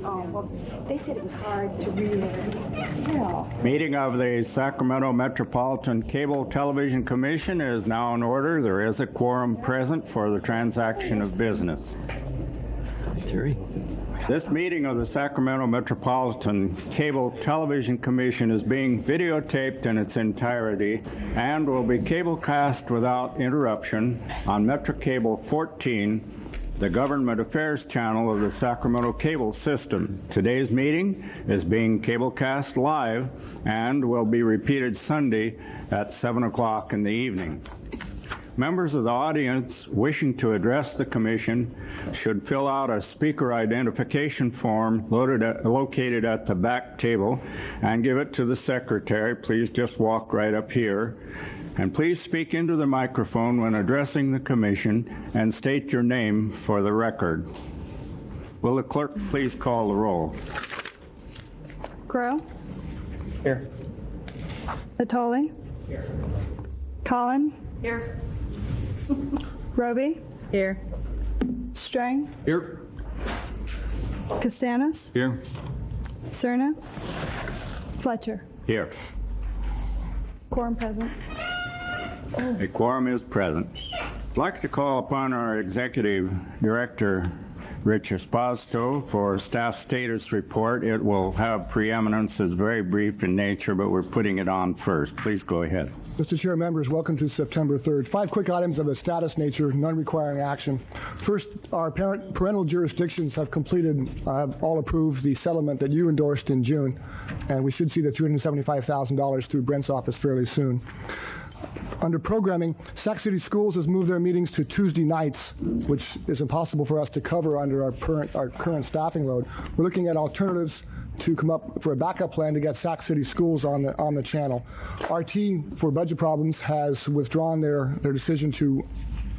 Oh, well, they said it was hard to really tell. Meeting of the Sacramento Metropolitan Cable Television Commission is now in order. There is a quorum present for the transaction of business. Terry? This meeting of the Sacramento Metropolitan Cable Television Commission is being videotaped in its entirety and will be cablecast without interruption on Metro Cable 14, the Government Affairs channel of the Sacramento Cable System. Today's meeting is being cablecast live and will be repeated Sunday at 7 o'clock in the evening. Members of the audience wishing to address the Commission should fill out a speaker identification form located at the back table and give it to the Secretary. Please just walk right up here. And please speak into the microphone when addressing the Commission and state your name for the record. Will the clerk please call the roll? Grow? Here. Natoli? Here. Collin? Here. Roby? Here. Strang? Here. Castanis? Here. Cerna? Fletcher? Here. Quorum present. A quorum is present. I'd like to call upon our Executive Director, Rich Esposito, for staff status report. It will have preeminence, it's very brief in nature, but we're putting it on first. Please go ahead. Mr. Chair, members, welcome to September 3rd. 5 quick items of a status nature, none requiring action. First, our parental jurisdictions have completed, all approved the settlement that you endorsed in June, and we should see the $375,000 through Brent's office fairly soon. Under programming, Sac City Schools has moved their meetings to Tuesday nights, which is impossible for us to cover under our current staffing load. We're looking at alternatives to come up for a backup plan to get Sac City Schools on the channel. RT, for budget problems, has withdrawn their decision to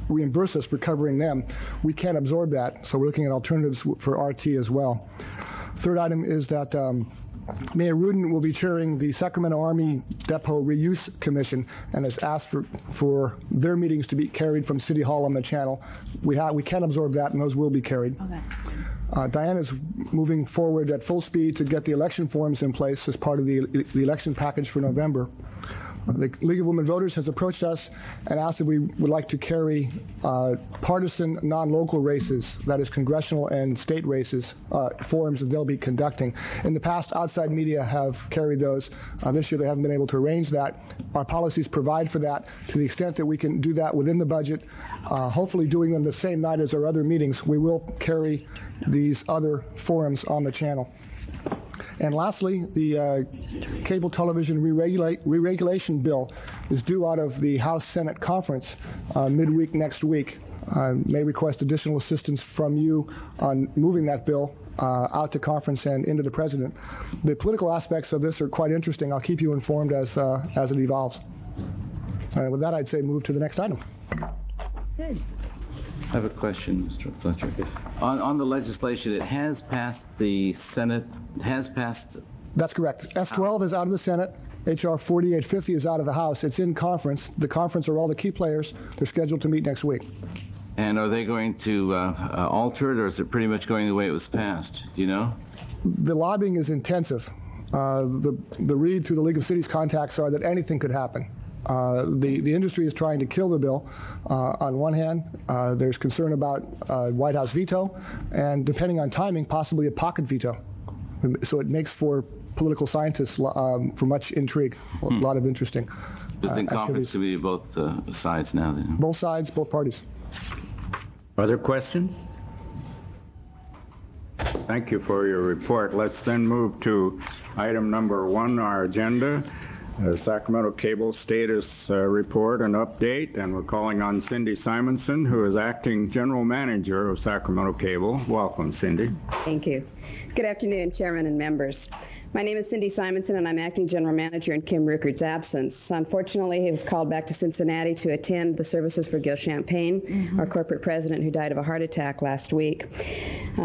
reimburse us for covering them. We can't absorb that, so we're looking at alternatives for RT as well. Third item is that Mayor Rudin will be chairing the Sacramento Army Depot Reuse Commission and has asked for their meetings to be carried from City Hall on the channel. We can't absorb that, and those will be carried. Okay. Diane is moving forward at full speed to get the election forms in place as part of the election package for November. The League of Women Voters has approached us and asked if we would like to carry partisan non-local races, that is congressional and state races, forums that they'll be conducting. In the past, outside media have carried those. This year they haven't been able to arrange that. Our policies provide for that. To the extent that we can do that within the budget, hopefully doing them the same night as our other meetings, we will carry these other forums on the channel. And lastly, the cable television re-regulation bill is due out of the House-Senate conference midweek next week. May request additional assistance from you on moving that bill out to conference and into the president. The political aspects of this are quite interesting. I'll keep you informed as it evolves. With that, I'd say move to the next item. Good. I have a question, Mr. Fletcher. Yes. On the legislation, it has passed the Senate, has passed... That's correct. S-12 is out of the Senate. H.R. 4850 is out of the House. It's in conference. The conference are all the key players. They're scheduled to meet next week. And are they going to alter it, or is it pretty much going the way it was passed? Do you know? The lobbying is intensive. The read through the League of Cities contacts are that anything could happen. The industry is trying to kill the bill. On one hand, there's concern about White House veto, and depending on timing, possibly a pocket veto. So it makes for political scientists for much intrigue, a lot of interesting It's in conference to be both sides now, then? Both sides, both parties. Other questions? Thank you for your report. Let's then move to item number 1, our agenda. Sacramento Cable status report and update, and we're calling on Cindy Simonson, who is acting general manager of Sacramento Cable. Welcome, Cindy. Thank you. Good afternoon, Chairman and members. My name is Cindy Simonson, and I'm acting general manager in Kim Ruckert's absence. Unfortunately, he was called back to Cincinnati to attend the services for Gil Champagne, our corporate president, who died of a heart attack last week.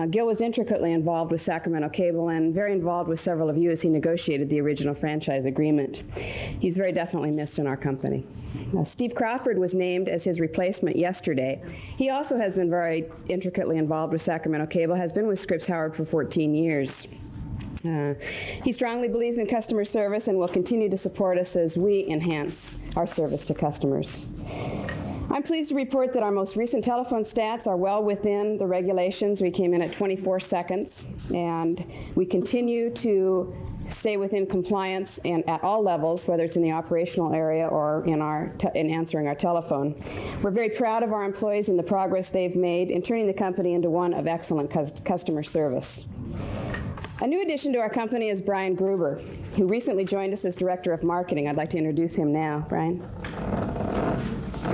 Gil was intricately involved with Sacramento Cable and very involved with several of you as he negotiated the original franchise agreement. He's very definitely missed in our company. Steve Crawford was named as his replacement yesterday. He also has been very intricately involved with Sacramento Cable, has been with Scripps Howard for 14 years. He strongly believes in customer service and will continue to support us as we enhance our service to customers. I'm pleased to report that our most recent telephone stats are well within the regulations. We came in at 24 seconds, and we continue to stay within compliance and at all levels, whether it's in the operational area or in answering our telephone. We're very proud of our employees and the progress they've made in turning the company into one of excellent customer service. A new addition to our company is Brian Gruber, who recently joined us as Director of Marketing. I'd like to introduce him now. Brian.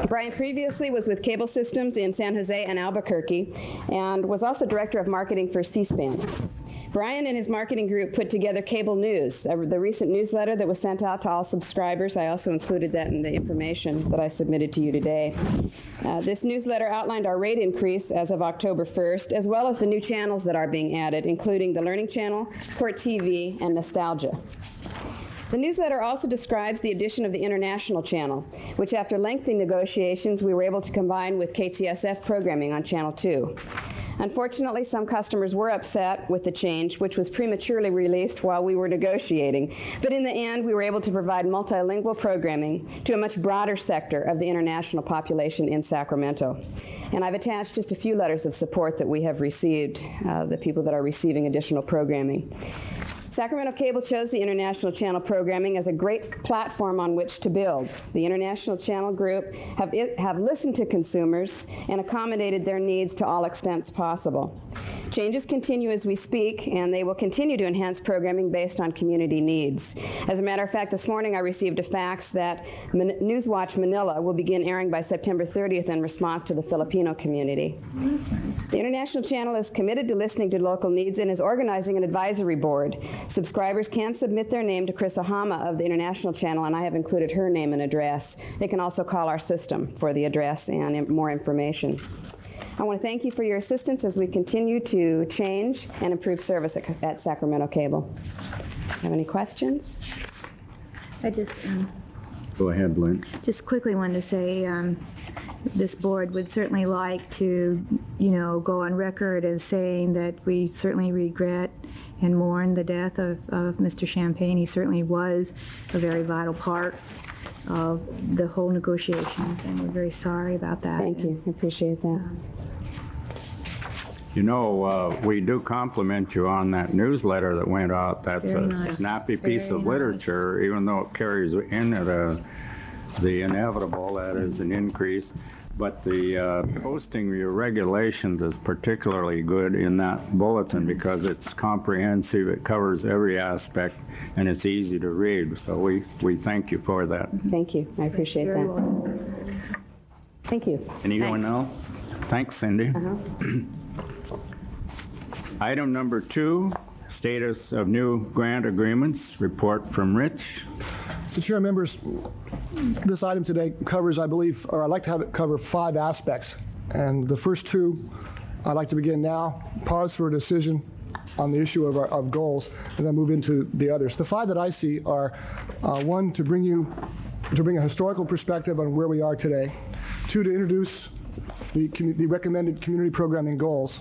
Brian previously was with Cable Systems in San Jose and Albuquerque and was also Director of Marketing for C-SPAN. Brian and his marketing group put together Cable News, the recent newsletter that was sent out to all subscribers. I also included that in the information that I submitted to you today. This newsletter outlined our rate increase as of October 1st, as well as the new channels that are being added, including the Learning Channel, Court TV, and Nostalgia. The newsletter also describes the addition of the International Channel, which after lengthy negotiations we were able to combine with KTSF programming on Channel 2. Unfortunately, some customers were upset with the change, which was prematurely released while we were negotiating. But in the end, we were able to provide multilingual programming to a much broader sector of the international population in Sacramento. And I've attached just a few letters of support that we have received, the people that are receiving additional programming. Sacramento Cable chose the International Channel programming as a great platform on which to build. The International Channel Group have listened to consumers and accommodated their needs to all extents possible. Changes continue as we speak, and they will continue to enhance programming based on community needs. As a matter of fact, this morning I received a fax that Newswatch Manila will begin airing by September 30th in response to the Filipino community. The International Channel is committed to listening to local needs and is organizing an advisory board. Subscribers can submit their name to Chris Ahama of the International Channel, and I have included her name and address. They can also call our system for the address and more information. I want to thank you for your assistance as we continue to change and improve service at Sacramento Cable. Have any questions? I just Go ahead, Lynn. just quickly wanted to say this board would certainly like to, go on record as saying that we certainly regret and mourn the death of Mr. Champagne. He certainly was a very vital part of the whole negotiations, and we're very sorry about that. Thank you. I appreciate that. We do compliment you on that newsletter that went out. That's Very a nice. snappy piece Very of literature, even though it carries in it the inevitable, that is an increase. But the posting of your regulations is particularly good in that bulletin because it's comprehensive, it covers every aspect, and it's easy to read. So we thank you for that. Thank you. I appreciate Very that. welcome. Thank you. Anyone else? Thanks, Cindy. Item number 2, status of new grant agreements. Report from Rich. Mr. Chair, members, this item today covers, I believe, or I'd like to have it cover 5 aspects. And the first 2, I'd like to begin now, pause for a decision on the issue of goals, and then move into the others. The 5 that I see are, 1, to bring a historical perspective on where we are today. 2, to introduce the recommended community programming goals.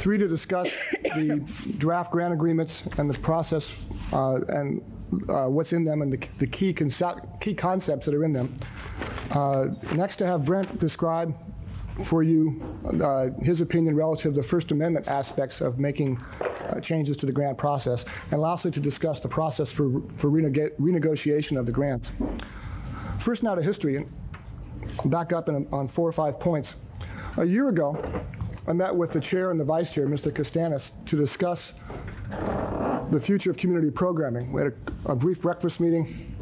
3, to discuss the draft grant agreements and the process and what's in them and the key concepts that are in them. Next, to have Brent describe for you his opinion relative to the First Amendment aspects of making changes to the grant process. And lastly, to discuss the process for renegotiation of the grants. First, now to history, and back up on 4 or 5 points. A year ago, I met with the chair and the vice chair, Mr. Costanis, to discuss the future of community programming. We had a brief breakfast meeting.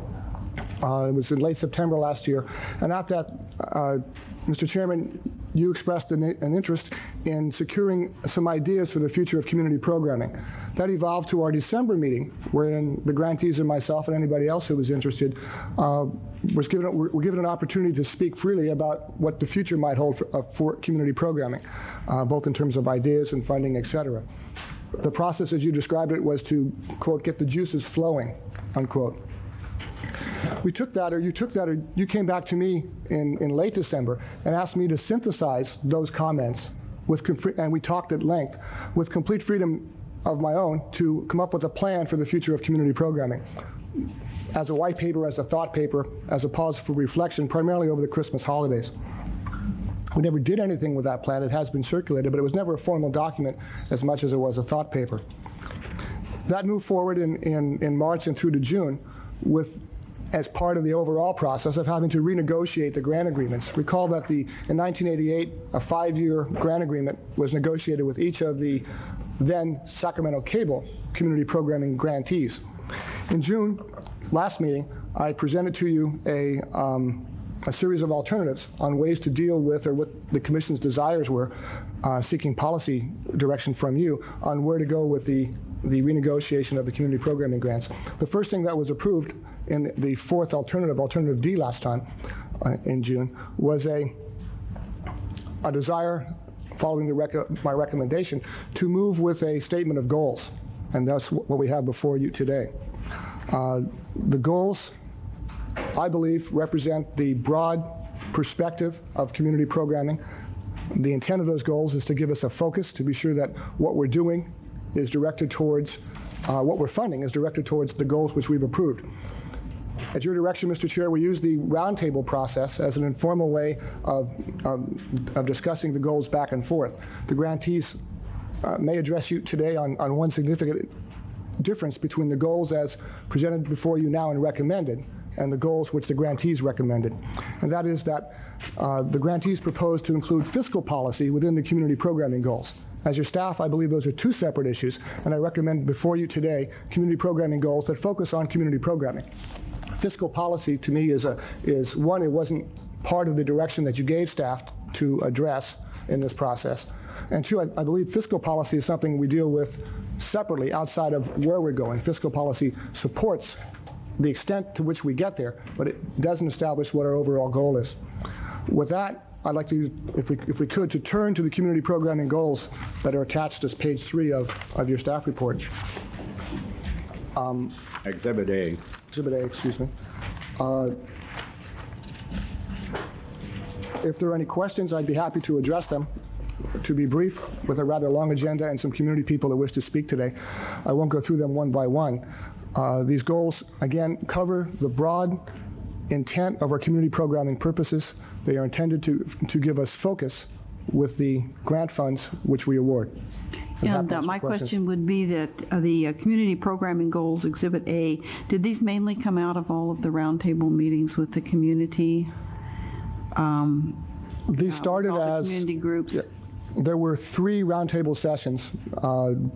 It was in late September last year. And at that, Mr. Chairman, you expressed an interest in securing some ideas for the future of community programming. That evolved to our December meeting, wherein the grantees and myself and anybody else who was interested were given an opportunity to speak freely about what the future might hold for community programming. both in terms of ideas and funding, etc. The process, as you described it, was to, quote, get the juices flowing, unquote. You took that, or you came back to me in late December and asked me to synthesize those comments, and we talked at length, with complete freedom of my own to come up with a plan for the future of community programming. As a white paper, as a thought paper, as a pause for reflection, primarily over the Christmas holidays. We never did anything with that plan. It has been circulated, but it was never a formal document as much as it was a thought paper. That moved forward in March and through to June as part of the overall process of having to renegotiate the grant agreements. Recall that in 1988, a 5-year grant agreement was negotiated with each of the then Sacramento Cable community programming grantees. In June, last meeting, I presented to you a series of alternatives on ways to deal with, or what the Commission's desires were, seeking policy direction from you on where to go with the renegotiation of the community programming grants. The first thing that was approved in the fourth alternative D last time in June, was a desire, following my recommendation, to move with a statement of goals, and that's what we have before you today. The goals, I believe, represent the broad perspective of community programming. The intent of those goals is to give us a focus, to be sure that what we're doing is directed towards, what we're funding is directed towards the goals which we've approved. At your direction, Mr. Chair, we use the roundtable process as an informal way of discussing the goals back and forth. The grantees may address you today on one significant difference between the goals as presented before you now and recommended, and the goals which the grantees recommended. And that is that the grantees propose to include fiscal policy within the community programming goals. As your staff, I believe those are two separate issues, and I recommend before you today community programming goals that focus on community programming. Fiscal policy, to me, is one, it wasn't part of the direction that you gave staff to address in this process. And two, I believe fiscal policy is something we deal with separately outside of where we're going. Fiscal policy supports the extent to which we get there, but it doesn't establish what our overall goal is. With that, I'd like to, if we could, to turn to the community programming goals that are attached as page 3 of your staff report. Exhibit A. Exhibit A, excuse me. If there are any questions, I'd be happy to address them. To be brief, with a rather long agenda and some community people that wish to speak today, I won't go through them one by one. These goals, again, cover the broad intent of our community programming purposes. They are intended to give us focus with the grant funds which we award. And my question would be that the community programming goals, Exhibit A, did these mainly come out of all of the roundtable meetings with the community? These started as community groups. Yeah, there were 3 roundtable sessions,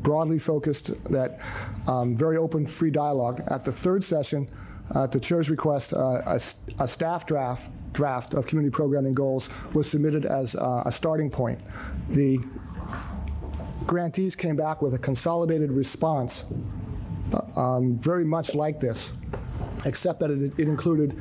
broadly focused, that very open, free dialogue. At the 3rd session, at the chair's request, a staff draft of community programming goals was submitted as a starting point. The grantees came back with a consolidated response, very much like this, except that it included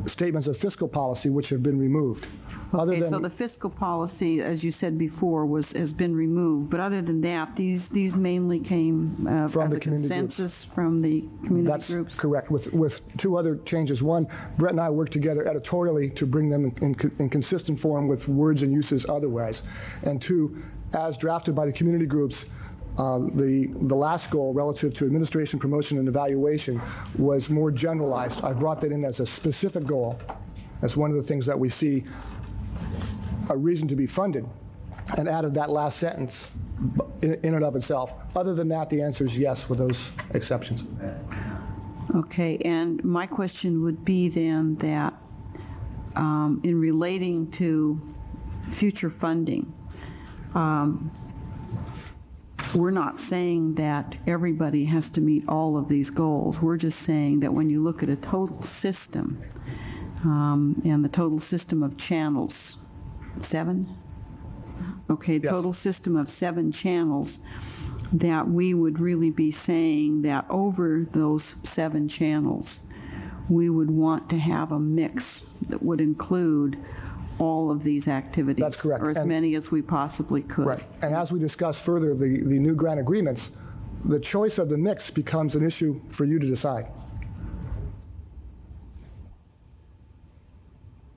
statements of fiscal policy which have been removed. Okay, so the fiscal policy, as you said before, has been removed. But other than that, these mainly came from the consensus groups. From the community groups. That's correct. With 2 other changes. One, Brett and I worked together editorially to bring them in consistent form with words and uses otherwise. And 2, as drafted by the community groups, the last goal relative to administration, promotion, and evaluation was more generalized. I brought that in as a specific goal, as one of the things that we see a reason to be funded, and added that last sentence in and of itself. Other than that, the answer is yes, with those exceptions. Okay, and my question would be then that in relating to future funding, we're not saying that everybody has to meet all of these goals. We're just saying that when you look at a total system, and the total system of channels, 7? Okay, yes. Total system of 7 channels, that we would really be saying that over those 7 channels, we would want to have a mix that would include all of these activities. That's correct. Or as many as we possibly could. Right. And as we discuss further the new grant agreements, the choice of the mix becomes an issue for you to decide.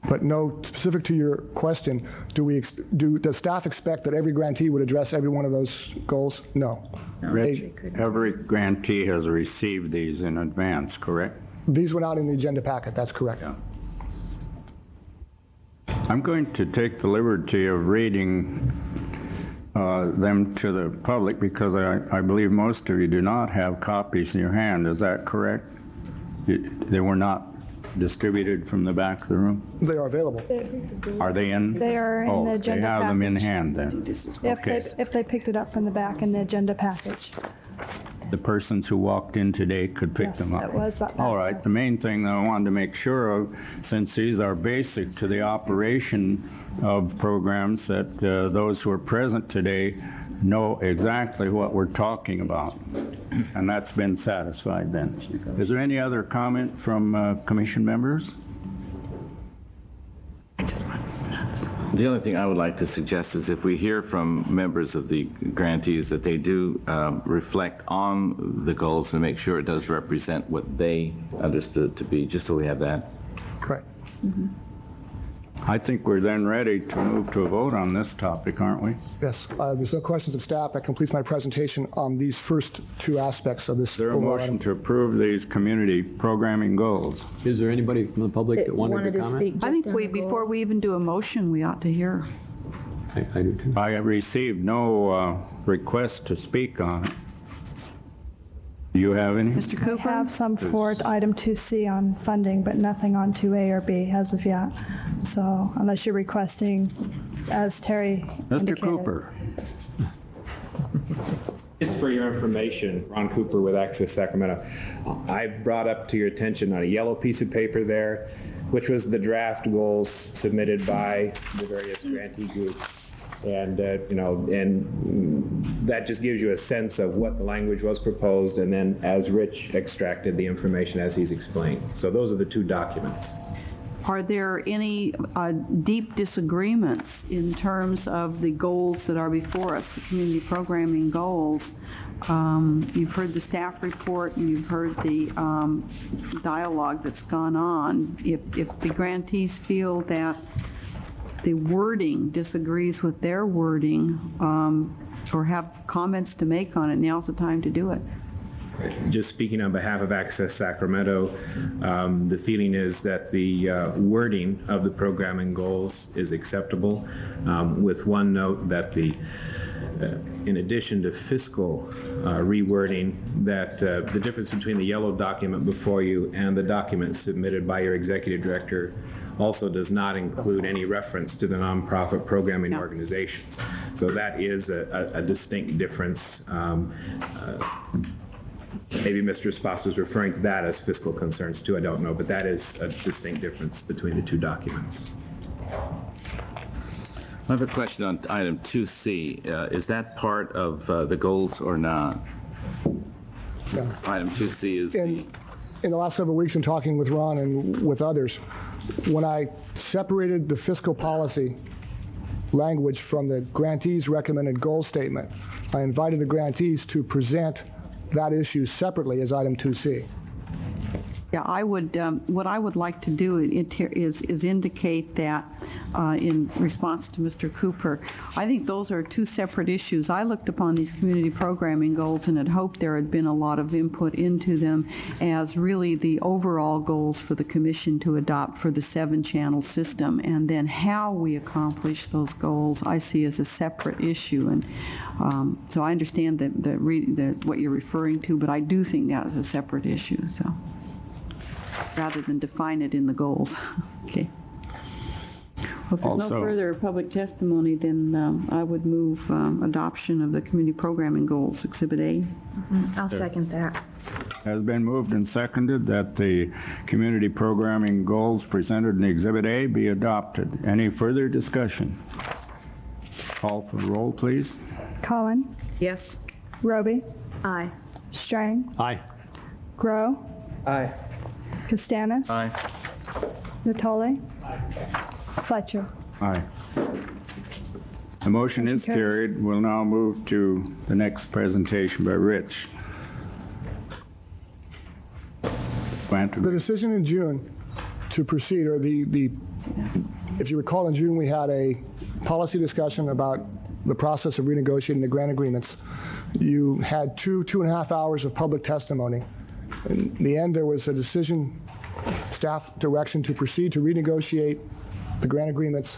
But no, specific to your question, does staff expect that every grantee would address every one of those goals? No. Rich, every grantee has received these in advance, correct? These went out in the agenda packet. That's correct. Yeah. I'm going to take the liberty of reading them to the public because I believe most of you do not have copies in your hand. Is that correct? They were not distributed from the back of the room? They are available. Are they in? They are in the agenda they have package. them in hand then. If they picked it up from the back in the agenda package. The persons who walked in today could pick them up. It was that All right. The main thing that I wanted to make sure of, since these are basic to the operation of programs, that those who are present today know exactly what we're talking about. And that's been satisfied then. Is there any other comment from commission members? The only thing I would like to suggest is if we hear from members of the grantees that they do reflect on the goals and make sure it does represent what they understood to be, just so we have that. Right. Mm-hmm. I think we're then ready to move to a vote on this topic, aren't we? Yes. There's no questions of staff. That completes my presentation on these first two aspects of this. Is there a motion to approve these community programming goals? Is there anybody from the public that wanted to comment? I think before we even do a motion, we ought to hear. I do too. I have received no request to speak on it. Do you have any? Mr. Cooper? I have some for item 2C on funding, but nothing on 2A or B as of yet. So unless you're requesting, as Terry indicated. Mr. Cooper. Just for your information, Ron Cooper with Access Sacramento. I brought up to your attention on a yellow piece of paper there, which was the draft goals submitted by the various grantee groups. And, and that just gives you a sense of what the language was proposed, and then as Rich extracted the information as he's explained. So those are the two documents. Are there any deep disagreements in terms of the goals that are before us, the community programming goals? You've heard the staff report and you've heard the dialogue that's gone on. If the grantees feel that the wording disagrees with their wording or have comments to make on it, now's the time to do it. Just speaking on behalf of Access Sacramento, the feeling is that the wording of the programming goals is acceptable, with one note that in addition to fiscal rewording, that the difference between the yellow document before you and the document submitted by your executive director also does not include any reference to the nonprofit programming organizations. So that is a distinct difference. Maybe Mr. Esposito is referring to that as fiscal concerns too, I don't know, but that is a distinct difference between the two documents. I have a question on item 2C. Is that part of the goals or not? Yeah. Item 2C is in the last several weeks in talking with Ron and with others, when I separated the fiscal policy language from the grantee's recommended goal statement, I invited the grantees to present that issue separately as item 2C. Yeah, I would. What I would like to do is indicate that in response to Mr. Cooper, I think those are two separate issues. I looked upon these community programming goals and had hoped there had been a lot of input into them as really the overall goals for the Commission to adopt for the 7-channel system, and then how we accomplish those goals I see as a separate issue. And so I understand what you're referring to, but I do think that is a separate issue. So, rather than define it in the goals. Okay. Well, if there's no further public testimony, then I would move adoption of the community programming goals, Exhibit A. Mm-hmm. I'll second that. Has been moved and seconded that the community programming goals presented in Exhibit A be adopted. Any further discussion? Call for the roll, please. Collin? Yes. Roby? Aye. Strang? Aye. Grow? Aye. Castanis? Aye. Natoli? Fletcher? Aye. The motion is carried. We'll now move to the next presentation by Rich. The decision in June to proceed, or if you recall, in June we had a policy discussion about the process of renegotiating the grant agreements. You had 2.5 hours of public testimony. In the end, there was a decision, staff direction to proceed to renegotiate the grant agreements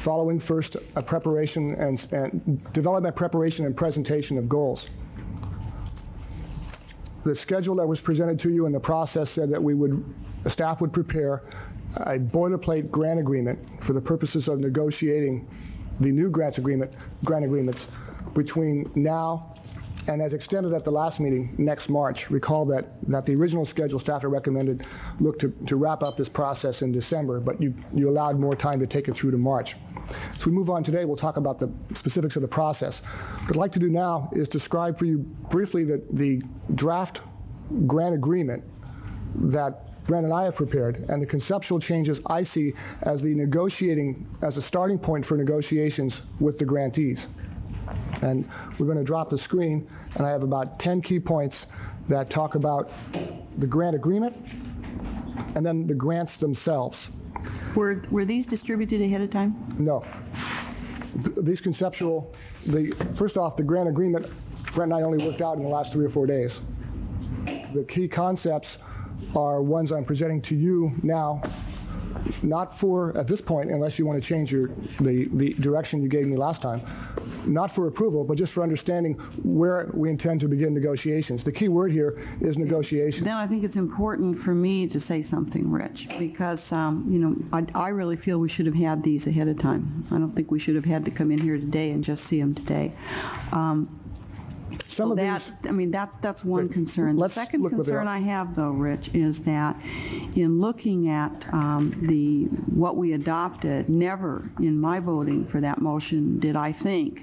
following first a preparation and development, preparation, and presentation of goals. The schedule that was presented to you in the process said that the staff would prepare a boilerplate grant agreement for the purposes of negotiating the new grant agreements between now and, as extended at the last meeting, next March. Recall that the original schedule staff had recommended look to wrap up this process in December, but you allowed more time to take it through to March. So we move on today, we'll talk about the specifics of the process. What I'd like to do now is describe for you briefly the draft grant agreement that Brent and I have prepared, and the conceptual changes I see as a starting point for negotiations with the grantees. And we're going to drop the screen, and I have about 10 key points that talk about the grant agreement and then the grants themselves. Were these distributed ahead of time? No. These conceptual, first off, the grant agreement, Brent and I only worked out in the last 3 or 4 days. The key concepts are ones I'm presenting to you now, not for, at this point, unless you want to change the direction you gave me last time, not for approval, but just for understanding where we intend to begin negotiations. The key word here is negotiation. Then I think it's important for me to say something, Rich, because, I really feel we should have had these ahead of time. I don't think we should have had to come in here today and just see them today. That's one concern. The second concern I have, though, Rich, is that in looking at what we adopted, never in my voting for that motion did I think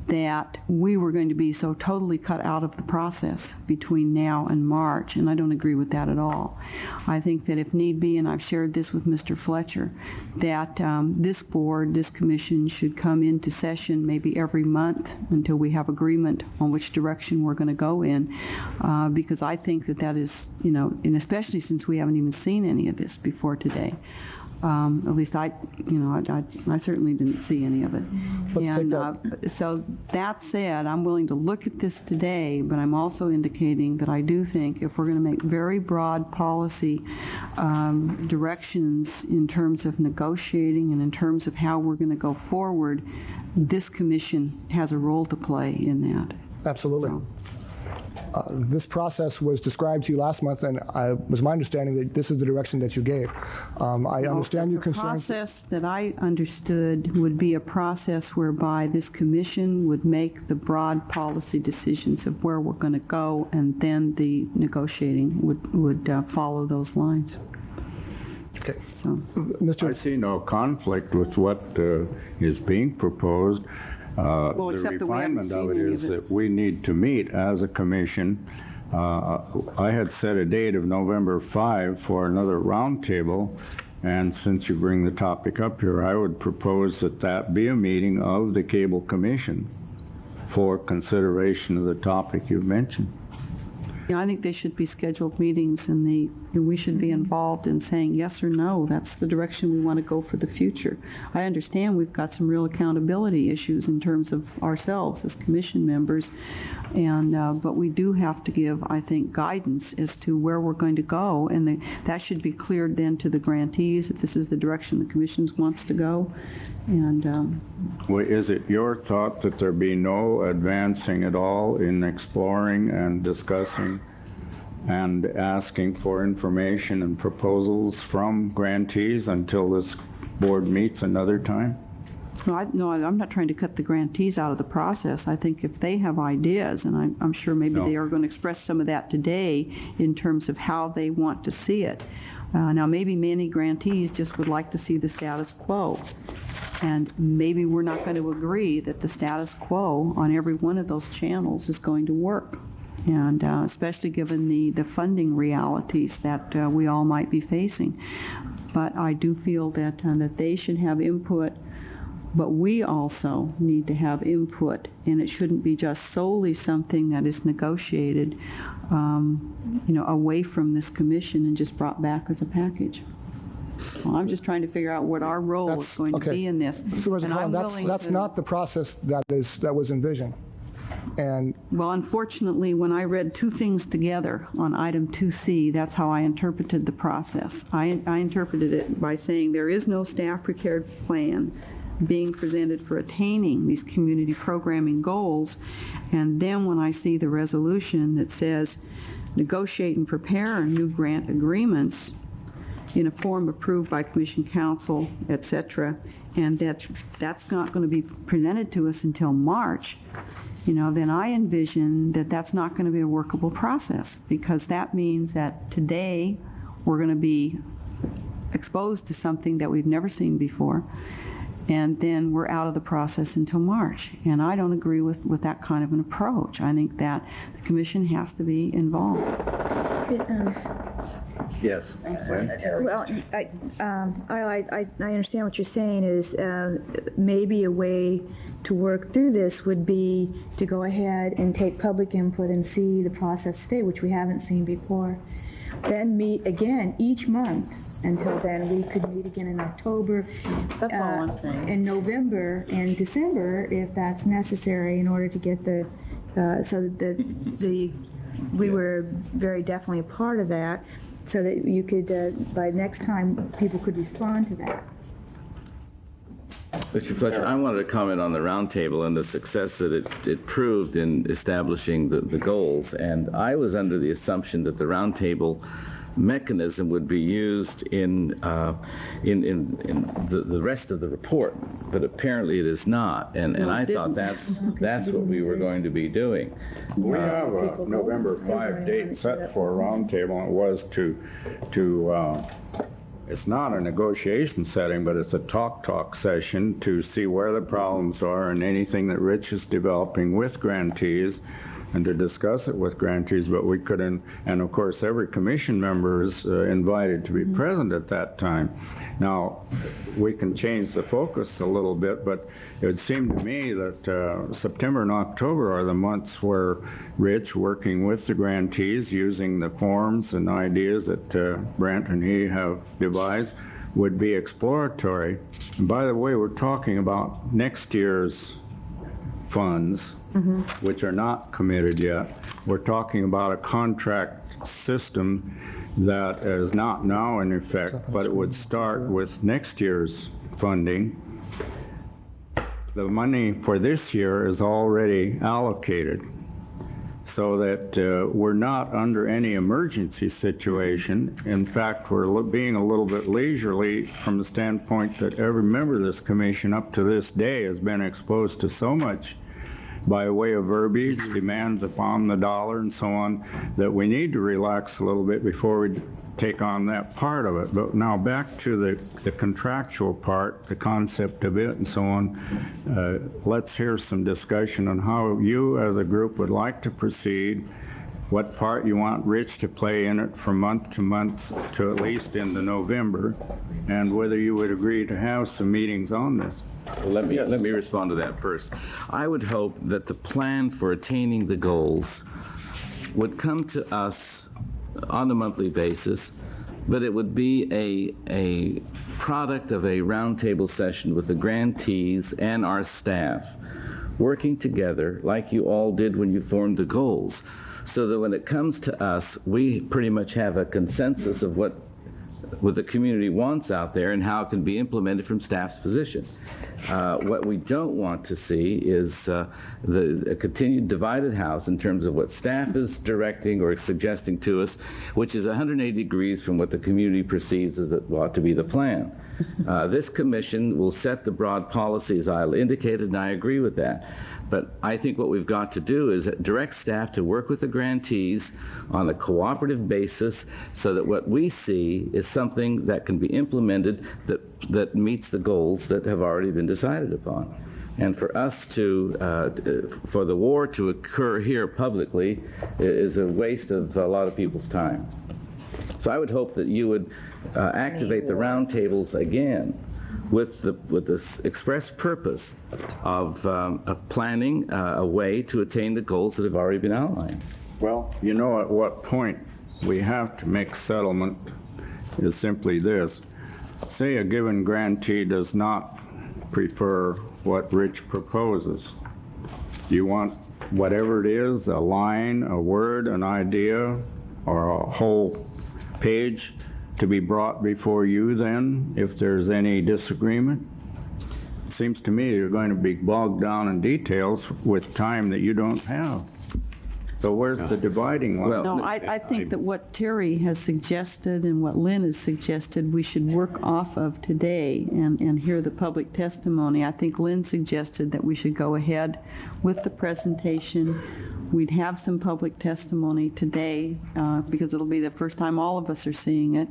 that we were going to be so totally cut out of the process between now and March, and I don't agree with that at all. I think that if need be, and I've shared this with Mr. Fletcher, that this board, this commission should come into session maybe every month until we have agreement on which direction we're going to go in, because I think that is, and especially since we haven't even seen any of this before today. At least I certainly didn't see any of it. So that said, I'm willing to look at this today, but I'm also indicating that I do think if we're going to make very broad policy directions in terms of negotiating and in terms of how we're going to go forward, this commission has a role to play in that. Absolutely. This process was described to you last month, and it was my understanding that this is the direction that you gave. I understand your concerns. The process that I understood would be a process whereby this commission would make the broad policy decisions of where we're going to go, and then the negotiating would follow those lines. Okay. So, I see no conflict with what is being proposed. The refinement of it is that we need to meet as a commission. I had set a date of November 5 for another roundtable, and since you bring the topic up here, I would propose that be a meeting of the Cable Commission for consideration of the topic you've mentioned. I think they should be scheduled meetings, and we should be involved in saying yes or no. That's the direction we want to go for the future. I understand we've got some real accountability issues in terms of ourselves as commission members, but we do have to give, I think, guidance as to where we're going to go, and that should be cleared then to the grantees that this is the direction the commission wants to go. And is it your thought that there be no advancing at all in exploring and discussing and asking for information and proposals from grantees until this board meets another time? No, I'm not trying to cut the grantees out of the process. I think if they have ideas, and I'm sure maybe they are going to express some of that today in terms of how they want to see it. Now, maybe many grantees just would like to see the status quo. And maybe we're not going to agree that the status quo on every one of those channels is going to work. and especially given the funding realities that we all might be facing. But I do feel that they should have input, but we also need to have input, and it shouldn't be just solely something that is negotiated, away from this commission and just brought back as a package. Well, I'm just trying to figure out what our role is going to be in this. That's not the process that was envisioned. And well, unfortunately, when I read two things together on item 2C, that's how I interpreted the process. I interpreted it by saying there is no staff-prepared plan being presented for attaining these community programming goals, and then when I see the resolution that says negotiate and prepare new grant agreements in a form approved by Commission Council, etc., and that's not going to be presented to us until March, then I envision that that's not going to be a workable process, because that means that today we're going to be exposed to something that we've never seen before, and then we're out of the process until March. And I don't agree with that kind of an approach. I think that the Commission has to be involved. Yes. Well, I understand what you're saying is maybe a way to work through this would be to go ahead and take public input and see the process stay, which we haven't seen before. Then meet again each month. Until then, we could meet again in October, that's all I'm saying. In November and December, if that's necessary, in order to get the so that we were very definitely a part of that, so that you could by next time people could respond to that. Mr. Fletcher, I wanted to comment on the roundtable and the success that it proved in establishing the goals, and I was under the assumption that the roundtable mechanism would be used in the rest of the report, but apparently it is not, and I thought that's what we were going to be doing. We have a November 5 date set for a roundtable, and it was to it's not a negotiation setting, but it's a talk session to see where the problems are and anything that Rich is developing with grantees, and to discuss it with grantees. But we couldn't, and of course every commission member is invited to be present at that time. Now, we can change the focus a little bit, but it would seem to me that September and October are the months where Rich, working with the grantees, using the forms and ideas that Brent and he have devised, would be exploratory. And by the way, we're talking about next year's funds, which are not committed yet. We're talking about a contract system that is not now in effect, but it would start with next year's funding. The money for this year is already allocated, so that we're not under any emergency situation. In fact, we're being a little bit leisurely from the standpoint that every member of this commission up to this day has been exposed to so much by way of verbiage, demands upon the dollar and so on, that we need to relax a little bit before we take on that part of it. But now back to the contractual part, the concept of it and so on. Let's hear some discussion on how you as a group would like to proceed, what part you want Rich to play in it from month to month to at least into November, and whether you would agree to have some meetings on this. Let me respond to that first. I would hope that the plan for attaining the goals would come to us on a monthly basis, but it would be a product of a roundtable session with the grantees and our staff working together like you all did when you formed the goals, so that when it comes to us, we pretty much have a consensus of what the community wants out there and how it can be implemented from staff's position. What we don't want to see is a continued divided house in terms of what staff is directing or suggesting to us, which is 180 degrees from what the community perceives as what ought to be the plan. This commission will set the broad policies I indicated, and I agree with that. But I think what we've got to do is direct staff to work with the grantees on a cooperative basis, so that what we see is something that can be implemented that meets the goals that have already been decided upon. And for us for the war to occur here publicly is a waste of a lot of people's time. So I would hope that you would activate the roundtables again with the express purpose of planning a way to attain the goals that have already been outlined. Well, you know at what point we have to make settlement is simply this. Say a given grantee does not prefer what Rich proposes. You want whatever it is, a line, a word, an idea, or a whole page to be brought before you then, if there's any disagreement? It seems to me you're going to be bogged down in details with time that you don't have. So where's the dividing line? No, I think that what Terry has suggested and what Lynn has suggested we should work off of today and hear the public testimony. I think Lynn suggested that we should go ahead with the presentation. We'd have some public testimony today because it'll be the first time all of us are seeing it.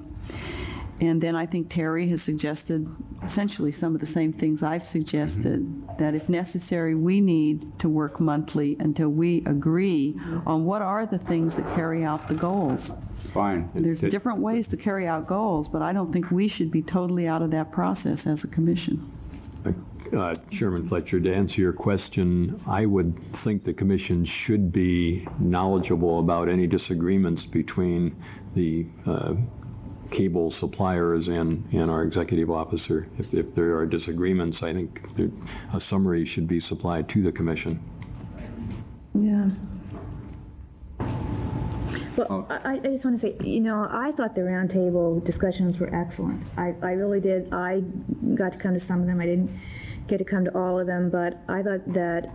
And then I think Terry has suggested essentially some of the same things I've suggested, that if necessary, we need to work monthly until we agree on what are the things that carry out the goals. Fine. There's different ways to carry out goals, but I don't think we should be totally out of that process as a commission. Chairman Fletcher, to answer your question, I would think the Commission should be knowledgeable about any disagreements between the cable suppliers and our executive officer. If there are disagreements, I think a summary should be supplied to the Commission. Yeah. Well, I just want to say, I thought the roundtable discussions were excellent. I really did. I got to come to some of them. I didn't get to come to all of them, but I thought that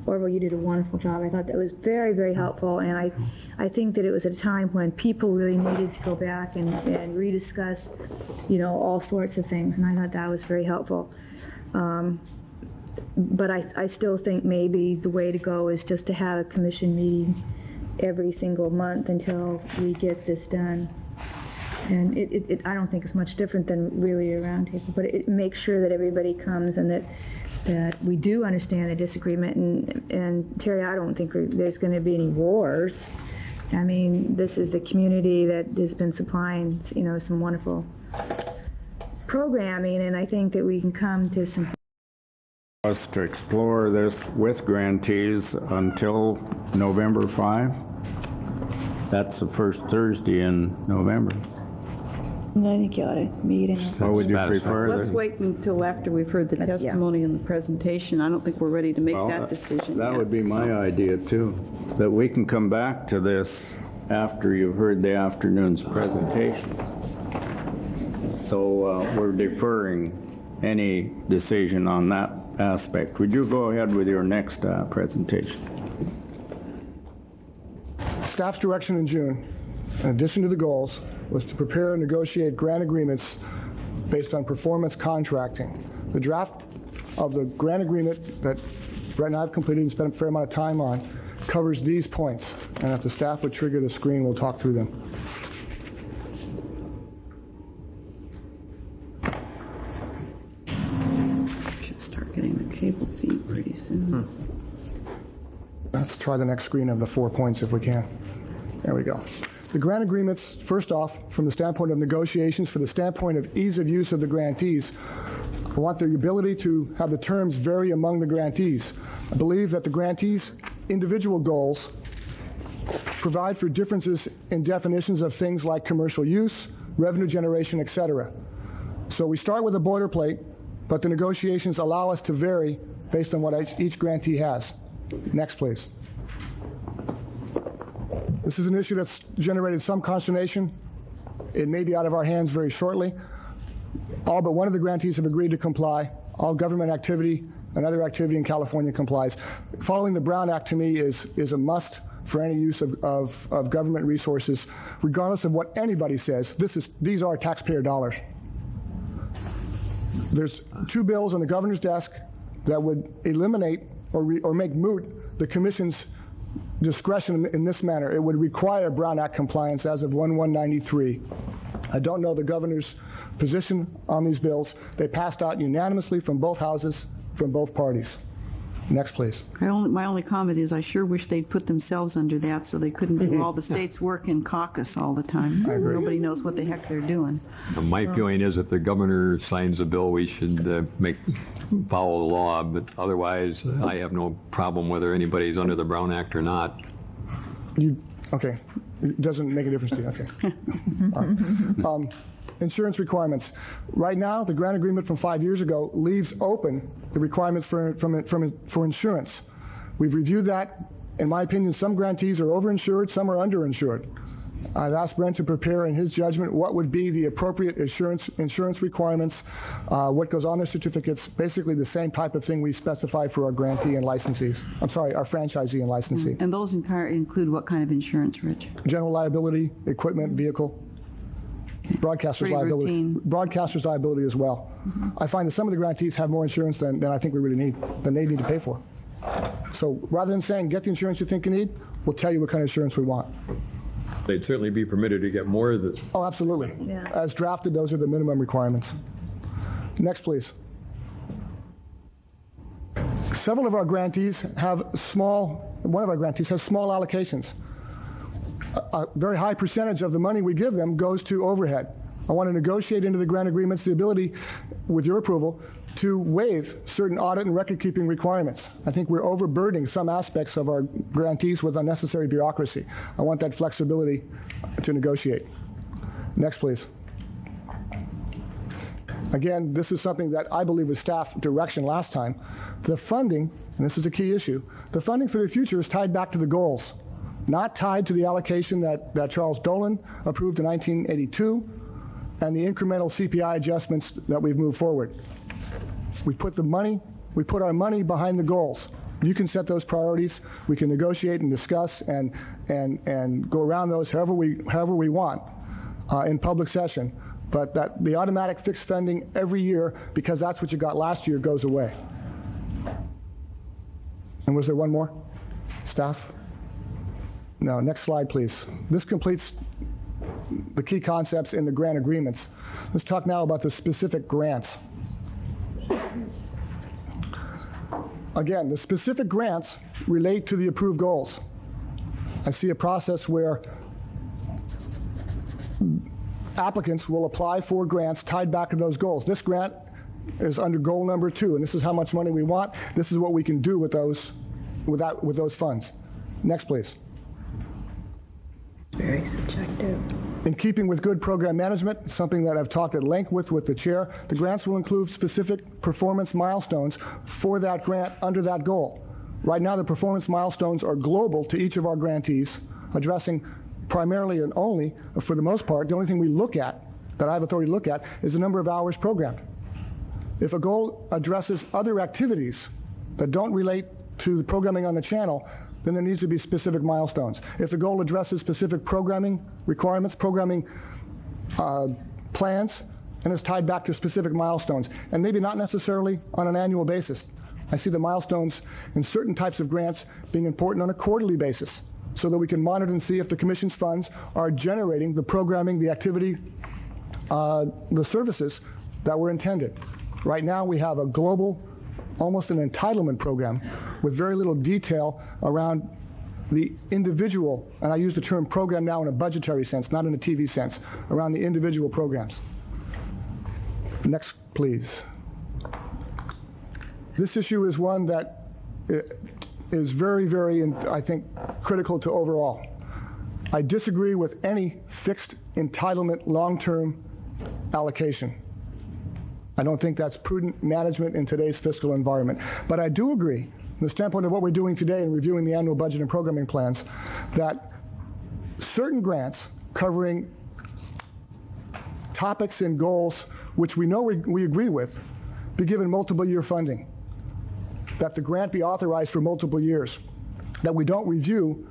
Orville, you did a wonderful job. I thought that was very, very helpful, and I think that it was at a time when people really needed to go back and rediscuss, all sorts of things, and I thought that was very helpful. But I still think maybe the way to go is just to have a commission meeting every single month until we get this done. And I don't think it's much different than really a roundtable, but it makes sure that everybody comes and that we do understand the disagreement. And Terry, I don't think there's going to be any wars. I mean, this is the community that has been supplying, some wonderful programming, and I think that we can come to some us to explore this with grantees until November 5. That's the first Thursday in November. I think you ought to meet. What would you prefer? Let's wait until after we've heard the testimony and the presentation. I don't think we're ready to make that decision That yet, would be my idea too, that we can come back to this after you've heard the afternoon's presentation. So we're deferring any decision on that aspect. Would you go ahead with your next presentation? Staff's direction in June, in addition to the goals, was to prepare and negotiate grant agreements based on performance contracting. The draft of the grant agreement that Brett and I have completed and spent a fair amount of time on covers these points. And if the staff would trigger the screen, we'll talk through them. Should start getting the cable feed pretty soon. Let's try the next screen of the 4 points if we can. There we go. The grant agreements, first off, from the standpoint of negotiations, for the standpoint of ease of use of the grantees, I want the ability to have the terms vary among the grantees. I believe that the grantees' individual goals provide for differences in definitions of things like commercial use, revenue generation, etc. So we start with a boilerplate, but the negotiations allow us to vary based on what each grantee has. Next, please. This is an issue that's generated some consternation. It may be out of our hands very shortly. All but one of the grantees have agreed to comply. All government activity and other activity in California complies. Following the Brown Act to me is a must for any use of government resources, regardless of what anybody says. These are taxpayer dollars. There's 2 bills on the governor's desk that would eliminate or make moot the commission's discretion in this manner. It would require Brown Act compliance as of 1/1/93. I don't know the governor's position on these bills. They passed out unanimously from both houses from both parties. Next, please. My only comment is I sure wish they'd put themselves under that so they couldn't do all the state's work in caucus all the time. I agree. Nobody knows what the heck they're doing. My feeling is if the governor signs a bill, we should follow the law, but otherwise I have no problem whether anybody's under the Brown Act or not. Okay. It doesn't make a difference to you. Okay. All right. Insurance requirements. Right now, the grant agreement from 5 years ago leaves open the requirements for insurance. We've reviewed that. In my opinion, some grantees are overinsured, some are underinsured. I've asked Brent to prepare, in his judgment, what would be the appropriate insurance requirements, what goes on their certificates, basically the same type of thing we specify for our grantee and licensees. I'm sorry, our franchisee and licensee. And those include what kind of insurance, Rich? General liability, equipment, vehicle. Broadcaster's liability as well. I find that some of the grantees have more insurance than I think we really need, than they need to pay for. So rather than saying get the insurance you think you need, we'll tell you what kind of insurance we want. They'd certainly be permitted to get more of this. Oh, absolutely. Yeah. As drafted, those are the minimum requirements. Next, please. Several of our grantees have one of our grantees has small allocations. A very high percentage of the money we give them goes to overhead. I want to negotiate into the grant agreements the ability, with your approval, to waive certain audit and record-keeping requirements. I think we're overburdening some aspects of our grantees with unnecessary bureaucracy. I want that flexibility to negotiate. Next, please. Again, this is something that I believe was staff direction last time. The funding, and this is a key issue, the funding for the future is tied back to the goals, not tied to the allocation that Charles Dolan approved in 1982 and the incremental CPI adjustments that we've moved forward. We put our money behind the goals. You can set those priorities. We can negotiate and discuss and go around those however we want in public session. But that the automatic fixed funding every year, because that's what you got last year, goes away. And was there one more? Staff? No, next slide, please. This completes the key concepts in the grant agreements. Let's talk now about the specific grants. Again, the specific grants relate to the approved goals. I see a process where applicants will apply for grants tied back to those goals. This grant is under goal number 2, and this is how much money we want. This is what we can do with those funds. Next, please. Very subjective. In keeping with good program management, something that I've talked at length with the chair, the grants will include specific performance milestones for that grant under that goal. Right now, the performance milestones are global to each of our grantees, addressing primarily and only, for the most part, the only thing we look at, that I have authority to look at, is the number of hours programmed. If a goal addresses other activities that don't relate to the programming on the channel, then there needs to be specific milestones. If the goal addresses specific programming requirements, programming plans, and is tied back to specific milestones, and maybe not necessarily on an annual basis. I see the milestones in certain types of grants being important on a quarterly basis, so that we can monitor and see if the Commission's funds are generating the programming, the activity, the services that were intended. Right now we have a global, almost an entitlement program with very little detail around the individual, and I use the term program now in a budgetary sense, not in a TV sense, around the individual programs. Next, please. This issue is one that is very, very, I think, critical to overall. I disagree with any fixed entitlement long-term allocation. I don't think that's prudent management in today's fiscal environment. But I do agree, from the standpoint of what we're doing today in reviewing the annual budget and programming plans, that certain grants covering topics and goals which we know we agree with be given multiple-year funding, that the grant be authorized for multiple years, that we don't review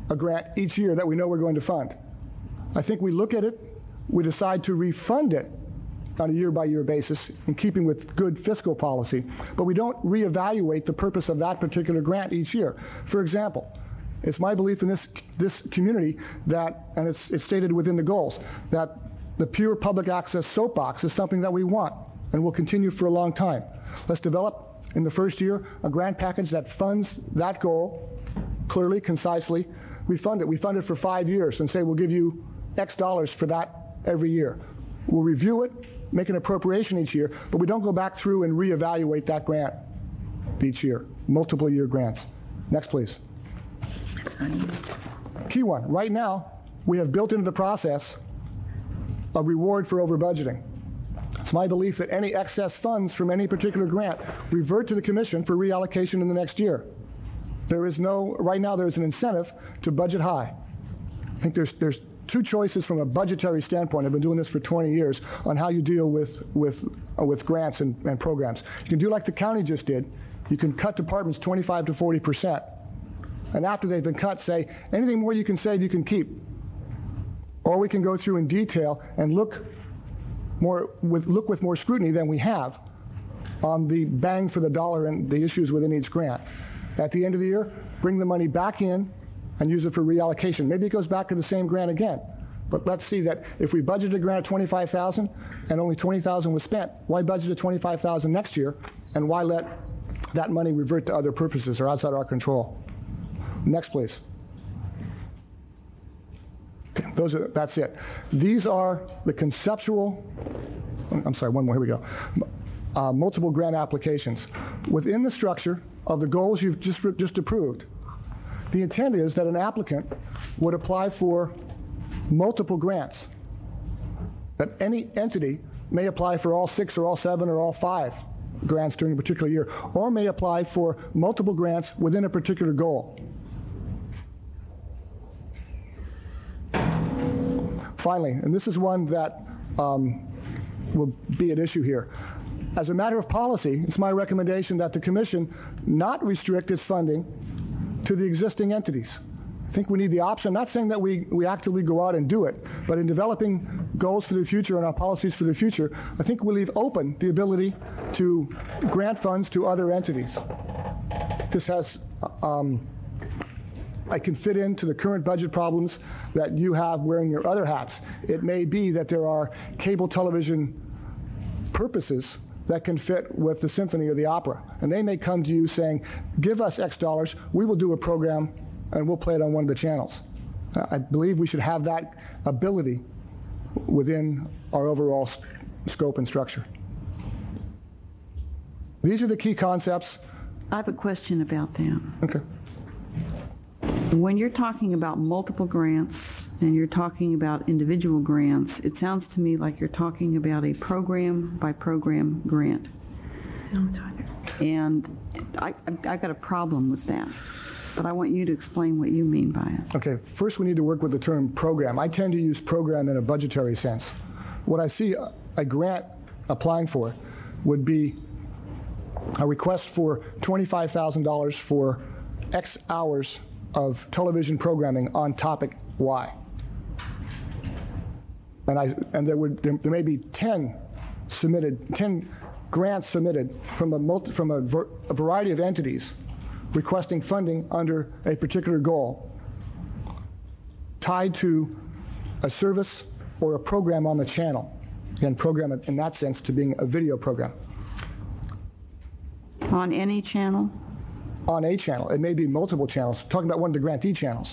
a grant each year that we know we're going to fund. I think we look at it, we decide to refund it on a year-by-year basis in keeping with good fiscal policy, but we don't reevaluate the purpose of that particular grant each year. For example, it's my belief in this community that, and it's stated within the goals, that the pure public access soapbox is something that we want and will continue for a long time. Let's develop in the first year, a grant package that funds that goal clearly, concisely. We fund it. We fund it for 5 years and say we'll give you X dollars for that every year. We'll review it, make an appropriation each year, but we don't go back through and reevaluate that grant each year. Multiple year grants. Next, please. Key one. Right now, we have built into the process a reward for over budgeting. It's my belief that any excess funds from any particular grant revert to the Commission for reallocation in the next year. Right now there's an incentive to budget high. I think there's two choices from a budgetary standpoint. I've been doing this for 20 years on how you deal with grants and programs. You can do like the county just did. You can cut departments 25 to 40%. And after they've been cut, say, anything more you can save, you can keep. Or we can go through in detail and look with more scrutiny than we have on the bang for the dollar and the issues within each grant. At the end of the year, bring the money back in and use it for reallocation. Maybe it goes back to the same grant again. But let's see that if we budgeted a grant of $25,000 and only $20,000 was spent, why budget $25,000 next year, and why let that money revert to other purposes or outside our control? Next, please. Okay, that's it. These are the conceptual, I'm sorry, one more, here we go. Multiple grant applications. Within the structure of the goals you've just approved, the intent is that an applicant would apply for multiple grants. That any entity may apply for all 6 or all 7 or all 5 grants during a particular year, or may apply for multiple grants within a particular goal. Finally, and this is one that will be at issue here. As a matter of policy, it's my recommendation that the Commission not restrict its funding to the existing entities. I think we need the option. I'm not saying that we actively go out and do it, but in developing goals for the future and our policies for the future, I think we leave open the ability to grant funds to other entities. This has, I can fit into the current budget problems that you have wearing your other hats. It may be that there are cable television purposes that can fit with the symphony or the opera. And they may come to you saying, give us X dollars, we will do a program, and we'll play it on one of the channels. I believe we should have that ability within our overall scope and structure. These are the key concepts. I have a question about that. Okay. When you're talking about multiple grants and you're talking about individual grants, it sounds to me like you're talking about a program-by-program grant. And I've got a problem with that. But I want you to explain what you mean by it. Okay, first we need to work with the term program. I tend to use program in a budgetary sense. What I see a grant applying for would be a request for $25,000 for X hours of television programming on topic Y. And there may be 10 grants submitted from a variety of entities requesting funding under a particular goal tied to a service or a program on the channel. Again, program in that sense to being a video program. On any channel? On a channel. It may be multiple channels. Talking about one of the grantee channels.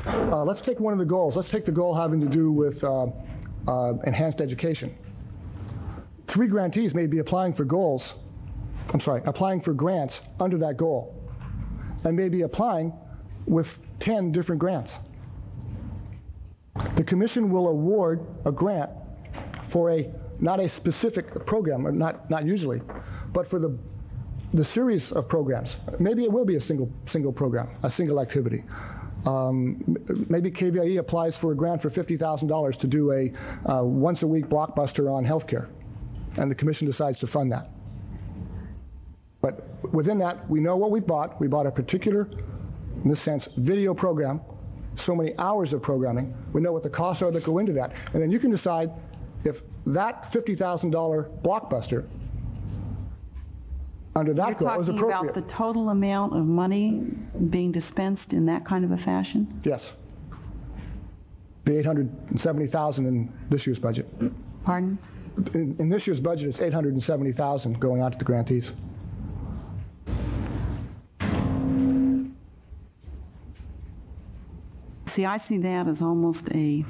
Let's take one of the goals. Let's take the goal having to do with enhanced education. 3 grantees may be applying for grants under that goal, and may be applying with 10 different grants. The Commission will award a grant for not a specific program, or not usually, but for the series of programs. Maybe it will be a single program, a single activity. Maybe KVIE applies for a grant for $50,000 to do a once-a-week blockbuster on healthcare, and the Commission decides to fund that. But within that, we know what we bought. We bought a particular, in this sense, video program, so many hours of programming. We know what the costs are that go into that. And then you can decide if that $50,000 blockbuster under that goal is appropriate. You're talking about the total amount of money being dispensed in that kind of a fashion? Yes. The $870,000 in this year's budget. Pardon? In this year's budget, it's $870,000 going out to the grantees. See, I see that as almost a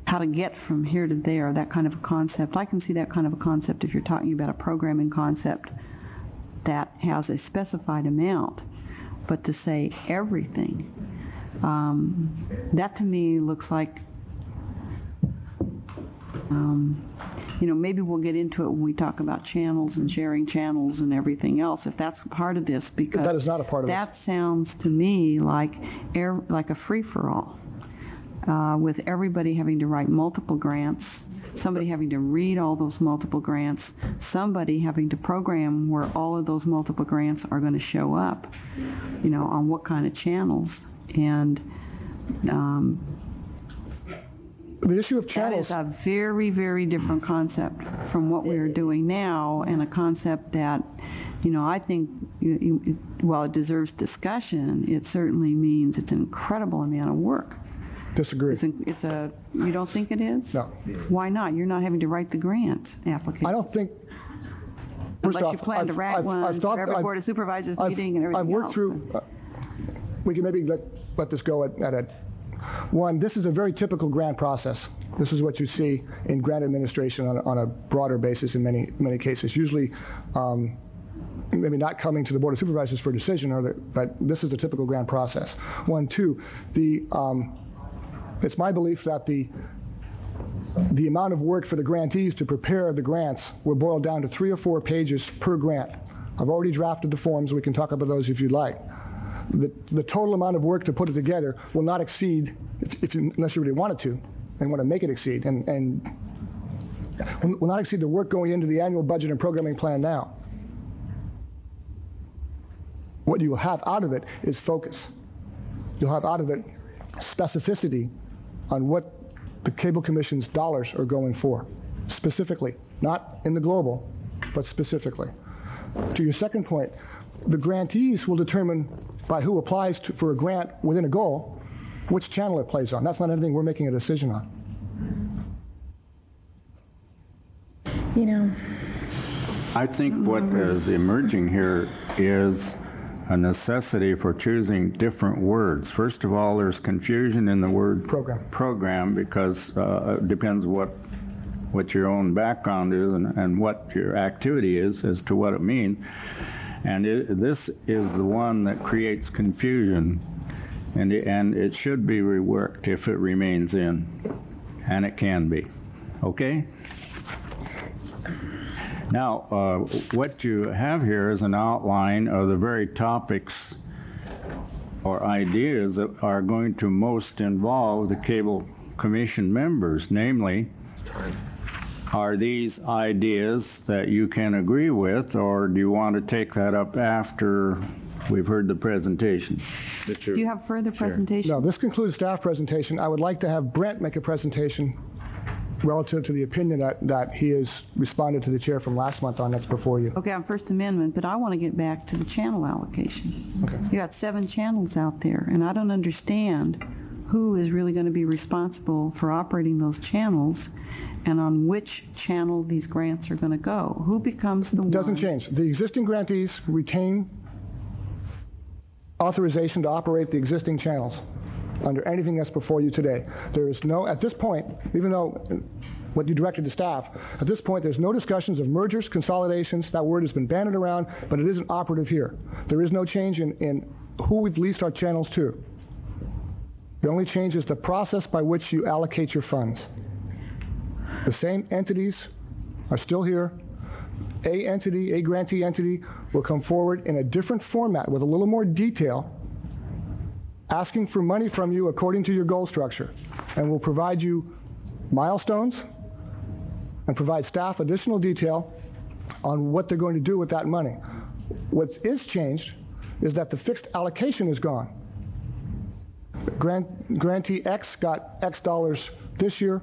how to get from here to there, that kind of a concept. I can see that kind of a concept if you're talking about a programming concept that has a specified amount, but to say everything, that to me looks like, maybe we'll get into it when we talk about channels and sharing channels and everything else, if that's part of this, because that is not a part of that sounds to me like a free-for-all. With everybody having to write multiple grants, somebody having to read all those multiple grants, somebody having to program where all of those multiple grants are going to show up, on what kind of channels. And the issue of channels... That is a very, very different concept from what we are doing now, and a concept that, I think, while it deserves discussion, it certainly means it's an incredible amount of work. Disagree. You don't think it is? No. Why not? You're not having to write the grant application. I don't think... Unless you plan to write one for every Board of Supervisors meeting and everything I've worked else. through... we can maybe let this go at one. This is a very typical grant process. This is what you see in grant administration on a broader basis in many cases. Usually, maybe not coming to the Board of Supervisors for a decision, but this is a typical grant process. 1, 2, it's my belief that the amount of work for the grantees to prepare the grants will boil down to 3 or 4 pages per grant. I've already drafted the forms. We can talk about those if you'd like. The total amount of work to put it together will not exceed, unless you really wanted to and want to make it exceed, and will not exceed the work going into the annual budget and programming plan now. What you will have out of it is focus. You'll have out of it specificity on what the Cable Commission's dollars are going for, specifically, not in the global, but specifically. To your second point, the grantees will determine by who applies for a grant within a goal which channel it plays on. That's not anything we're making a decision on. I think what is emerging here is a necessity for choosing different words. First of all, there's confusion in the word program because it depends what your own background is and what your activity is as to what it means. And this is the one that creates confusion, and it should be reworked if it remains in, and it can be. Okay? Now, what you have here is an outline of the very topics or ideas that are going to most involve the Cable Commission members, namely, are these ideas that you can agree with, or do you want to take that up after we've heard the presentation? Do you have further presentation? No, this concludes staff presentation. I would like to have Brent make a presentation relative to the opinion that he has responded to the chair from last month on that's before you. Okay, on First Amendment, but I want to get back to the channel allocation. Okay. You got 7 channels out there, and I don't understand who is really going to be responsible for operating those channels and on which channel these grants are going to go. Who becomes the one? It doesn't change. The existing grantees retain authorization to operate the existing channels under anything that's before you today. There is no, at this point, even though what you directed to staff, at this point there's no discussions of mergers, consolidations. That word has been bandied around, but it isn't operative here. There is no change in who we've leased our channels to. The only change is the process by which you allocate your funds. The same entities are still here. A grantee entity, will come forward in a different format with a little more detail, asking for money from you according to your goal structure, and will provide you milestones and provide staff additional detail on what they're going to do with that money. What is changed is that the fixed allocation is gone. Grantee X got X dollars this year.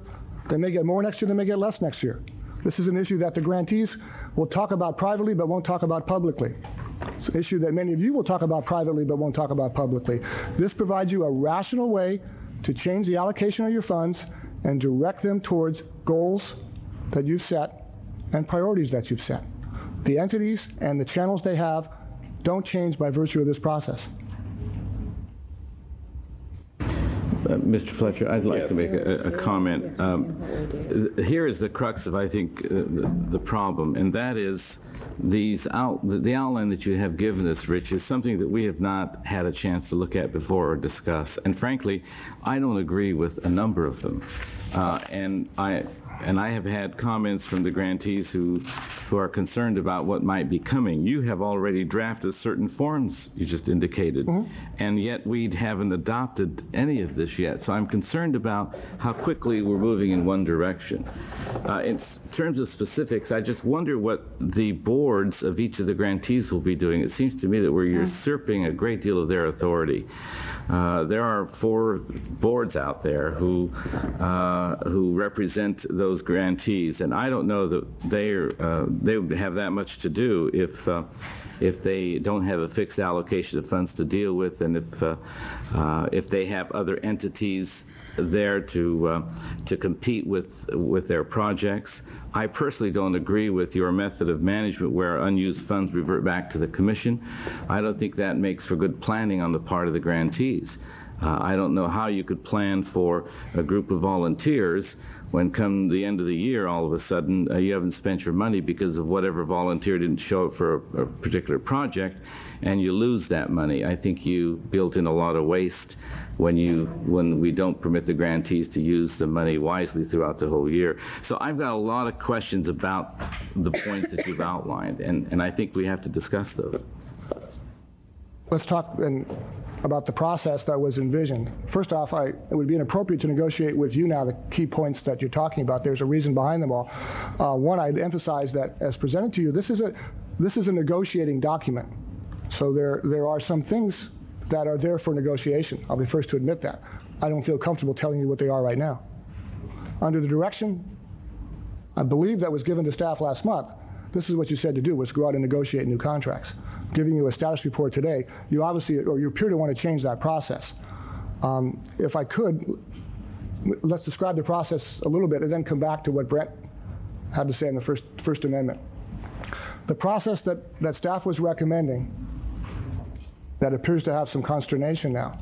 They may get more next year, they may get less next year. This is an issue that the grantees will talk about privately but won't talk about publicly. It's an issue that many of you will talk about privately but won't talk about publicly. This provides you a rational way to change the allocation of your funds and direct them towards goals that you've set and priorities that you've set. The entities and the channels they have don't change by virtue of this process. Mr. Fletcher, I'd like to make a comment. Here is the crux of, I think, the problem, and that is the outline that you have given us, Rich, is something that we have not had a chance to look at before or discuss. And frankly, I don't agree with a number of them. And I have had comments from the grantees who are concerned about what might be coming. You have already drafted certain forms, you just indicated, and yet we haven't adopted any of this yet. So I'm concerned about how quickly we're moving in one direction. In terms of specifics, I just wonder what the boards of each of the grantees will be doing. It seems to me that we're usurping a great deal of their authority. There are 4 boards out there who represent those grantees, and I don't know that they would have that much to do if they don't have a fixed allocation of funds to deal with, and if they have other entities there to compete with their projects. I personally don't agree with your method of management where unused funds revert back to the Commission. I don't think that makes for good planning on the part of the grantees. I don't know how you could plan for a group of volunteers when come the end of the year, all of a sudden, you haven't spent your money because of whatever volunteer didn't show up for a particular project, and you lose that money. I think you built in a lot of waste when we don't permit the grantees to use the money wisely throughout the whole year. So I've got a lot of questions about the points that you've outlined, and I think we have to discuss those. Let's talk about the process that was envisioned. First off, it would be inappropriate to negotiate with you now the key points that you're talking about. There's a reason behind them all. One, I'd emphasize that as presented to you, this is a negotiating document. So there are some things that are there for negotiation. I'll be first to admit that. I don't feel comfortable telling you what they are right now. Under the direction, I believe, that was given to staff last month, this is what you said to do, was go out and negotiate new contracts. Giving you a status report today, you obviously, or you appear to want to change that process. If I could, let's describe the process a little bit and then come back to what Brent had to say in the First Amendment. The process that staff was recommending, that appears to have some consternation now,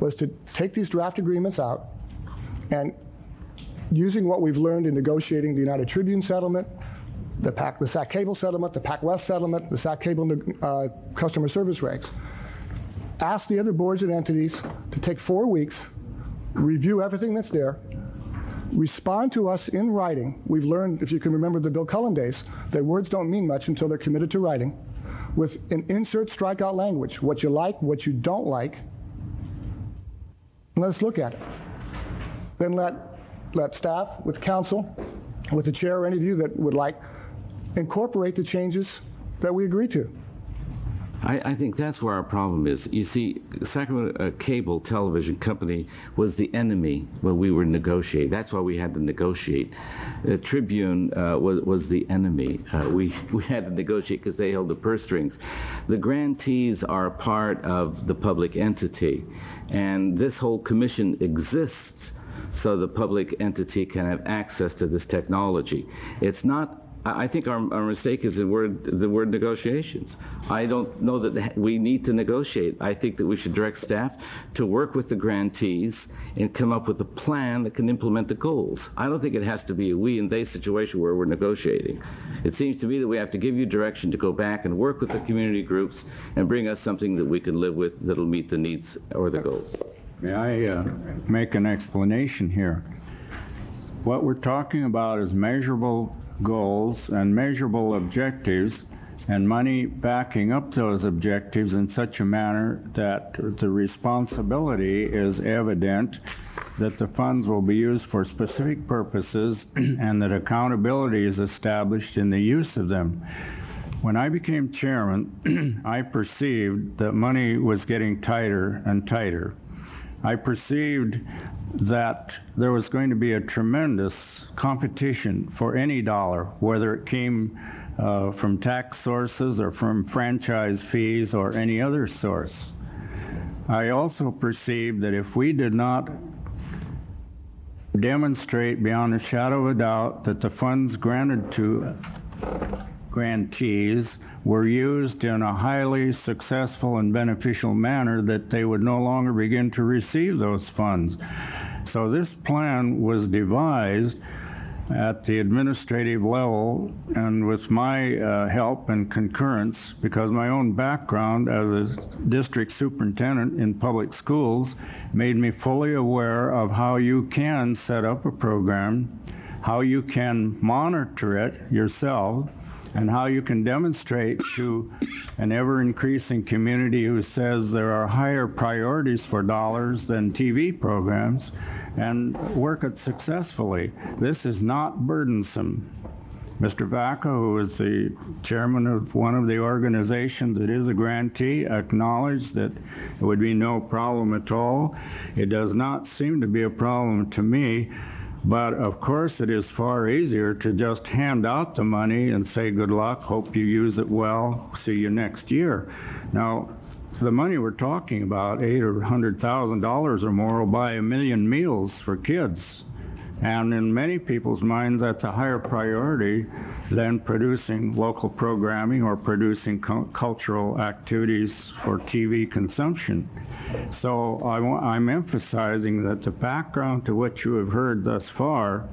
was to take these draft agreements out and, using what we've learned in negotiating the United Tribune settlement, the SAC Cable settlement, the PAC West settlement, the SAC Cable customer service regs, ask the other boards and entities to take 4 weeks, review everything that's there, respond to us in writing. We've learned, if you can remember the Bill Cullen days, that words don't mean much until they're committed to writing, with an insert strikeout language, what you like, what you don't like, and let's look at it. Then let staff, with council, with the chair, or any of you that would like, incorporate the changes that we agree to. I think that's where our problem is. You see, Sacramento Cable Television Company was the enemy when we were negotiating. That's why we had to negotiate. Tribune was the enemy. We had to negotiate because they held the purse strings. The grantees are a part of the public entity, and this whole commission exists so the public entity can have access to this technology. It's not. I think our mistake is the word negotiations. I don't know that we need to negotiate. I think that we should direct staff to work with the grantees and come up with a plan that can implement the goals. I don't think it has to be a we and they situation where we're negotiating. It seems to me that we have to give you direction to go back and work with the community groups and bring us something that we can live with that'll meet the needs or the goals. May I make an explanation here? What we're talking about is measurable goals and measurable objectives, and money backing up those objectives in such a manner that the responsibility is evident, that the funds will be used for specific purposes, and that accountability is established in the use of them. When I became chairman, I perceived that money was getting tighter and tighter. I perceived that there was going to be a tremendous competition for any dollar, whether it came from tax sources or from franchise fees or any other source. I also perceived that if we did not demonstrate beyond a shadow of a doubt that the funds granted to grantees were used in a highly successful and beneficial manner, that they would no longer begin to receive those funds. So this plan was devised at the administrative level, and with my help and concurrence, because my own background as a district superintendent in public schools made me fully aware of how you can set up a program, how you can monitor it yourself, and how you can demonstrate to an ever-increasing community who says there are higher priorities for dollars than TV programs, and work it successfully. This is not burdensome. Mr. Vaca, who is the chairman of one of the organizations that is a grantee, acknowledged that it would be no problem at all. It does not seem to be a problem to me, but of course it is far easier to just hand out the money and say good luck, hope you use it well, see you next year. Now, the money we're talking about, $800,000 or $100,000 or more, will buy 1 million meals for kids. And in many people's minds, that's a higher priority than producing local programming or producing cultural activities for TV consumption. So I'm emphasizing that the background to what you have heard thus far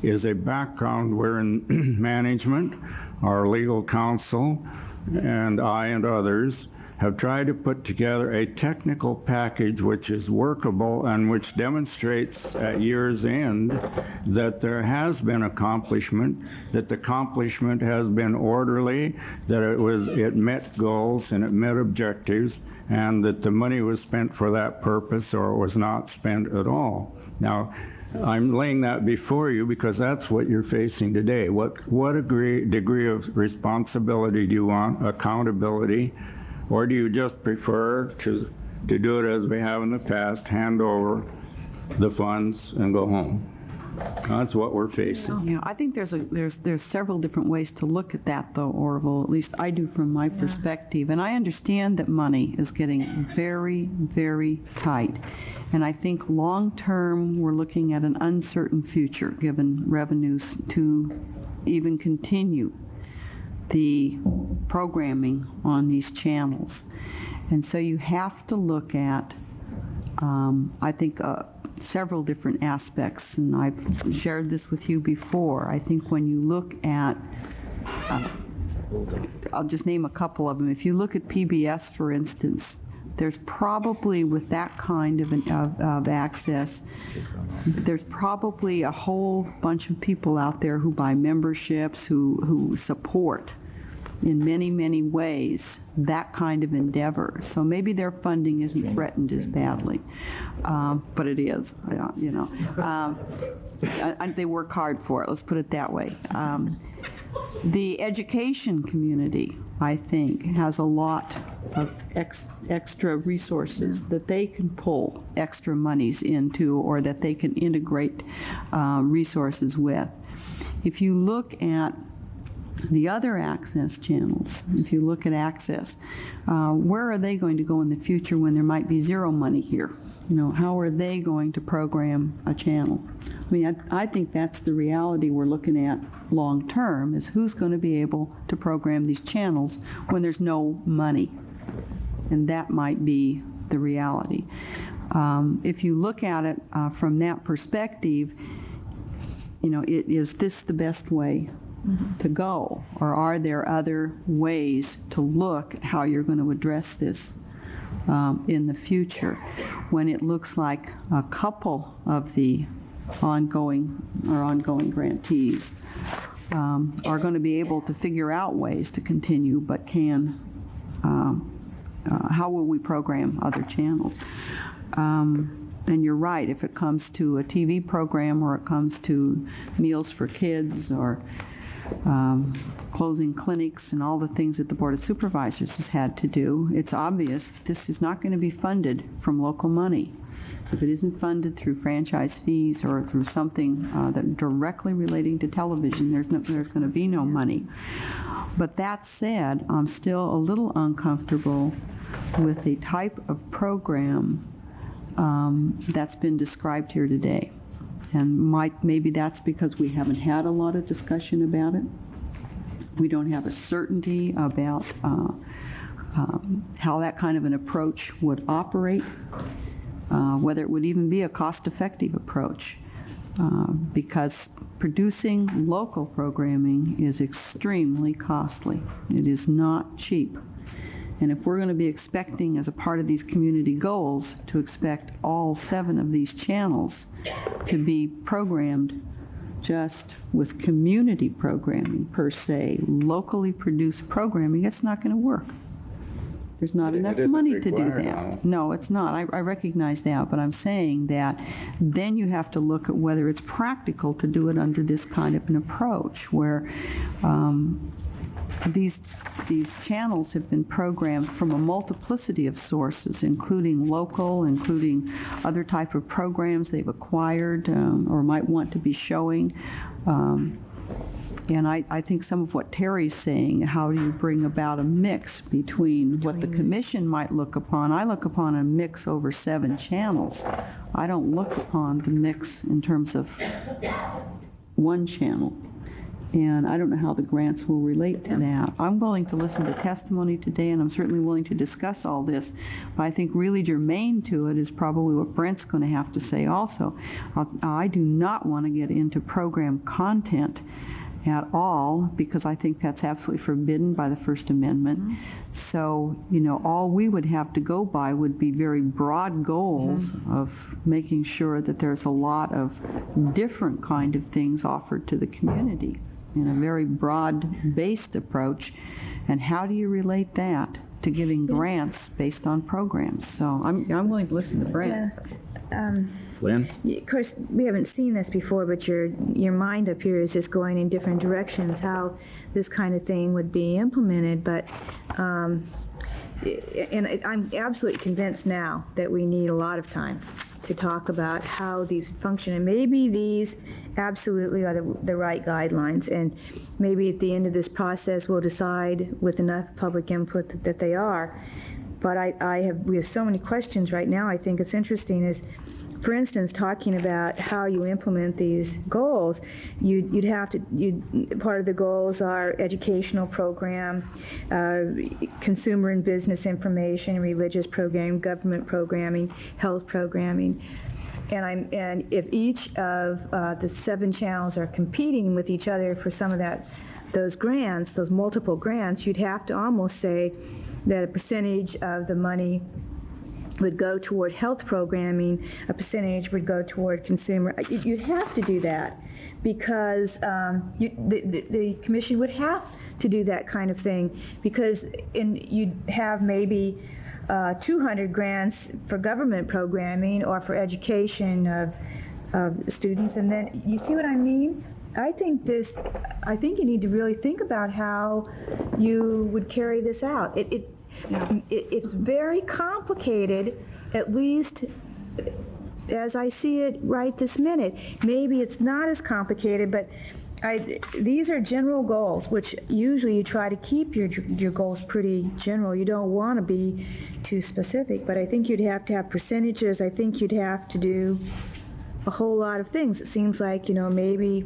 is a background wherein management, our legal counsel, and I and others have tried to put together a technical package which is workable and which demonstrates at year's end that there has been accomplishment, that the accomplishment has been orderly, that it met goals and it met objectives, and that the money was spent for that purpose or it was not spent at all. Now, I'm laying that before you because that's what you're facing today. What degree of responsibility do you want, accountability, or do you just prefer to do it as we have in the past, hand over the funds and go home? That's what we're facing. Yeah, I think there's several different ways to look at that, though, Orville. At least I do from my perspective. And I understand that money is getting very, very tight. And I think long term we're looking at an uncertain future, given revenues to even continue the programming on these channels. And so you have to look at, I think, several different aspects, and I've shared this with you before. I think when you look at, I'll just name a couple of them. If you look at PBS, for instance, there's probably, with that kind of access, there's probably a whole bunch of people out there who buy memberships, who support in many, many ways that kind of endeavor. So maybe their funding isn't threatened as badly, but it is, you know. They work hard for it, let's put it that way. The education community, I think, has a lot of extra resources that they can pull extra monies into, or that they can integrate resources with. If you look at the other access channels, if you look at access, where are they going to go in the future when there might be zero money here? You know, how are they going to program a channel? I mean, I think that's the reality we're looking at long term, is who's going to be able to program these channels when there's no money. And that might be the reality. If you look at it from that perspective, you know, is this the best way to go, or are there other ways to look at how you're going to address this in the future, when it looks like a couple of the ongoing grantees are going to be able to figure out ways to continue, but how will we program other channels? And you're right, if it comes to a TV program, or it comes to meals for kids, or closing clinics and all the things that the Board of Supervisors has had to do, it's obvious this is not going to be funded from local money. If it isn't funded through franchise fees or through something that directly relating to television, there's going to be no money. But that said, I'm still a little uncomfortable with the type of program that's been described here today. And maybe that's because we haven't had a lot of discussion about it. We don't have a certainty about how that kind of an approach would operate, whether it would even be a cost-effective approach, because producing local programming is extremely costly. It is not cheap. And if we're going to be expecting, as a part of these community goals, to expect all 7 of these channels to be programmed just with community programming per se, locally produced programming, it's not going to work. There's not enough money to do that. No, it's not. I recognize that, but I'm saying that then you have to look at whether it's practical to do it under this kind of an approach, where these channels have been programmed from a multiplicity of sources, including local, including other type of programs they've acquired or might want to be showing. And I think some of what Terry's saying, how do you bring about a mix between what the commission might look upon? I look upon a mix over 7 channels. I don't look upon the mix in terms of 1 channel. And I don't know how the grants will relate to that. I'm willing to listen to testimony today, and I'm certainly willing to discuss all this. But I think really germane to it is probably what Brent's going to have to say also. I do not want to get into program content at all, because I think that's absolutely forbidden by the First Amendment. Mm-hmm. So, you know, all we would have to go by would be very broad goals of making sure that there's a lot of different kind of things offered to the community in a very broad-based approach. And how do you relate that to giving grants based on programs? So I'm willing to listen to Brent. Yeah. Lynn? Of course, we haven't seen this before, but your mind up here is just going in different directions, how this kind of thing would be implemented. But I'm absolutely convinced now that we need a lot of time to talk about how these function, and maybe these absolutely are the right guidelines, and maybe at the end of this process we'll decide with enough public input that they are. But we have so many questions right now. I think it's interesting is, for instance, talking about how you implement these goals, part of the goals are educational program, consumer and business information, religious programming, government programming, health programming. And if each of the 7 channels are competing with each other for some of those grants, those multiple grants, you'd have to almost say that a percentage of the money would go toward health programming, a percentage would go toward consumer. You'd have to do that because the commission would have to do that kind of thing, because you'd have maybe 200 grants for government programming or for education of students, and then you see what I mean? I think you need to really think about how you would carry this out. It's very complicated, at least as I see it right this minute. Maybe it's not as complicated, but these are general goals, which usually you try to keep your goals pretty general. You don't want to be too specific, but I think you'd have to have percentages. I think you'd have to do a whole lot of things. It seems like, maybe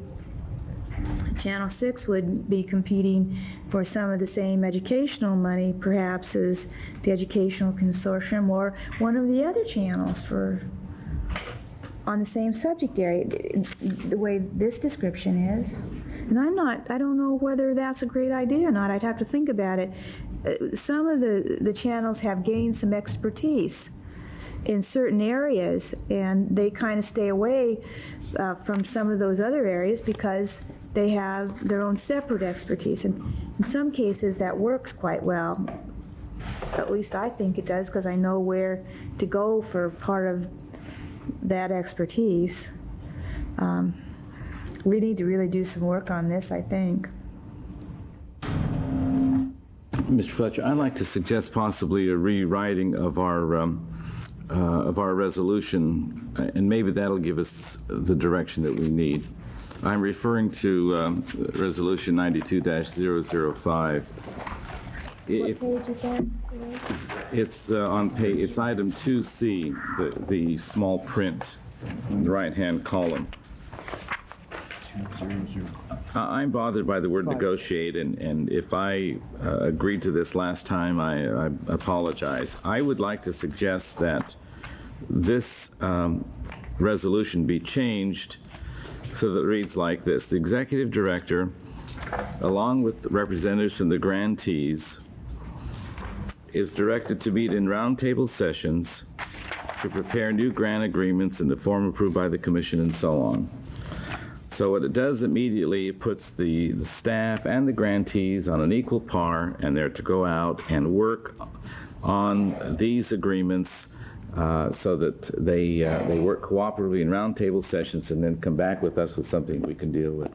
Channel 6 would be competing for some of the same educational money, perhaps, as the Educational Consortium or one of the other channels on the same subject area, the way this description is. And I don't know whether that's a great idea or not. I'd have to think about it. Some of the channels have gained some expertise in certain areas, and they kind of stay away from some of those other areas because they have their own separate expertise. And in some cases that works quite well. At least I think it does, because I know where to go for part of that expertise. We need to really do some work on this, I think. Mr. Fletcher, I'd like to suggest possibly a rewriting of our resolution, and maybe that'll give us the direction that we need. I'm referring to Resolution 92-005. What page is that? It's item 2C, the small print in the right-hand column. I'm bothered by the word negotiate, and if I agreed to this last time, I apologize. I would like to suggest that this resolution be changed so that it reads like this. The executive director, along with representatives from the grantees, is directed to meet in roundtable sessions to prepare new grant agreements in the form approved by the commission and so on. So what it does immediately, it puts the staff and the grantees on an equal par, and they're to go out and work on these agreements so that they work cooperatively in roundtable sessions and then come back with us with something we can deal with.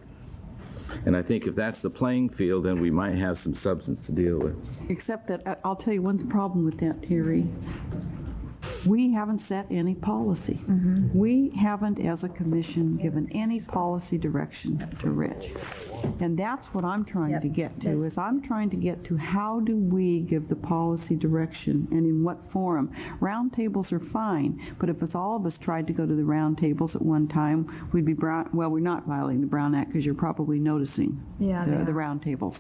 And I think if that's the playing field, then we might have some substance to deal with. Except that, I'll tell you one problem with that, Terry. We haven't set any policy. We haven't, as a commission, given any policy direction to Rich. And that's what I'm trying to get to, is I'm trying to get to how do we give the policy direction and in what forum. Roundtables are fine, but if it's all of us tried to go to the roundtables at one time, we'd be, well, we're not violating the Brown Act because you're probably noticing the roundtables.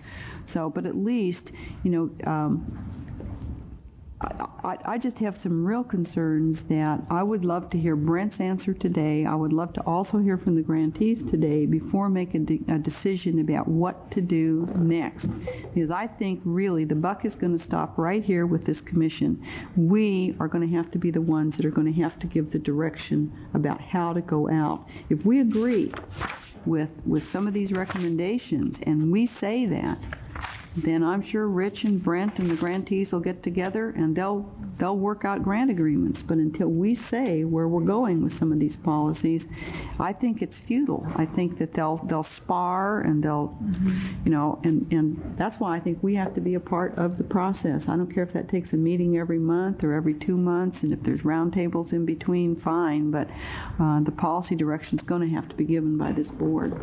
So, but at least, you know, I just have some real concerns that I would love to hear Brent's answer today. I would love to also hear from the grantees today before making a decision about what to do next. Because I think really the buck is going to stop right here with this commission. We are going to have to be the ones that are going to have to give the direction about how to go out. If we agree with some of these recommendations and we say that, then I'm sure Rich and Brent and the grantees will get together and they'll work out grant agreements. But until we say where we're going with some of these policies, I think it's futile. I think that they'll spar and they'll, you know, and that's why I think we have to be a part of the process. I don't care if that takes a meeting every month or every 2 months, and if there's roundtables in between, fine. But the policy direction is going to have to be given by this board.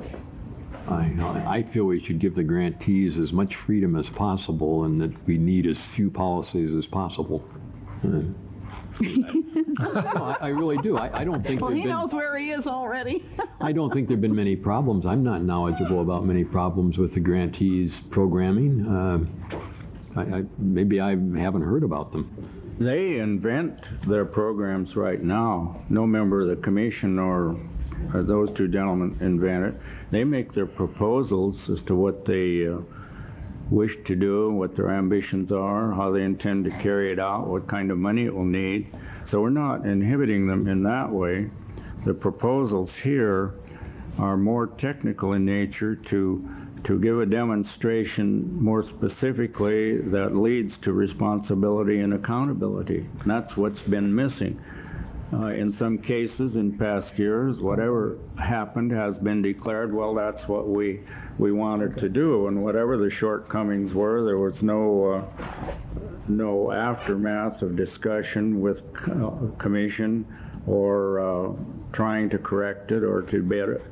I feel we should give the grantees as much freedom as possible, and that we need as few policies as possible. I really do. I don't think. Well, he knows where he is already. I don't think there've been many problems. I'm not knowledgeable about many problems with the grantees' programming. Maybe I haven't heard about them. They invent their programs right now. No member of the commission or those two gentlemen invent it. They make their proposals as to what they wish to do, what their ambitions are, how they intend to carry it out, what kind of money it will need. So we're not inhibiting them in that way. The proposals here are more technical in nature to give a demonstration more specifically that leads to responsibility and accountability. And that's what's been missing. In some cases, in past years, whatever happened has been declared, well, that's what we wanted to do, and whatever the shortcomings were, there was no aftermath of discussion with commission or trying to correct it or to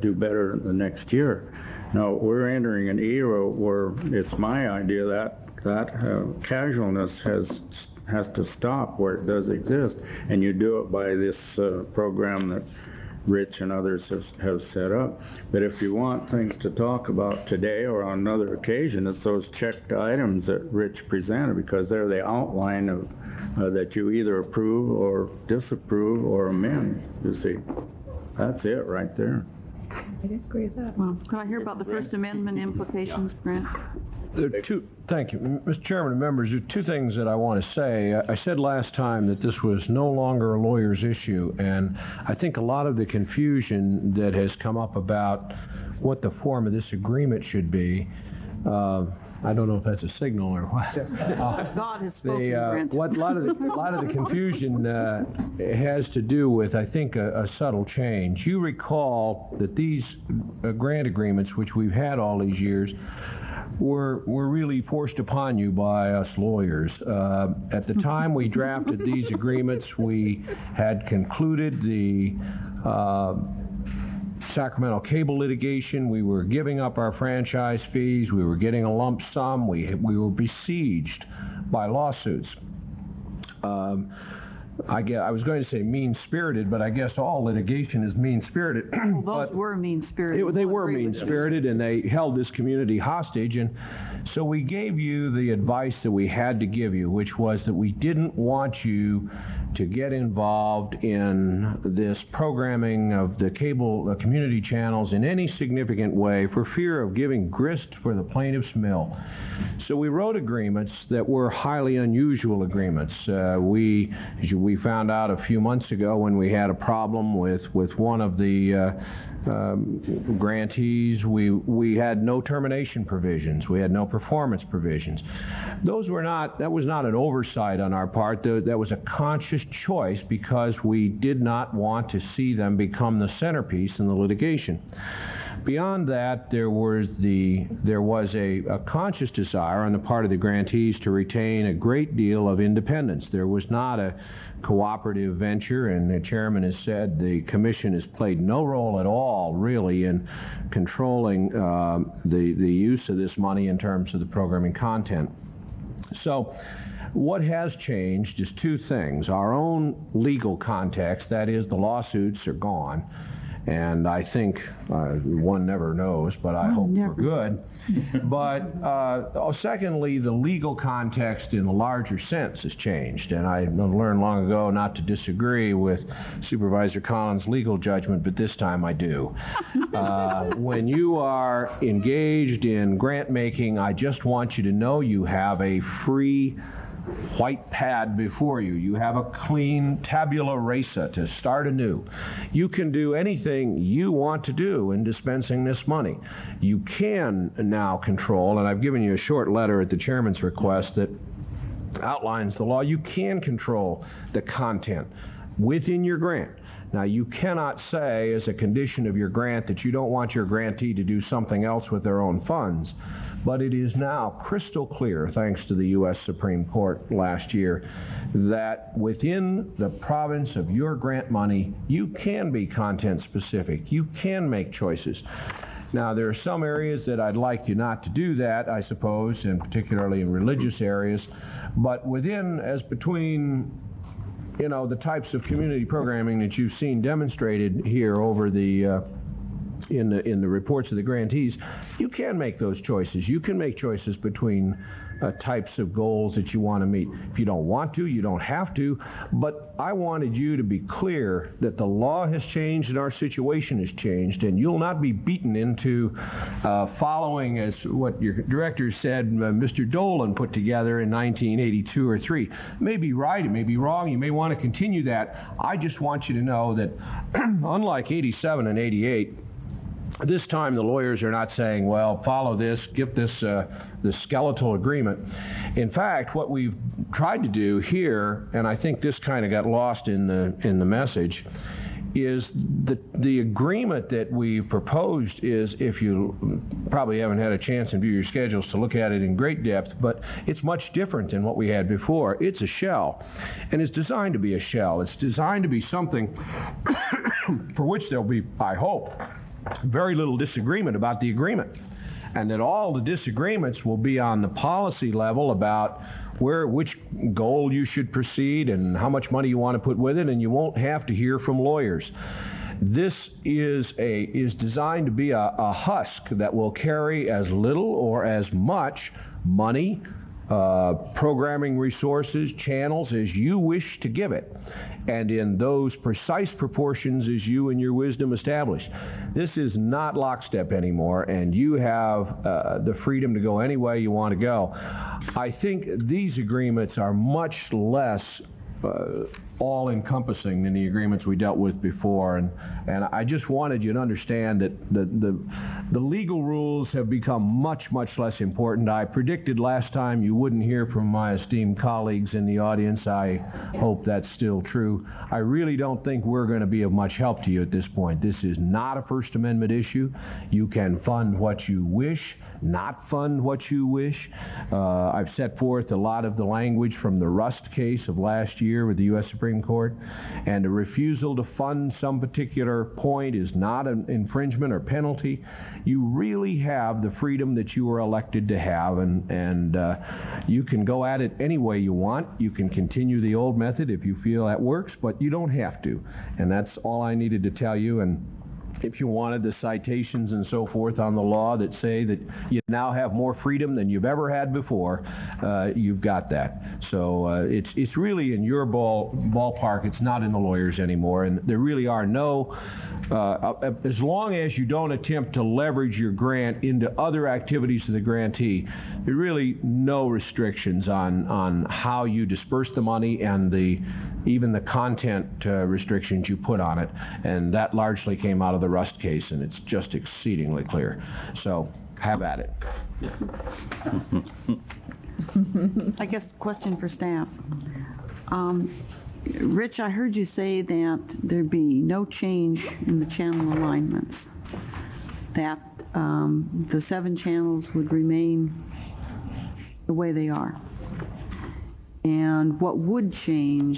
do better the next year. Now, we're entering an era where it's my idea that casualness has to stop where it does exist, and you do it by this program that Rich and others have set up. But if you want things to talk about today or on another occasion, it's those checked items that Rich presented, because they're the outline of that you either approve or disapprove or amend, you see. That's it right there. I agree with that. Well, can I hear about the First Amendment implications, Brent? There are two. Thank you, Mr. Chairman and members. There are two things that I want to say. I said last time that this was no longer a lawyer's issue, and I think a lot of the confusion that has come up about what the form of this agreement should be, I don't know if that's a signal or what. God has spoken, Brent. A lot of the confusion has to do with, I think, a subtle change. You recall that these grant agreements, which we've had all these years, were really forced upon you by us lawyers. At the time we drafted these agreements, we had concluded the Sacramento cable litigation. We were giving up our franchise fees. We were getting a lump sum. We were besieged by lawsuits. I was going to say mean-spirited, but I guess all litigation is mean-spirited. Well, those were mean-spirited. They were mean-spirited, and they held this community hostage. And so we gave you the advice that we had to give you, which was that we didn't want you to get involved in this programming of the cable community channels in any significant way for fear of giving grist for the plaintiff's mill. So we wrote agreements that were highly unusual agreements. We found out a few months ago when we had a problem with one of the grantees. We had no termination provisions. We had no performance provisions. That was not an oversight on our part. That was a conscious choice because we did not want to see them become the centerpiece in the litigation. Beyond that, there was a conscious desire on the part of the grantees to retain a great deal of independence. There was not a cooperative venture, and the chairman has said the commission has played no role at all, really, in controlling the use of this money in terms of the programming content. So what has changed is two things. Our own legal context, that is, the lawsuits are gone. And I think one never knows, but I hope for good. But secondly, the legal context in the larger sense has changed. And I learned long ago not to disagree with Supervisor Collins' legal judgment, but this time I do. When you are engaged in grant making, I just want you to know you have a free white pad before you. You have a clean tabula rasa to start anew. You can do anything you want to do in dispensing this money. You can now control, and I've given you a short letter at the chairman's request that outlines the law. You can control the content within your grant. Now, you cannot say as a condition of your grant that you don't want your grantee to do something else with their own funds. But it is now crystal clear, thanks to the U.S. Supreme Court last year, that within the province of your grant money, you can be content specific. You can make choices. Now, there are some areas that I'd like you not to do that, I suppose, and particularly in religious areas. But between the types of community programming that you've seen demonstrated here over the in the reports of the grantees, you can make those choices. You can make choices between types of goals that you want to meet. If you don't want to, you don't have to. But I wanted you to be clear that the law has changed and our situation has changed, and you'll not be beaten into following, as what your director said, Mr. Dolan put together in 1982 or 3. It may be right, it may be wrong, you may want to continue that. I just want you to know that unlike 87 and 88, this time the lawyers are not saying, well, follow this, give this skeletal agreement. In fact, what we've tried to do here, and I think this kind of got lost in the message, is the agreement that we proposed is, if you probably haven't had a chance in view of your schedules to look at it in great depth, but it's much different than what we had before. It's a shell, and it's designed to be a shell. It's designed to be something for which there'll be, I hope, very little disagreement about the agreement, and that all the disagreements will be on the policy level about which goal you should proceed and how much money you want to put with it, and you won't have to hear from lawyers. This is designed to be a husk that will carry as little or as much money, programming resources, channels as you wish to give it, and in those precise proportions as you and your wisdom establish. This is not lockstep anymore, and you have the freedom to go any way you want to go. I think these agreements are much less all-encompassing than the agreements we dealt with before, and I just wanted you to understand that the legal rules have become much, much less important. I predicted last time you wouldn't hear from my esteemed colleagues in the audience. I hope that's still true. I really don't think we're going to be of much help to you at this point. This is not a First Amendment issue. You can fund what you wish, not fund what you wish. I've set forth a lot of the language from the Rust case of last year with the U.S. Supreme Supreme Court, and a refusal to fund some particular point is not an infringement or penalty. You really have the freedom that you were elected to have, and you can go at it any way you want. You can continue the old method if you feel that works, but you don't have to. And that's all I needed to tell you. And if you wanted the citations and so forth on the law that say that you now have more freedom than you've ever had before, you've got that. So it's really in your ballpark. It's not in the lawyers anymore. And there really are no, as long as you don't attempt to leverage your grant into other activities of the grantee, there are really no restrictions on how you disperse the money and even the content restrictions you put on it. And that largely came out of the Rust case, and it's just exceedingly clear. So have at it. I guess question for staff. Rich, I heard you say that there'd be no change in the channel alignments, that the 7 channels would remain the way they are. And what would change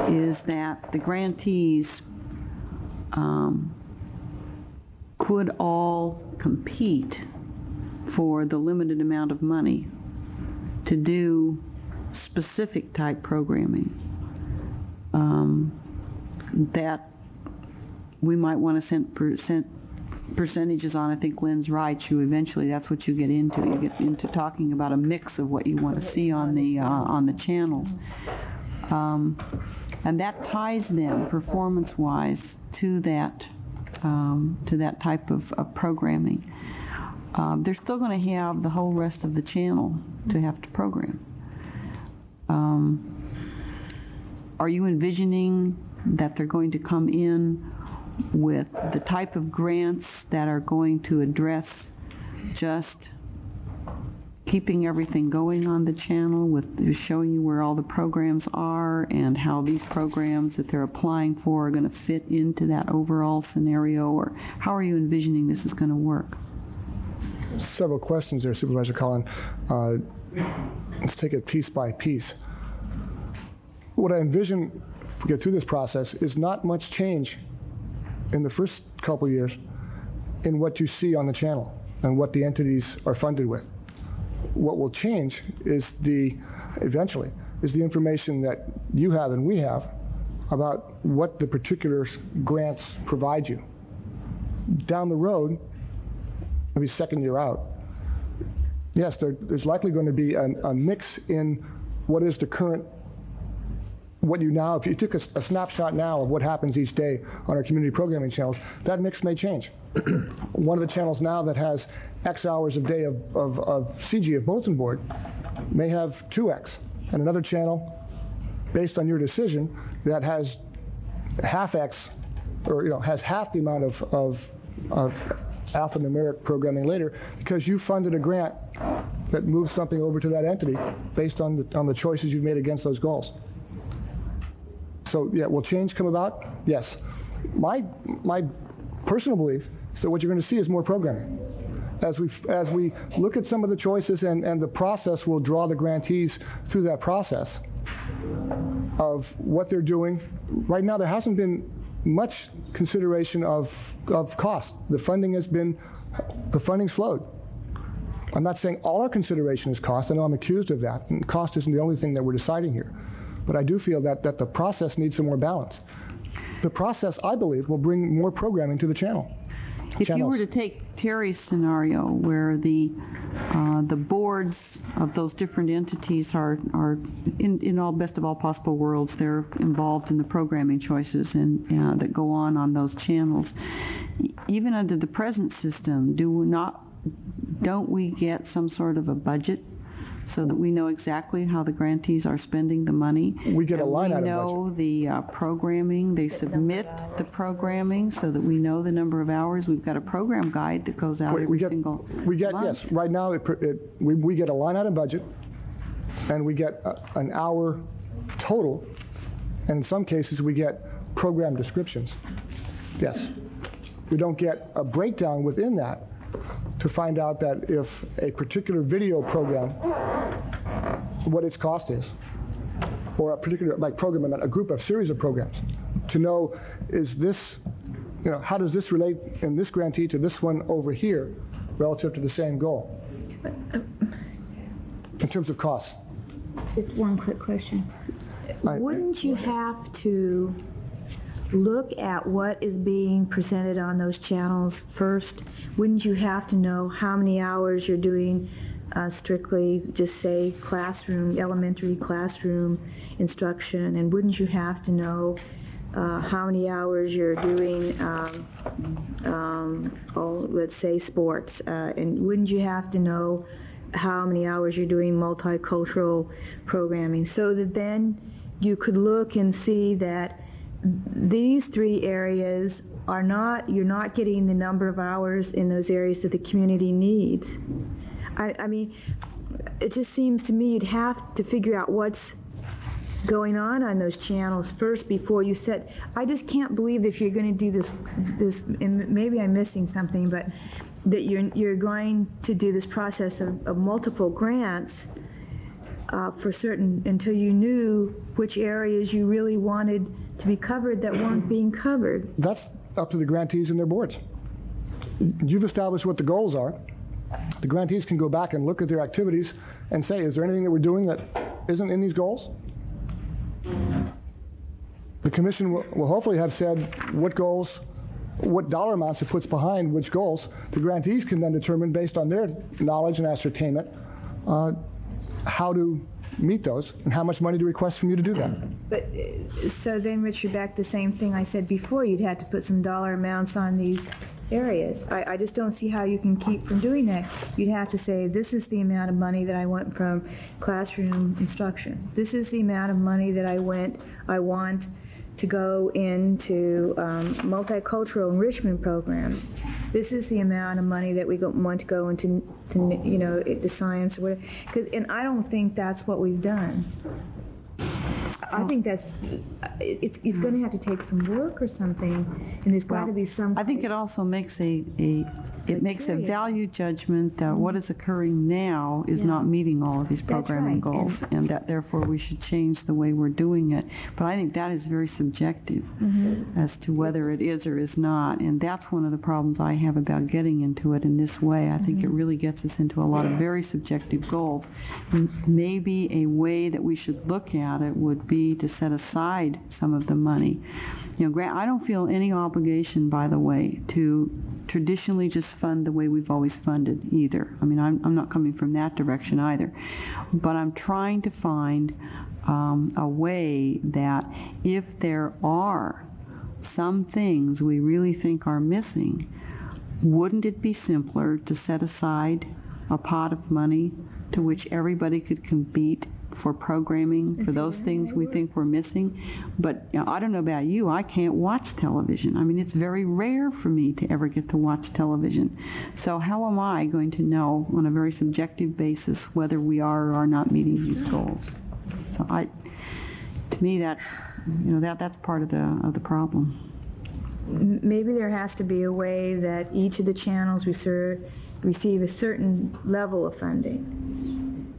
is that the grantees could all compete for the limited amount of money to do specific type programming that we might want to send percentages on. I think Lynn's right. Eventually that's what you get into. You get into talking about a mix of what you want to see on the channels, and that ties them performance-wise to that type of programming. They're still going to have the whole rest of the channel to have to program. Are you envisioning that they're going to come in with the type of grants that are going to address just keeping everything going on the channel, with showing you where all the programs are and how these programs that they're applying for are going to fit into that overall scenario? Or how are you envisioning this is going to work? Several questions there, Supervisor Collin. Let's take it piece by piece. What I envision if we get through this process is not much change in the first couple years in what you see on the channel and what the entities are funded with. What will change is eventually the information that you have and we have about what the particular grants provide you. Down the road, maybe second year out, yes, there's likely going to be a mix in what is the current, if you took a snapshot now of what happens each day on our community programming channels, that mix may change. One of the channels now that has X hours a day of CG, of bulletin board, may have 2X, and another channel, based on your decision, that has half X, or has half the amount of alphanumeric programming later, because you funded a grant that moves something over to that entity based on the choices you've made against those goals. So yeah, will change come about? Yes. My personal belief is that what you're going to see is more programming. As we look at some of the choices, and the process will draw the grantees through that process of what they're doing. Right now, there hasn't been much consideration of cost. The funding's flowed. I'm not saying all our consideration is cost. I know I'm accused of that, and cost isn't the only thing that we're deciding here. But I do feel that the process needs some more balance. The process, I believe, will bring more programming to the channel. If you were to take Terry's scenario, where the boards of those different entities are in all best of all possible worlds, they're involved in the programming choices and that go on those channels. Even under the present system, don't we get some sort of a budget so that we know exactly how the grantees are spending the money? We get a line item budget. We know the programming. They submit the programming so that we know the number of hours. We've got a program guide that goes out every single month. Yes, right now we get a line item budget, and we get an hour total, and in some cases we get program descriptions. Yes. We don't get a breakdown within that to find out that if a particular video program, what its cost is. or a particular program, a group of series of programs, to know, is this, how does this relate in this grantee to this one over here relative to the same goal in terms of costs? Just one quick question. Wouldn't you have to look at what is being presented on those channels first? Wouldn't you have to know how many hours you're doing strictly, just say, elementary classroom instruction, and wouldn't you have to know how many hours you're doing, let's say, sports, and wouldn't you have to know how many hours you're doing multicultural programming, so that then you could look and see that these three areas you're not getting the number of hours in those areas that the community needs. I mean, it just seems to me you'd have to figure out what's going on those channels first before you set. I just can't believe if you're going to do this, and maybe I'm missing something, but that you're going to do this process of multiple grants for certain, until you knew which areas you really wanted to be covered that weren't being covered. That's up to the grantees and their boards. You've established what the goals are. The grantees can go back and look at their activities and say, is there anything that we're doing that isn't in these goals? The commission will hopefully have said what goals, what dollar amounts it puts behind which goals. The grantees can then determine, based on their knowledge and ascertainment, how to meet those and how much money to request from you to do that. But so then, Richard, back to the same thing I said before, you'd have to put some dollar amounts on these areas. I just don't see how you can keep from doing that. You'd have to say, this is the amount of money that I want from classroom instruction. This is the amount of money that I want to go into multicultural enrichment programs. This is the amount of money that we want to go into science or whatever. And I don't think that's what we've done. I think that's it's going to have to take some work or something, and there's got to be some. I think it also makes a value judgment that what is occurring now is not meeting all of these programming goals, and that therefore we should change the way we're doing it. But I think that is very subjective as to whether it is or is not, and that's one of the problems I have about getting into it in this way. I think it really gets us into a lot of very subjective goals. Maybe a way that we should look at it would be to set aside some of the money. I don't feel any obligation, by the way, to traditionally just fund the way we've always funded either. I mean, I'm not coming from that direction either. But I'm trying to find a way that if there are some things we really think are missing, wouldn't it be simpler to set aside a pot of money to which everybody could compete for programming for those things we think we're missing? But I don't know about you, I can't watch television. I mean, it's very rare for me to ever get to watch television. So how am I going to know on a very subjective basis whether we are or are not meeting these goals? So to me, that's part of the problem. Maybe there has to be a way that each of the channels receive a certain level of funding.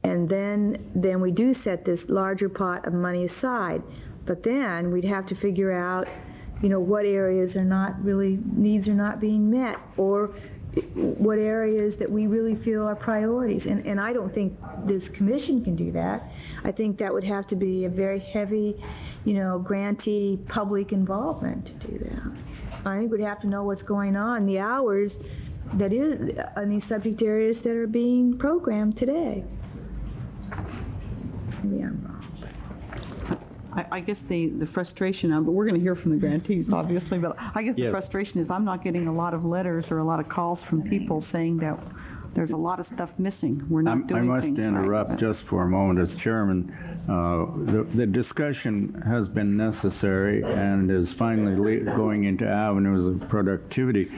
And then we do set this larger pot of money aside. But then we'd have to figure out, what areas needs are not being met, or what areas that we really feel are priorities. And I don't think this commission can do that. I think that would have to be a very heavy, grantee public involvement to do that. I think we'd have to know what's going on, the hours that is on these subject areas that are being programmed today. Maybe I'm wrong. I guess the frustration, but we're going to hear from the grantees, obviously, but I guess the frustration is I'm not getting a lot of letters or a lot of calls from people saying that there's a lot of stuff missing. We're not doing things right. I must interrupt just for a moment as chairman. The discussion has been necessary and is finally going into avenues of productivity.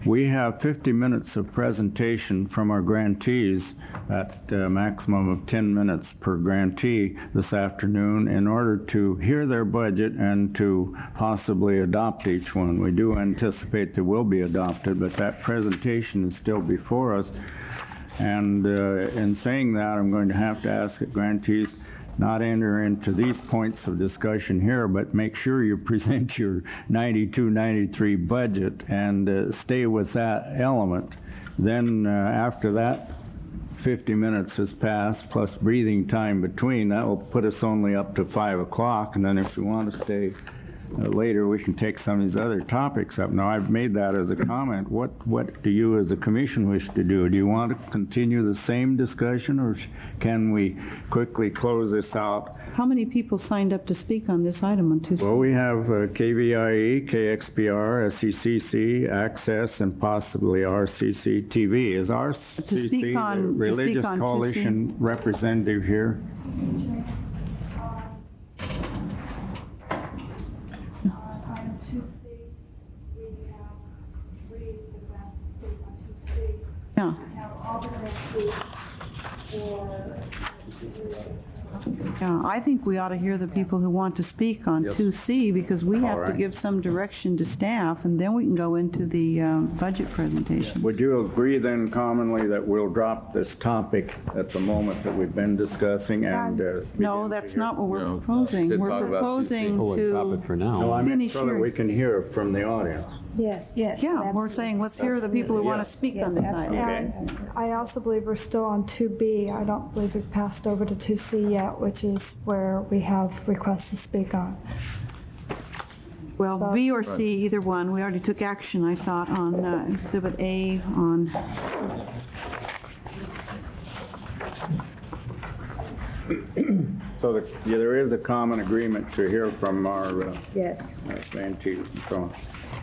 We have 50 minutes of presentation from our grantees at a maximum of 10 minutes per grantee this afternoon in order to hear their budget and to possibly adopt each one. We do anticipate they will be adopted, but that presentation is still before us. And in saying that, I'm going to have to ask the grantees not enter into these points of discussion here, but make sure you present your 92-93 budget and stay with that element. Then after that 50 minutes has passed, plus breathing time between, that will put us only up to 5 o'clock, and then if you want to stay later, we can take some of these other topics up. Now, I've made that as a comment. What do you as a commission wish to do? Do you want to continue the same discussion, or can we quickly close this out? How many people signed up to speak on this item on Tuesday? Well, we have KVIE, KXPR, SECC, Access, and possibly RCC-TV. Is RCC the Religious Coalition representative here? Yeah. Yeah, I think we ought to hear the people who want to speak on 2C, because we have to give some direction to staff, and then we can go into the budget presentation. Would you agree then commonly that we'll drop this topic at the moment that we've been discussing and no, that's not what we're proposing. We're proposing to drop it for now. No, I mean finish so that we can hear from the audience. Yes, yes. Yeah, we're saying let's hear the people who want to speak on this item. Okay. I also believe we're still on 2B. I don't believe we've passed over to 2C yet, which is where we have requests to speak on. Well, B or C, either one. We already took action, I thought, on Exhibit A on... So there is a common agreement to hear from our grantees and so on.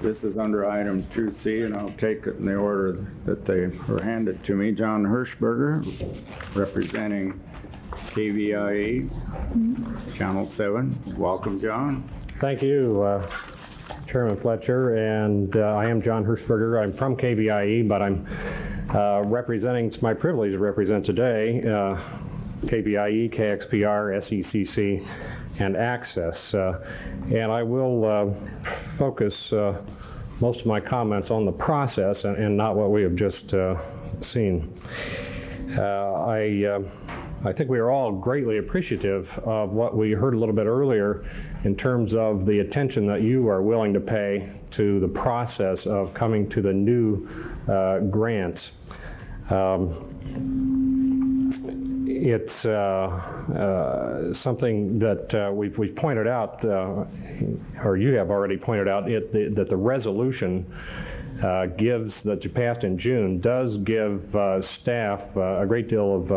This is under item 2C, and I'll take it in the order that they were handed to me. John Hirschberger, representing KVIE, Channel 7. Welcome, John. Thank you, Chairman Fletcher, and I am John Hirschberger. I'm from KVIE, but I'm representing, it's my privilege to represent today KVIE, KXPR, SECC, and Access. And I will focus most of my comments on the process and not what we have just seen. I think we are all greatly appreciative of what we heard a little bit earlier in terms of the attention that you are willing to pay to the process of coming to the new grants. It's something that we've pointed out, or you have already pointed out, that the resolution that you passed in June does give staff a great deal of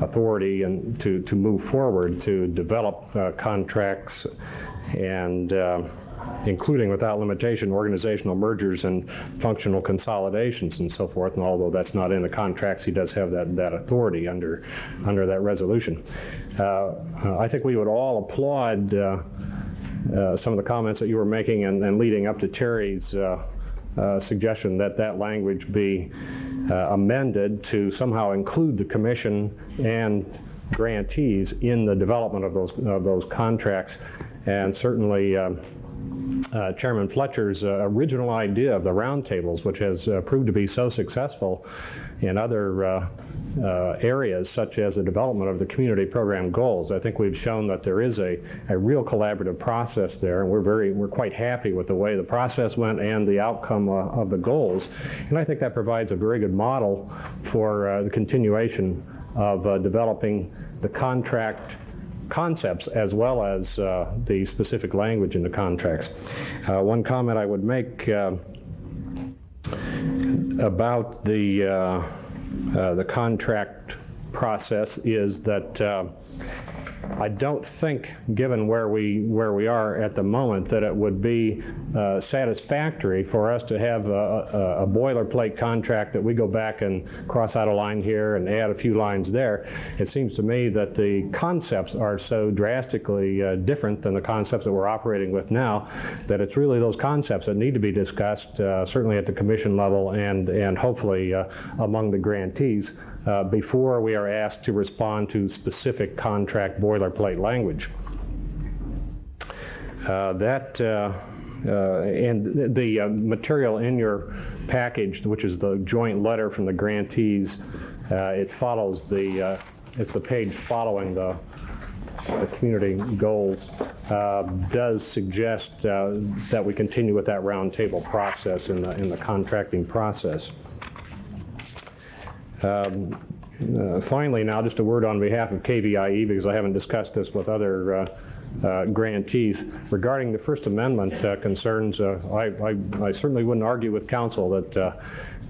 authority and to move forward to develop contracts and including without limitation organizational mergers and functional consolidations and so forth. And although that's not in the contracts, he does have that authority under that resolution. I think we would all applaud some of the comments that you were making and leading up to Terry's suggestion that language be amended to somehow include the commission and grantees in the development of those contracts, and certainly Chairman Fletcher's original idea of the roundtables, which has proved to be so successful in other areas, such as the development of the community program goals. I think we've shown that there is a real collaborative process there, and we're quite happy with the way the process went and the outcome of the goals. And I think that provides a very good model for the continuation of developing the contract concepts as well as the specific language in the contracts. One comment I would make about the contract process is that I don't think, given where we are at the moment, that it would be satisfactory for us to have a boilerplate contract that we go back and cross out a line here and add a few lines there. It seems to me that the concepts are so drastically different than the concepts that we're operating with now that it's really those concepts that need to be discussed, certainly at the commission level and hopefully among the grantees, before we are asked to respond to specific contract boilerplate language. And the material in your package, which is the joint letter from the grantees, it follows it's the page following the the community goals does suggest that we continue with that roundtable process in the contracting process. Finally, now just a word on behalf of KVIE, because I haven't discussed this with other grantees. Regarding the First Amendment concerns, I certainly wouldn't argue with counsel that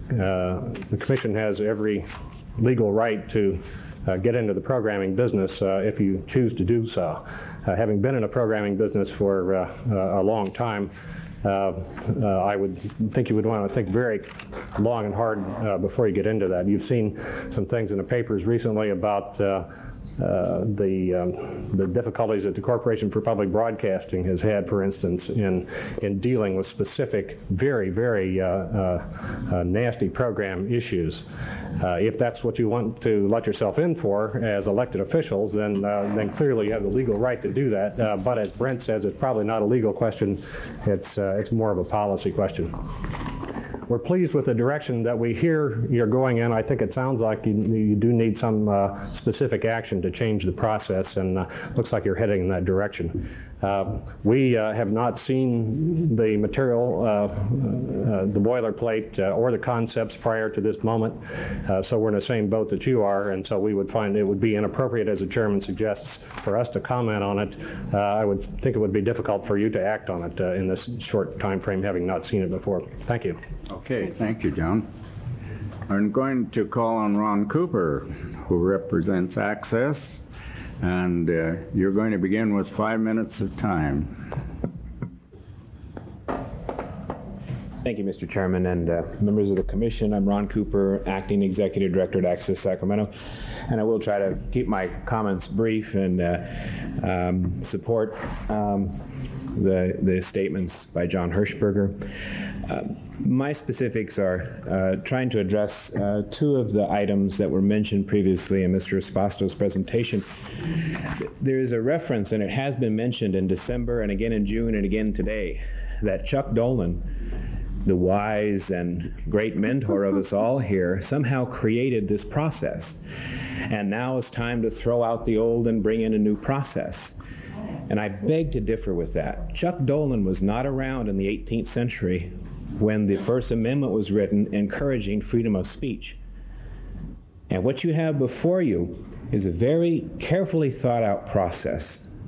the Commission has every legal right to get into the programming business if you choose to do so. Having been in a programming business for a long time, I would think you would want to think very long and hard before you get into that. You've seen some things in the papers recently about the difficulties that the Corporation for Public Broadcasting has had, for instance, in dealing with specific, very, very nasty program issues. If that's what you want to let yourself in for as elected officials, then clearly you have the legal right to do that. But as Brent says, it's probably not a legal question. It's more of a policy question. We're pleased with the direction that we hear you're going in. I think it sounds like you do need some specific action to change the process, and looks like you're heading in that direction. We have not seen the material, the boilerplate, or the concepts prior to this moment, so we're in the same boat that you are, and so we would find it would be inappropriate, as the chairman suggests, for us to comment on it. I would think it would be difficult for you to act on it in this short time frame, having not seen it before. Thank you. Okay, thank you, John. I'm going to call on Ron Cooper, who represents Access, and you're going to begin with 5 minutes of time. Thank you, Mr. Chairman, and members of the Commission. I'm Ron Cooper, Acting Executive Director at Access Sacramento, and I will try to keep my comments brief and support the statements by John Hirschberger. My specifics are trying to address two of the items that were mentioned previously in Mr. Espasto's presentation. There is a reference, and it has been mentioned in December and again in June and again today, that Chuck Dolan, the wise and great mentor of us all here, somehow created this process. And now it's time to throw out the old and bring in a new process. And I beg to differ with that. Chuck Dolan was not around in the 18th century when the First Amendment was written encouraging freedom of speech. And what you have before you is a very carefully thought out process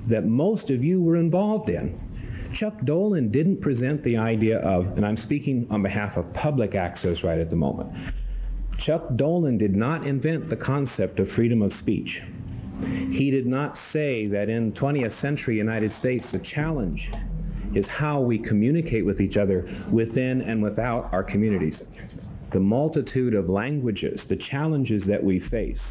that most of you were involved in. Chuck Dolan didn't present the idea of, and I'm speaking on behalf of public access right at the moment, Chuck Dolan did not invent the concept of freedom of speech. He did not say that in 20th century United States the challenge is how we communicate with each other within and without our communities. The multitude of languages, the challenges that we face,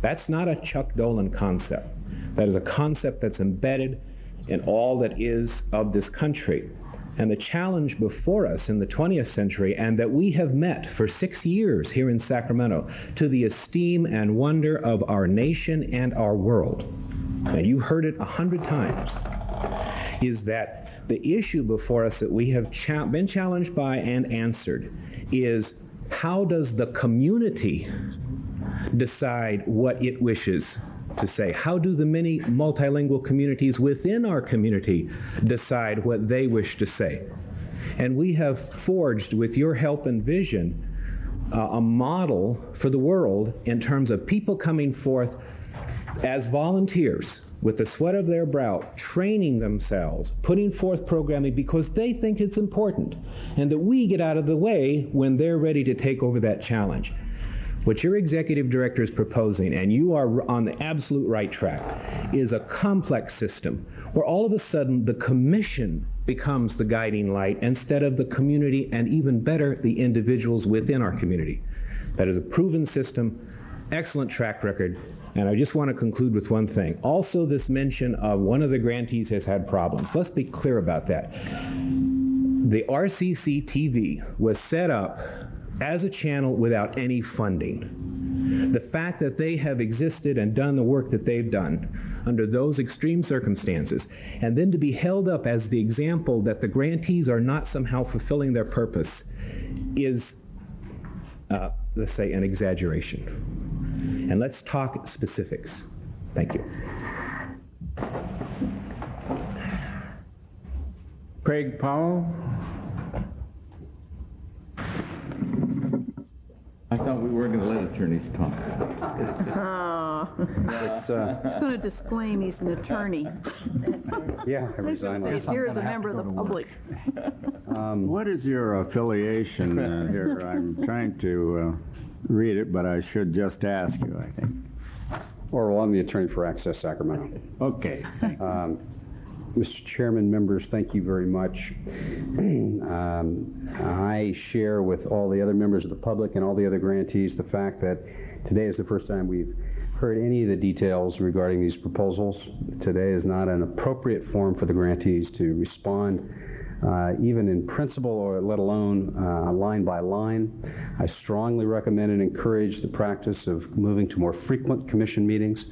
that's not a Chuck Dolan concept. That is a concept that's embedded in all that is of this country. And the challenge before us in the 20th century, and that we have met for 6 years here in Sacramento, to the esteem and wonder of our nation and our world, and you heard it 100 times, is that the issue before us that we have been challenged by and answered is, how does the community decide what it wishes to say? How do the many multilingual communities within our community decide what they wish to say? And we have forged, with your help and vision, a model for the world in terms of people coming forth as volunteers with the sweat of their brow, training themselves, putting forth programming because they think it's important, and that we get out of the way when they're ready to take over that challenge. What your executive director is proposing, and you are on the absolute right track, is a complex system where all of a sudden the commission becomes the guiding light instead of the community, and even better, the individuals within our community. That is a proven system, excellent track record, and I just want to conclude with one thing. Also, this mention of one of the grantees has had problems. Let's be clear about that. The RCC TV was set up as a channel without any funding. The fact that they have existed and done the work that they've done under those extreme circumstances, and then to be held up as the example that the grantees are not somehow fulfilling their purpose, is, let's say, an exaggeration. And let's talk specifics. Thank you. Craig Powell? I thought we were going to let attorneys talk. It's going to disclaim he's an attorney. Yeah, I resigned. Here's a member of the public. What is your affiliation here? I'm trying to read it, but I should just ask you, I think. Well, I'm the attorney for Access Sacramento. Okay. Mr. Chairman, members, thank you very much. I share with all the other members of the public and all the other grantees the fact that today is the first time we've heard any of the details regarding these proposals. Today is not an appropriate forum for the grantees to respond, even in principle or let alone line by line. I strongly recommend and encourage the practice of moving to more frequent commission meetings.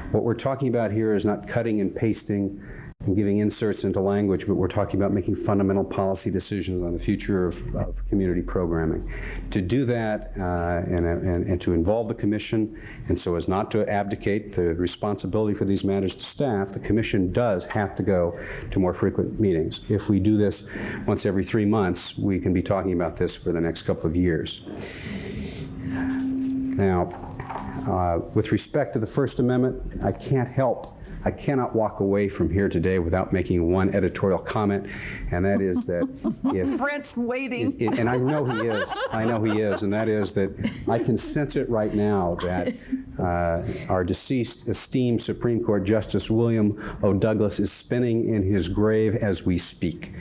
What we're talking about here is not cutting and pasting and giving inserts into language, but we're talking about making fundamental policy decisions on the future of community programming. To do that and to involve the Commission, and so as not to abdicate the responsibility for these matters to staff, the Commission does have to go to more frequent meetings. If we do this once every 3 months, we can be talking about this for the next couple of years. Now, with respect to the First Amendment, I cannot walk away from here today without making one editorial comment, and that is that if... Brent's waiting. And I know he is, and that is that I can sense it right now that our deceased esteemed Supreme Court Justice William O. Douglas is spinning in his grave as we speak.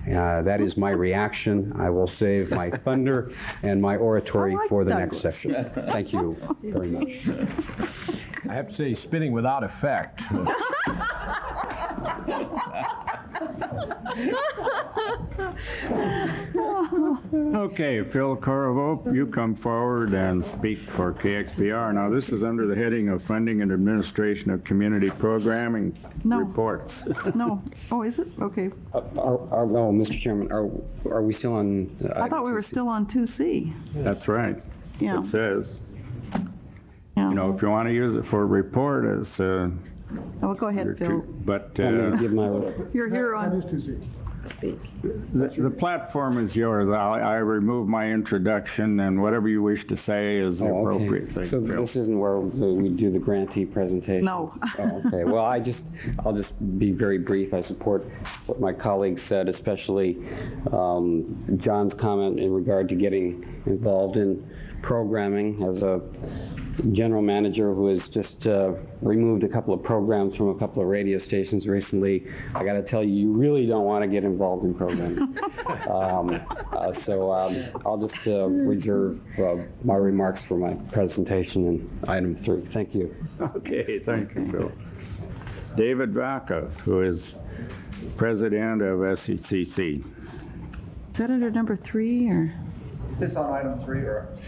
That is my reaction. I will save my thunder and my oratory for the next session. Thank you very much. I have to say, spinning without effect. Okay, Phil Corvo, you come forward and speak for KXPR. Now, this is under the heading of Funding and Administration of Community Programming Reports. No. Oh, is it? Okay. No, Mr. Chairman, are we still on... I thought we were still on 2C. That's right. Yeah. It says. Yeah. You know, if you want to use it for a report, it's... Oh, go ahead, Phil. But You're here on... The platform is yours. I remove my introduction, and whatever you wish to say is the appropriate thing. So this isn't where we do the grantee presentation? No. Okay. Well, I'll just be very brief. I support what my colleagues said, especially John's comment in regard to getting involved in programming. As a general manager who has just removed a couple of programs from a couple of radio stations recently, I got to tell you, you really don't want to get involved in programming. So I'll just reserve my remarks for my presentation in item 3. Thank you. Okay, thank you, Bill. David Vaca, who is president of SECC. Is that under number 3 or? It's on item 3.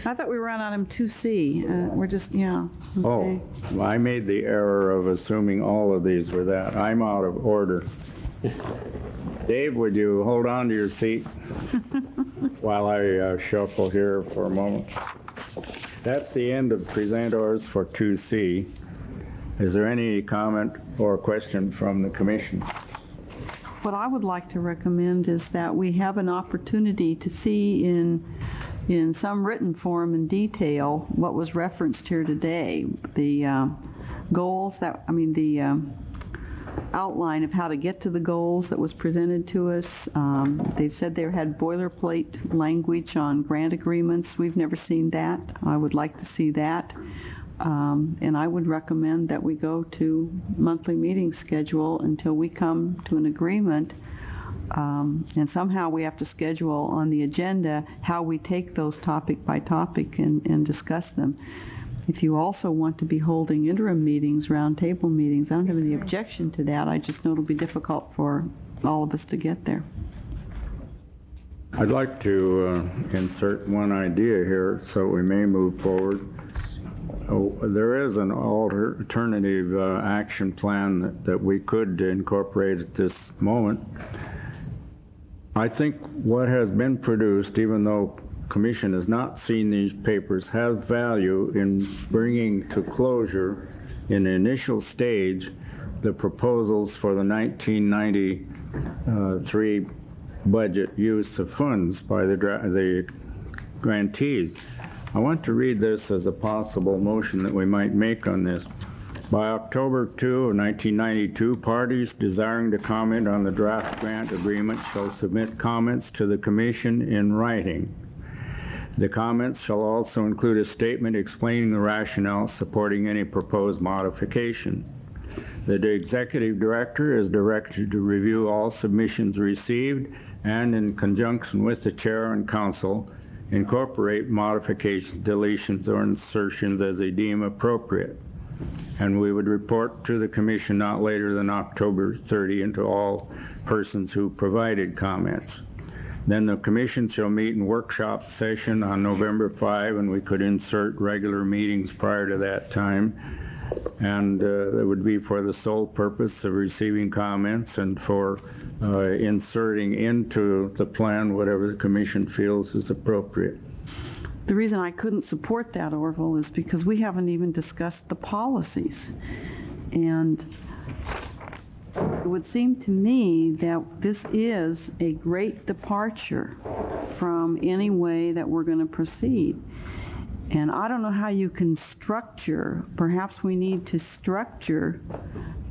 I thought we were on item 2C. We're just, yeah. Okay. Oh, well, I made the error of assuming all of these were that. I'm out of order. Dave, would you hold on to your seat while I shuffle here for a moment? That's the end of presenters for 2C. Is there any comment or question from the Commission? What I would like to recommend is that we have an opportunity to see in some written form in detail what was referenced here today, the goals the outline of how to get to the goals that was presented to us. They said they had boilerplate language on grant agreements. We've never seen that. I would like to see that. And I would recommend that we go to monthly meeting schedule until we come to an agreement. And somehow we have to schedule on the agenda how we take those topic by topic and discuss them. If you also want to be holding interim meetings, roundtable meetings, I don't have any objection to that. I just know it'll be difficult for all of us to get there. I'd like to insert one idea here so we may move forward. There is an alternative action plan that we could incorporate at this moment. I think what has been produced, even though Commission has not seen these papers, has value in bringing to closure in the initial stage the proposals for the 1993 budget use of funds by the grantees. I want to read this as a possible motion that we might make on this. By October 2 of 1992, parties desiring to comment on the draft grant agreement shall submit comments to the Commission in writing. The comments shall also include a statement explaining the rationale supporting any proposed modification. The Executive Director is directed to review all submissions received and, in conjunction with the Chair and Council, incorporate modifications, deletions, or insertions as they deem appropriate. And we would report to the Commission not later than October 30 and to all persons who provided comments. Then the Commission shall meet in workshop session on November 5, and we could insert regular meetings prior to that time. And it would be for the sole purpose of receiving comments and for inserting into the plan whatever the Commission feels is appropriate. The reason I couldn't support that, Orville, is because we haven't even discussed the policies. And it would seem to me that this is a great departure from any way that we're going to proceed. And I don't know how you can structure, perhaps we need to structure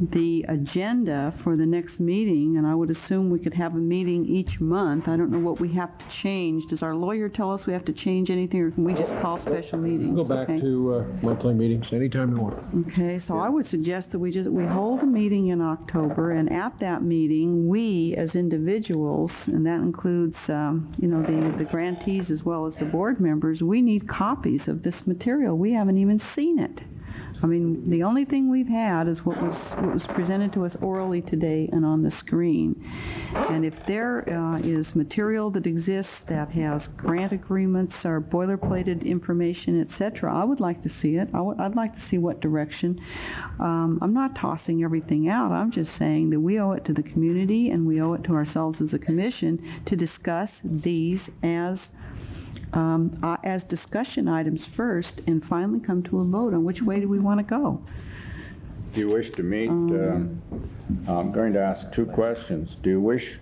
the agenda for the next meeting, and I would assume we could have a meeting each month. I don't know what we have to change. Does our lawyer tell us we have to change anything, or can we just call special meetings? Go back to monthly meetings anytime you want. Okay, so I would suggest that we hold a meeting in October, and at that meeting, we as individuals, and that includes, the grantees as well as the board members, we need copies of this material. We haven't even seen it. I mean, the only thing we've had is what was presented to us orally today and on the screen. And if there is material that exists that has grant agreements or boilerplated information, etc., I would like to see it. I'd like to see what direction. I'm not tossing everything out. I'm just saying that we owe it to the community and we owe it to ourselves as a commission to discuss these as discussion items first and finally come to a vote on which way do we want to go. Do you wish to meet? I'm going to ask two questions. Do you wish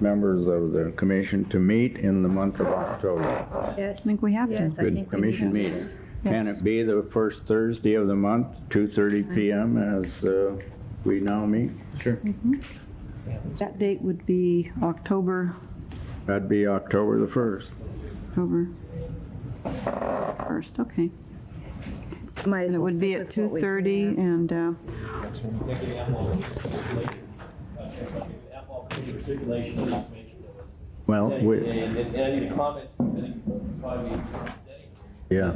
members of the Commission to meet in the month of October? Yes. I think we have to. Good Commission meeting. Yes. Can it be the first Thursday of the month, 2:30 p.m. as we now meet? Sure. Mm-hmm. That date would be October. That'd be October the 1st. October 1st, okay. Might as It well would be stick at with what we 2:30 can. and Well, and any comments, probably yeah.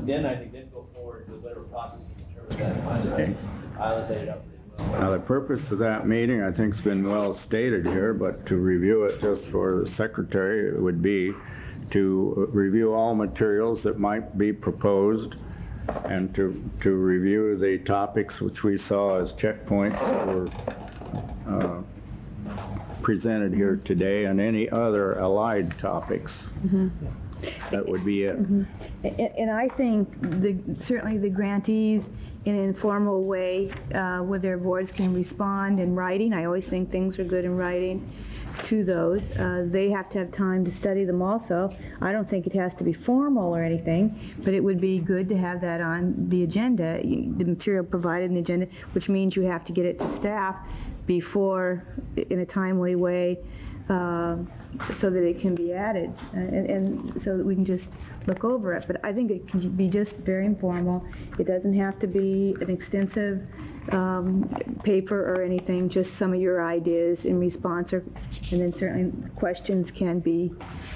then I think go forward with whatever process is determined that Okay. I'll set it up. Now, the purpose of that meeting, I think, has been well stated here, but to review it just for the Secretary, it would be to review all materials that might be proposed and to review the topics which we saw as checkpoints that were presented here today and any other allied topics. Mm-hmm. That would be it. Mm-hmm. And I think certainly the grantees in an informal way with their boards can respond in writing. I always think things are good in writing to those. They have to have time to study them also. I don't think it has to be formal or anything, but it would be good to have that on the agenda, the material provided in the agenda, which means you have to get it to staff before, in a timely way, so that it can be added, and so that we can just look over it. But I think it can be just very informal. It doesn't have to be an extensive paper or anything, just some of your ideas in response, and then certainly questions can be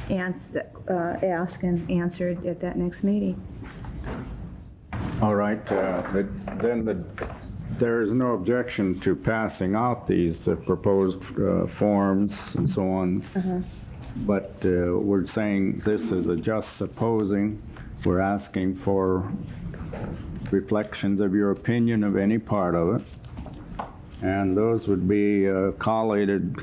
asked and answered at that next meeting. All right. There is no objection to passing out these proposed forms and so on. Uh-huh. But we're saying this is a just supposing. We're asking for reflections of your opinion of any part of it. And those would be collated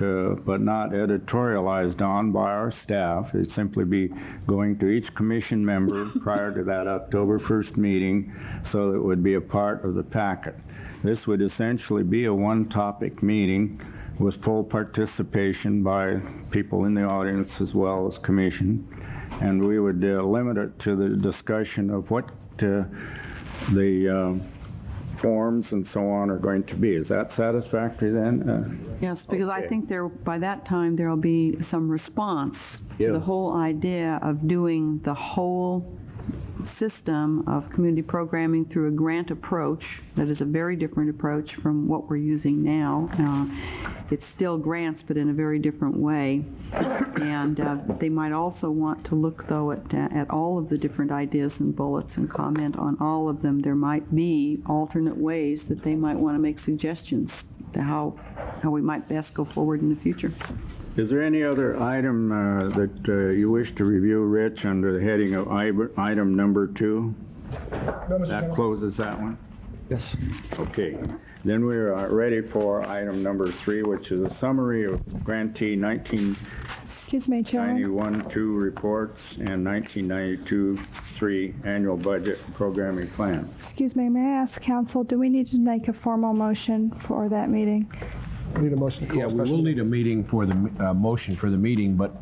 but not editorialized on by our staff. They'd simply be going to each commission member prior to that October 1st meeting, so that it would be a part of the packet. This would essentially be a one-topic meeting with full participation by people in the audience as well as commission. And we would limit it to the discussion of what the forms and so on are going to be. Is that satisfactory then? Yes, because okay. I think by that time there will be some response to the whole idea of doing the whole system of community programming through a grant approach that is a very different approach from what we're using now. It's still grants, but in a very different way. And they might also want to look, though, at all of the different ideas and bullets and comment on all of them. There might be alternate ways that they might want to make suggestions to how we might best go forward in the future. Is there any other item that you wish to review, Rich, under the heading of item number 2? That closes that one? Yes. Okay. Then we're ready for item number 3, which is a summary of grantee 1991-2 reports and 1992-3 annual budget programming plan. Excuse me, may I ask council, do we need to make a formal motion for that meeting? We need a motion to call Yeah, we will need a meeting for the motion for the meeting, but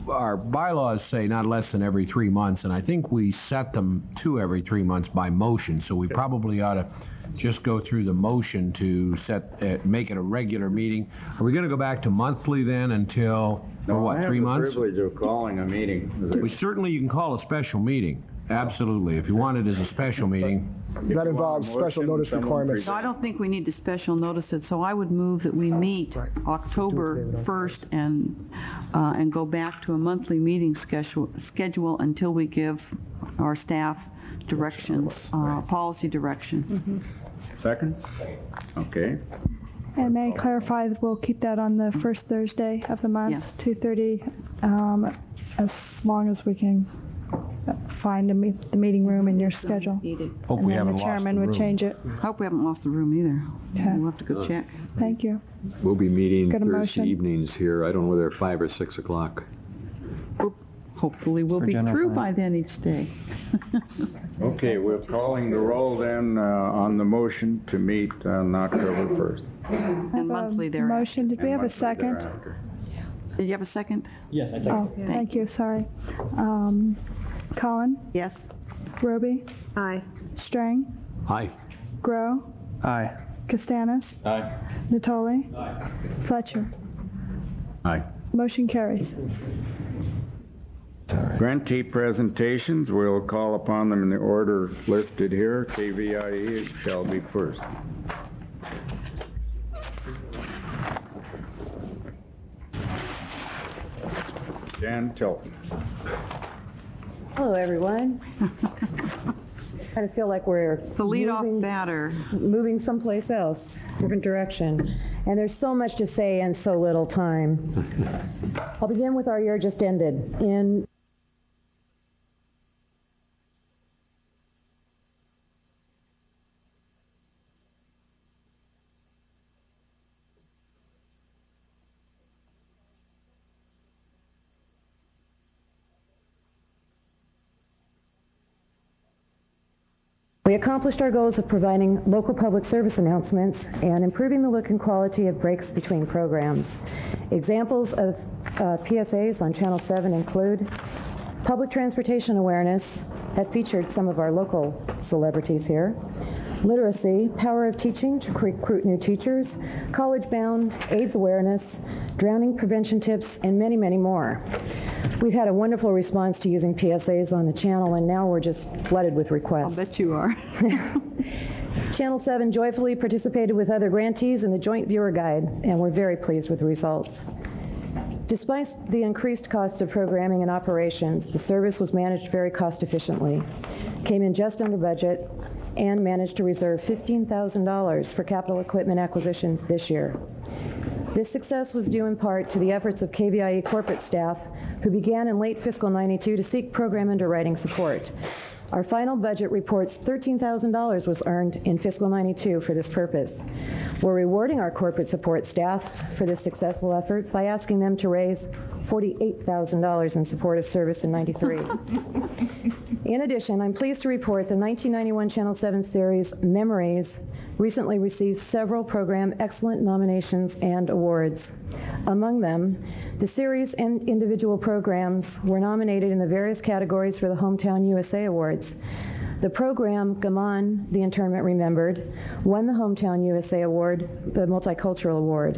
our bylaws say not less than every 3 months, and I think we set them to every 3 months by motion, so we probably ought to just go through the motion to make it a regular meeting. Are we going to go back to monthly then until, for what, 3 months? I have the privilege of calling a meeting. Certainly you can call a special meeting. Absolutely. If you want it as a special meeting. That involves special notice requirements. So I don't think we need to special notice it, so I would move that we meet October 1st and go back to a monthly meeting schedule until we give our staff directions, policy direction. Mm-hmm. Second? Okay. And may I clarify that we'll keep that on the first Thursday of the month, Yes. 2:30, as long as we can find the meeting room in your schedule. Hope we haven't the lost chairman the would room. change it. Hope we haven't lost the room either. Okay. We'll have to go check. Thank you. We'll be meeting Got a Thursday motion? evenings here. I don't know whether 5 or 6 o'clock. Hopefully we'll be through by then each day. Okay, we're calling the roll then on the motion to meet on October 1st. And monthly thereafter. Motion, did we have a second? Did you have a second? Yes, I Oh, thank you, sorry. Collin? Yes. Roby? Aye. Strang? Aye. Grow? Aye. Castanis? Aye. Natoli? Aye. Fletcher? Aye. Motion carries. Grantee presentations, we'll call upon them in the order listed here. KVIE shall be first. Dan Tilton. Hello, everyone. Kind of feel like we're The lead-off batter. moving someplace else, different direction. And there's so much to say in so little time. I'll begin with our year just ended. We accomplished our goals of providing local public service announcements and improving the look and quality of breaks between programs. Examples of PSAs on Channel 7 include public transportation awareness that featured some of our local celebrities here, literacy, power of teaching to recruit new teachers, college-bound, AIDS awareness, drowning prevention tips, and many, many more. We've had a wonderful response to using PSAs on the channel, and now we're just flooded with requests. I'll bet you are. Channel 7 joyfully participated with other grantees in the Joint Viewer Guide, and we're very pleased with the results. Despite the increased cost of programming and operations, the service was managed very cost efficiently, came in just under budget, and managed to reserve $15,000 for capital equipment acquisition this year. This success was due in part to the efforts of KVIE corporate staff who began in late fiscal 92 to seek program underwriting support. Our final budget reports $13,000 was earned in fiscal 92 for this purpose. We're rewarding our corporate support staff for this successful effort by asking them to raise $48,000 in support of service in 93. In addition, I'm pleased to report the 1991 Channel 7 series Memories recently received several Program Excellent nominations and awards. Among them, the series and individual programs were nominated in the various categories for the Hometown USA Awards. The program, Gaman, The Internment Remembered, won the Hometown USA Award, the Multicultural Award.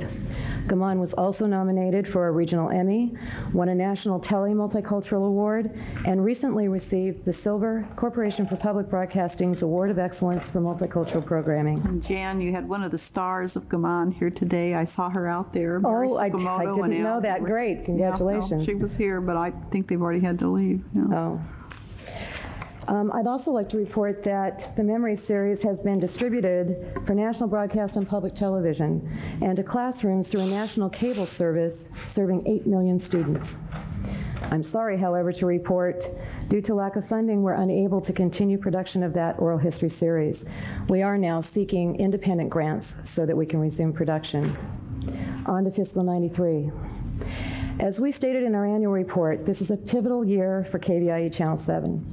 Gaman was also nominated for a regional Emmy, won a National Tele Multicultural Award, and recently received the Silver Corporation for Public Broadcasting's Award of Excellence for Multicultural Programming. And Jan, you had one of the stars of Gaman here today. I saw her out there. Mary Oh, I Sakamoto didn't know that. Great. Congratulations. Yeah, well, she was here, but I think they've already had to leave. Yeah. Oh. I'd also like to report that the Memory Series has been distributed for national broadcast and public television and to classrooms through a national cable service serving 8 million students. I'm sorry, however, to report, due to lack of funding, we're unable to continue production of that oral history series. We are now seeking independent grants so that we can resume production. On to fiscal 93. As we stated in our annual report, this is a pivotal year for KVIE Channel 7.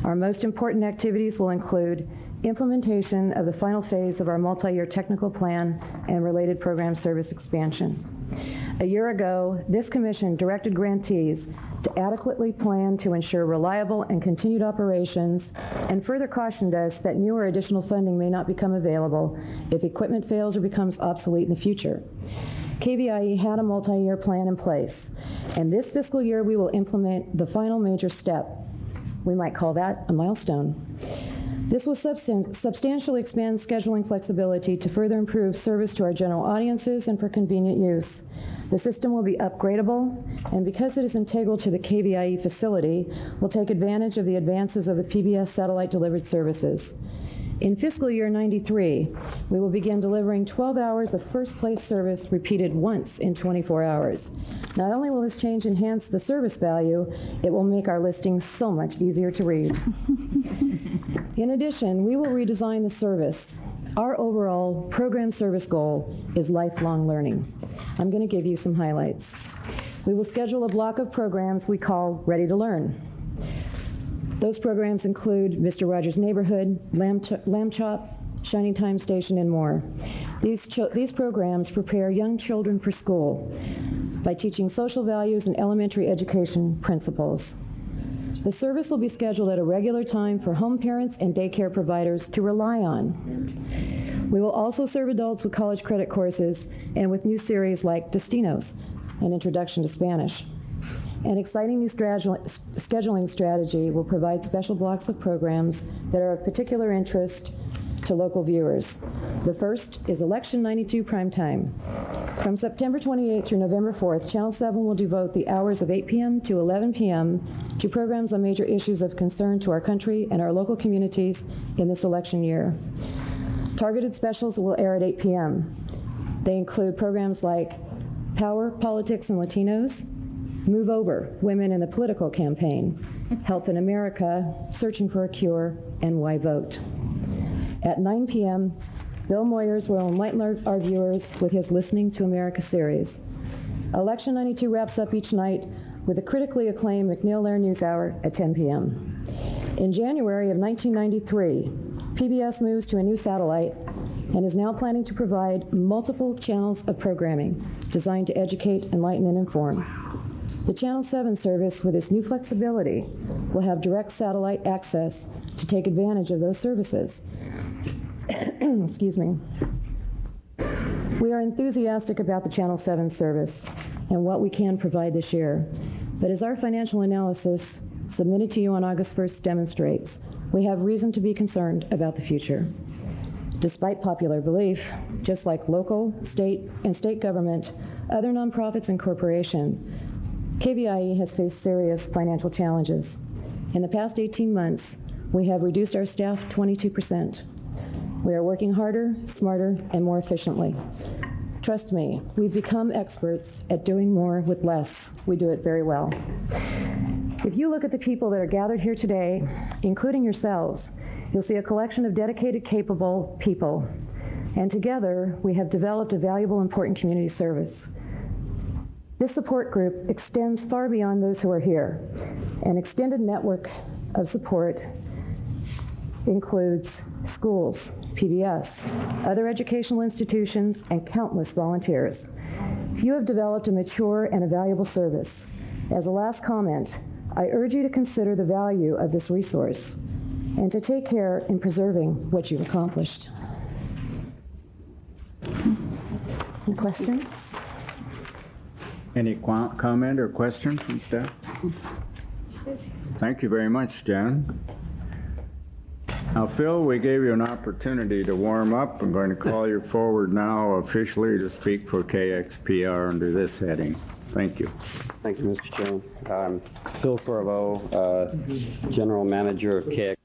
Our most important activities will include implementation of the final phase of our multi-year technical plan and related program service expansion. A year ago, this commission directed grantees to adequately plan to ensure reliable and continued operations and further cautioned us that new or additional funding may not become available if equipment fails or becomes obsolete in the future. KVIE had a multi-year plan in place, and this fiscal year we will implement the final major step. We might call that a milestone. This will substantially expand scheduling flexibility to further improve service to our general audiences and for convenient use. The system will be upgradable, and because it is integral to the KVIE facility, will take advantage of the advances of the PBS satellite-delivered services. In fiscal year 93, we will begin delivering 12 hours of first-place service repeated once in 24 hours. Not only will this change enhance the service value, it will make our listings so much easier to read. In addition, we will redesign the service. Our overall program service goal is lifelong learning. I'm going to give you some highlights. We will schedule a block of programs we call Ready to Learn. Those programs include Mr. Rogers' Neighborhood, Lamb Chop, Shining Time Station, and more. These programs prepare young children for school by teaching social values and elementary education principles. The service will be scheduled at a regular time for home parents and daycare providers to rely on. We will also serve adults with college credit courses and with new series like Destinos, an introduction to Spanish. An exciting new scheduling strategy will provide special blocks of programs that are of particular interest to local viewers. The first is Election 92 Primetime. From September 28th through November 4th, Channel 7 will devote the hours of 8 p.m. to 11 p.m. to programs on major issues of concern to our country and our local communities in this election year. Targeted specials will air at 8 p.m. They include programs like Power, Politics, and Latinos, Move Over, Women in the Political Campaign, Health in America, Searching for a Cure, and Why Vote. At 9 p.m., Bill Moyers will enlighten our viewers with his Listening to America series. Election 92 wraps up each night with a critically acclaimed McNeil-Lehrer NewsHour at 10 p.m. In January of 1993, PBS moves to a new satellite and is now planning to provide multiple channels of programming designed to educate, enlighten, and inform. The Channel 7 service, with its new flexibility, will have direct satellite access to take advantage of those services. Excuse me. We are enthusiastic about the Channel 7 service and what we can provide this year. But as our financial analysis submitted to you on August 1st demonstrates, we have reason to be concerned about the future. Despite popular belief, just like local, state, and state government, other nonprofits and corporations, KVIE has faced serious financial challenges. In the past 18 months, we have reduced our staff 22%. We are working harder, smarter, and more efficiently. Trust me, we've become experts at doing more with less. We do it very well. If you look at the people that are gathered here today, including yourselves, you'll see a collection of dedicated, capable people. And together, we have developed a valuable, important community service. This support group extends far beyond those who are here. An extended network of support includes schools, PBS, other educational institutions, and countless volunteers. You have developed a mature and a valuable service. As a last comment, I urge you to consider the value of this resource and to take care in preserving what you've accomplished. Any questions? Any comment or question from staff? Thank you very much, Jan. Now, Phil, we gave you an opportunity to warm up. I'm going to call you forward now officially to speak for KXPR under this heading. Thank you. Thank you, Mr. Chairman. I'm Phil Corvo, General Manager of KXPR.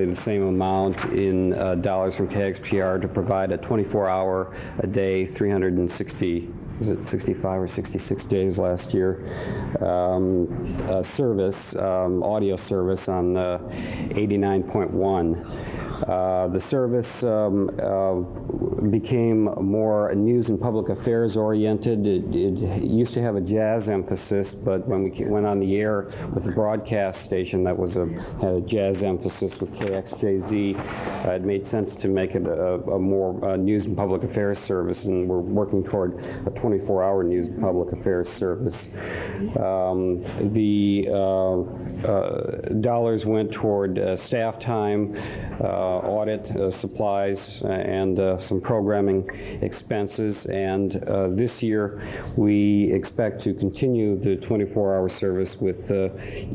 The same amount in dollars from KXPR to provide a 24-hour-a-day, 360, is it 65 or 66 days last year, service, audio service on 89.1. The service became more news and public affairs oriented. It used to have a jazz emphasis, but when we went on the air with the broadcast station that had a jazz emphasis with KXJZ, it made sense to make it a more news and public affairs service, and we're working toward a 24-hour news and public affairs service. The dollars went toward staff time, audit supplies, and some programming expenses. And this year we expect to continue the 24-hour service with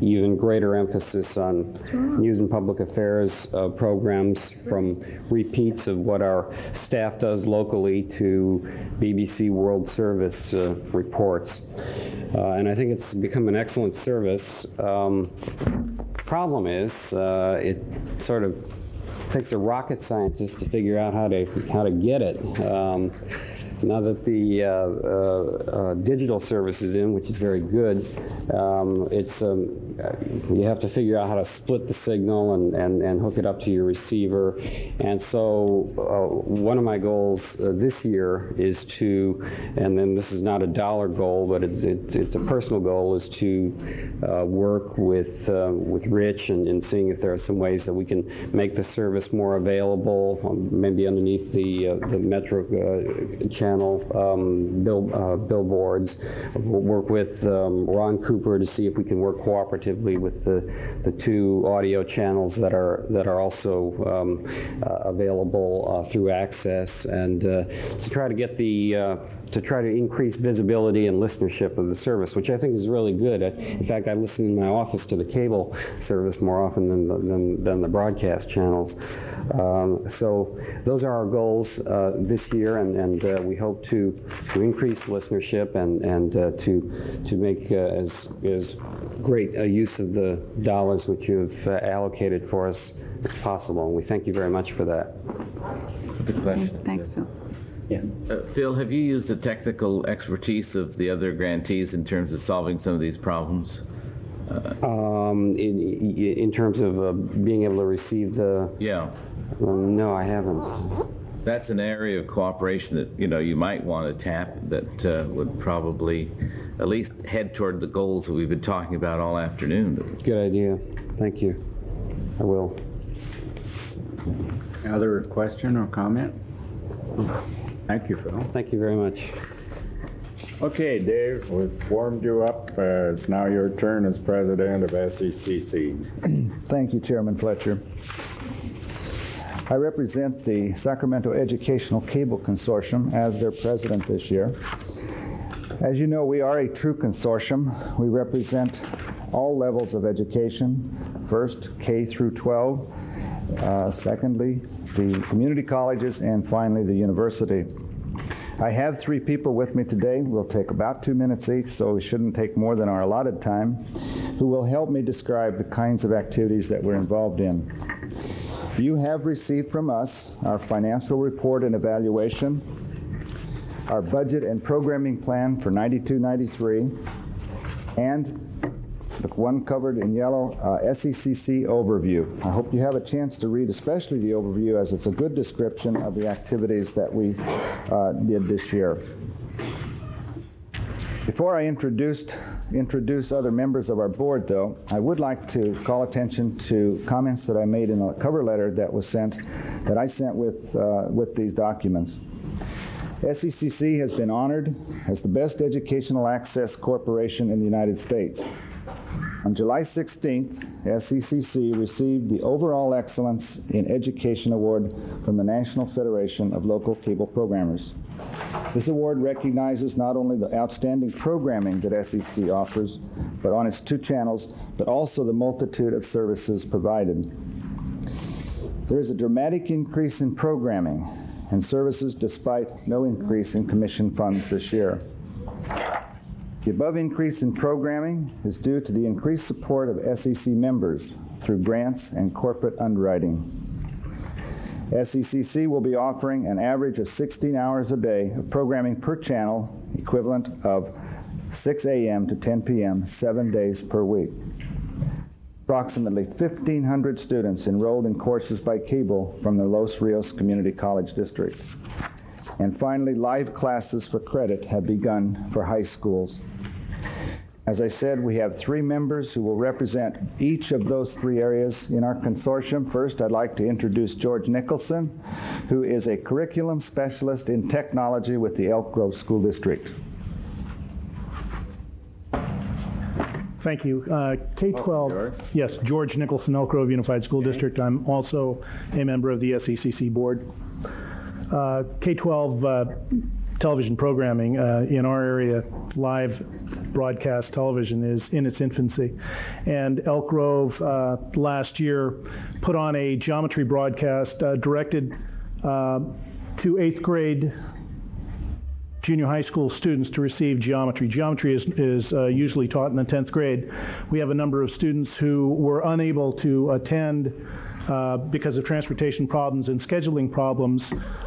even greater emphasis on news and public affairs programs, from repeats of what our staff does locally to BBC World Service reports. And I think it's become an excellent service. Problem is, it sort of takes a rocket scientist to figure out how to get it. Now that the digital service is in, which is very good, you have to figure out how to split the signal and hook it up to your receiver. And so one of my goals this year is to, and then this is not a dollar goal, but it's a personal goal, is to work with Rich and seeing if there are some ways that we can make the service more available, maybe underneath the Metro channel billboards. We'll work with Ron Cooper to see if we can work cooperatively with the two audio channels that are also available through Access, and to try to get to try to increase visibility and listenership of the service, which I think is really good. In fact, I listen in my office to the cable service more often than the broadcast channels. So those are our goals this year, and we hope to increase listenership and to make as great a use of the dollars which you've allocated for us as possible. And we thank you very much for that. Good question. Thanks, Phil. Yeah. Phil, have you used the technical expertise of the other grantees in terms of solving some of these problems? In terms of being able to receive the... Yeah. No, I haven't. That's an area of cooperation that you might want to tap, that would probably at least head toward the goals that we've been talking about all afternoon. Good idea. Thank you. I will. Other question or comment? Thank you, Phil. Thank you very much. Okay, Dave, we've warmed you up. It's now your turn as president of SECC. Thank you, Chairman Fletcher. I represent the Sacramento Educational Cable Consortium as their president this year. As you know, we are a true consortium. We represent all levels of education. First, K through 12. Secondly, the community colleges, and finally the university. I have 3 people with me today. We'll take about 2 minutes each, so we shouldn't take more than our allotted time, who will help me describe the kinds of activities that we're involved in. You have received from us our financial report and evaluation, our budget and programming plan for 92-93, and the one covered in yellow, SECC overview. I hope you have a chance to read especially the overview, as it's a good description of the activities that we did this year. Before I introduce other members of our board, though, I would like to call attention to comments that I made in a cover letter that I sent with these documents. SECC has been honored as the best educational access corporation in the United States. On July 16th, SECC received the Overall Excellence in Education Award from the National Federation of Local Cable Programmers. This award recognizes not only the outstanding programming that SEC offers, but on its 2 channels, but also the multitude of services provided. There is a dramatic increase in programming and services despite no increase in commission funds this year. The above increase in programming is due to the increased support of SEC members through grants and corporate underwriting. SECC will be offering an average of 16 hours a day of programming per channel, equivalent of 6 a.m. to 10 p.m., 7 days per week. Approximately 1,500 students enrolled in courses by cable from the Los Rios Community College District. And finally, live classes for credit have begun for high schools. As I said, we have 3 members who will represent each of those 3 areas in our consortium. First, I'd like to introduce George Nicholson, who is a curriculum specialist in technology with the Elk Grove School District. Thank you. K-12, yes, George Nicholson, Elk Grove Unified School District. I'm also a member of the SECC board. K-12 television programming in our area, live broadcast television, is in its infancy. And Elk Grove last year put on a geometry broadcast directed to 8th grade junior high school students to receive geometry. Geometry is usually taught in the 10th grade. We have a number of students who were unable to attend because of transportation problems and scheduling problems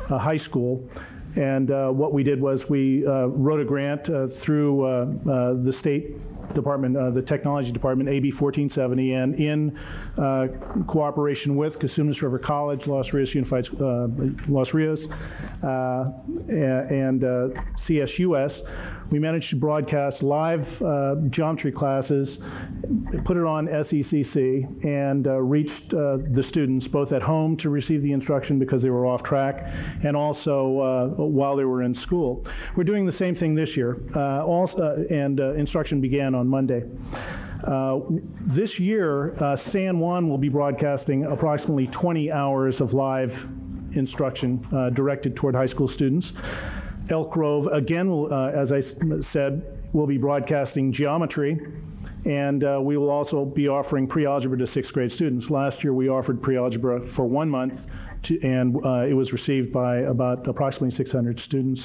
high school. And what we did was we wrote a grant through the State Department, the Technology Department, AB 1470, and in cooperation with Cosumnes River College, Los Rios Unified, Los Rios, and CSUS, we managed to broadcast live geometry classes, put it on SECC, and reached the students both at home to receive the instruction because they were off track, and also while they were in school. We're doing the same thing this year, and instruction began on Monday. This year, San Juan will be broadcasting approximately 20 hours of live instruction directed toward high school students. Elk Grove, again, will, as I said, will be broadcasting geometry, and we will also be offering pre-algebra to 6th grade students. Last year we offered pre-algebra for 1 month, and it was received by about approximately 600 students.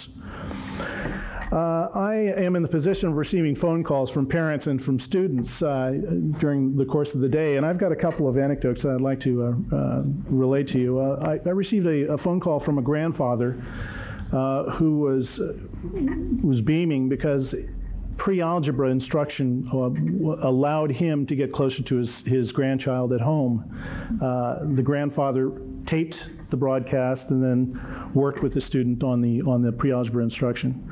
I am in the position of receiving phone calls from parents and from students during the course of the day, and I've got a couple of anecdotes that I'd like to relate to you. I received a phone call from a grandfather who was beaming because pre-algebra instruction allowed him to get closer to his grandchild at home. The grandfather taped the broadcast and then worked with the student on the pre-algebra instruction.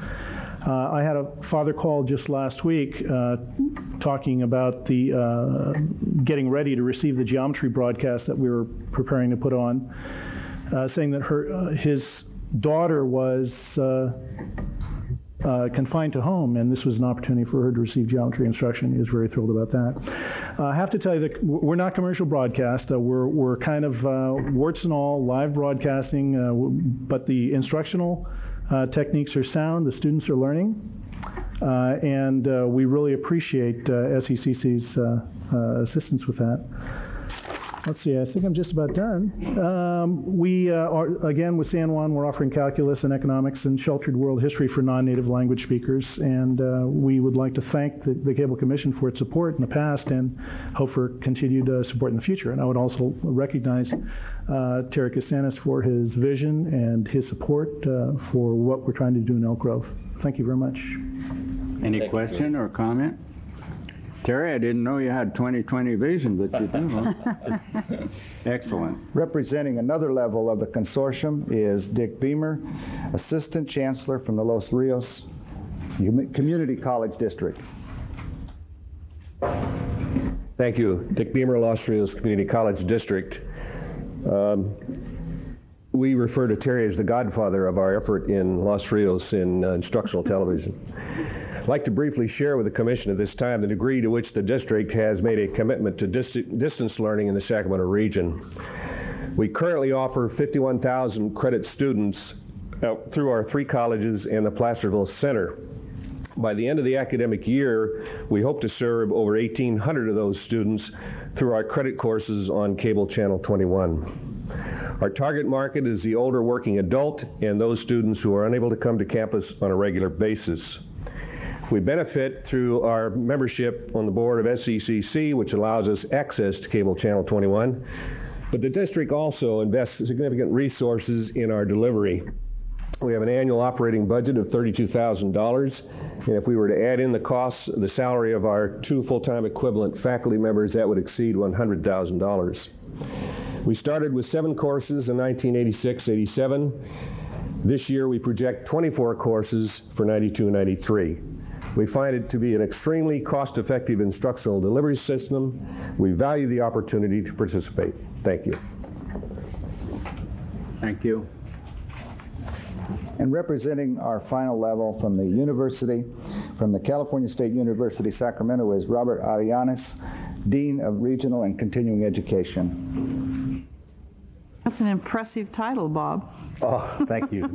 I had a father call just last week talking about the getting ready to receive the geometry broadcast that we were preparing to put on, saying that his daughter was confined to home, and this was an opportunity for her to receive geometry instruction. He was very thrilled about that. I have to tell you that we're not commercial broadcast. We're kind of warts and all live broadcasting, but the instructional techniques are sound. The students are learning, and we really appreciate SECC's assistance with that. Let's see, I think I'm just about done. We are, again, with San Juan, we're offering calculus and economics and sheltered world history for non-native language speakers, and we would like to thank the Cable Commission for its support in the past and hope for continued support in the future. And I would also recognize Terry Castanis for his vision and his support for what we're trying to do in Elk Grove. Thank you very much. Any question or comment? Terry, I didn't know you had 20/20 vision, but you do. Huh? Excellent. Representing another level of the consortium is Dick Beamer, Assistant Chancellor from the Los Rios Community College District. Thank you. Dick Beamer, Los Rios Community College District. We refer to Terry as the godfather of our effort in Los Rios in instructional television. I'd like to briefly share with the Commission at this time the degree to which the district has made a commitment to distance learning in the Sacramento region. We currently offer 51,000 credit students through our 3 colleges and the Placerville Center. By the end of the academic year, we hope to serve over 1,800 of those students through our credit courses on Cable Channel 21. Our target market is the older working adult and those students who are unable to come to campus on a regular basis. We benefit through our membership on the board of SECC, which allows us access to Cable Channel 21, but the district also invests significant resources in our delivery. We have an annual operating budget of $32,000, and if we were to add in the costs, the salary of our 2 full-time equivalent faculty members, that would exceed $100,000. We started with 7 courses in 1986-87. This year we project 24 courses for 92-93. We find it to be an extremely cost-effective instructional delivery system. We value the opportunity to participate. Thank you. Thank you. And representing our final level from the university, from the California State University, Sacramento, is Robert Arianes, Dean of Regional and Continuing Education. That's an impressive title, Bob. Oh, thank you.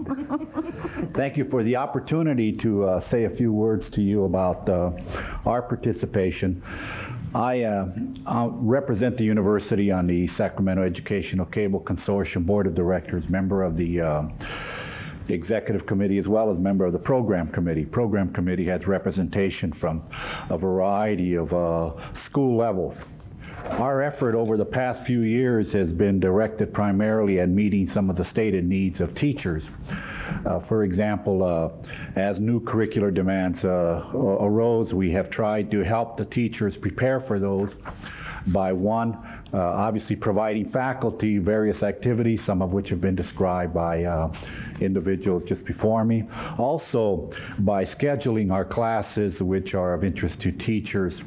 Thank you for the opportunity to say a few words to you about our participation. I represent the university on the Sacramento Educational Cable Consortium Board of Directors, member of the Executive Committee, as well as member of the Program Committee. Program Committee has representation from a variety of school levels. Our effort over the past few years has been directed primarily at meeting some of the stated needs of teachers. For example, as new curricular demands arose, we have tried to help the teachers prepare for those by obviously providing faculty various activities, some of which have been described by individuals just before me. Also, by scheduling our classes which are of interest to teachers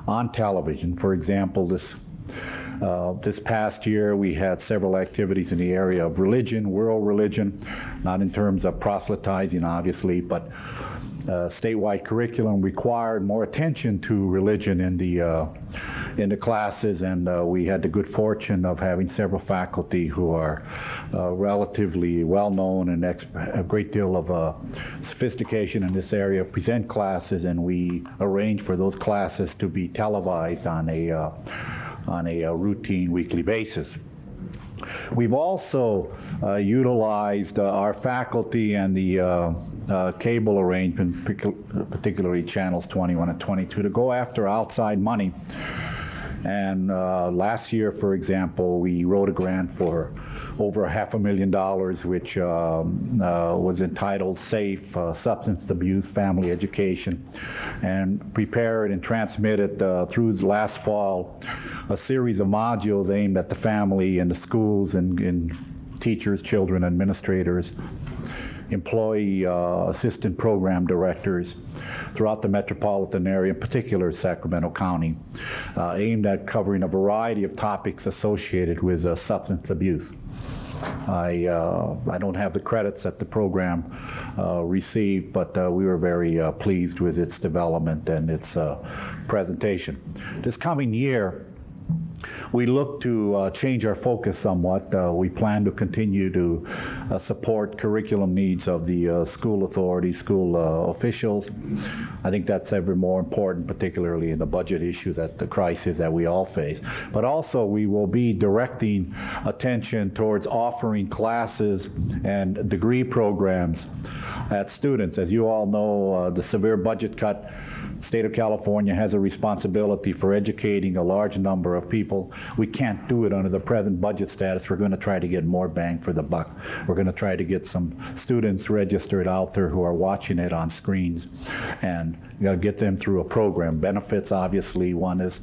on television. For example, this past year we had several activities in the area of religion, world religion, not in terms of proselytizing obviously, but statewide curriculum required more attention to religion in the classes, and we had the good fortune of having several faculty who are relatively well known and a great deal of sophistication in this area present classes, and we arranged for those classes to be televised on a routine weekly basis. We've also utilized our faculty and the cable arrangement, particularly channels 21 and 22, to go after outside money. And last year, for example, we wrote a grant for over $500,000, which was entitled Safe Substance Abuse Family Education, and prepared and transmitted through last fall a series of modules aimed at the family and the schools and teachers, children, administrators, employee assistant program directors throughout the metropolitan area, in particular Sacramento County, aimed at covering a variety of topics associated with substance abuse. I don't have the credits that the program received, but we were very pleased with its development and its presentation. This coming year, we look to change our focus somewhat. We plan to continue to support curriculum needs of the school authorities, school officials. I think that's ever more important, particularly in the budget issue, that the crisis that we all face. But also we will be directing attention towards offering classes and degree programs at students. As you all know, the severe budget cut state of California has a responsibility for educating a large number of people. We can't do it under the present budget status. We're going to try to get more bang for the buck. We're going to try to get some students registered out there who are watching it on screens and get them through a program. Benefits, obviously, one is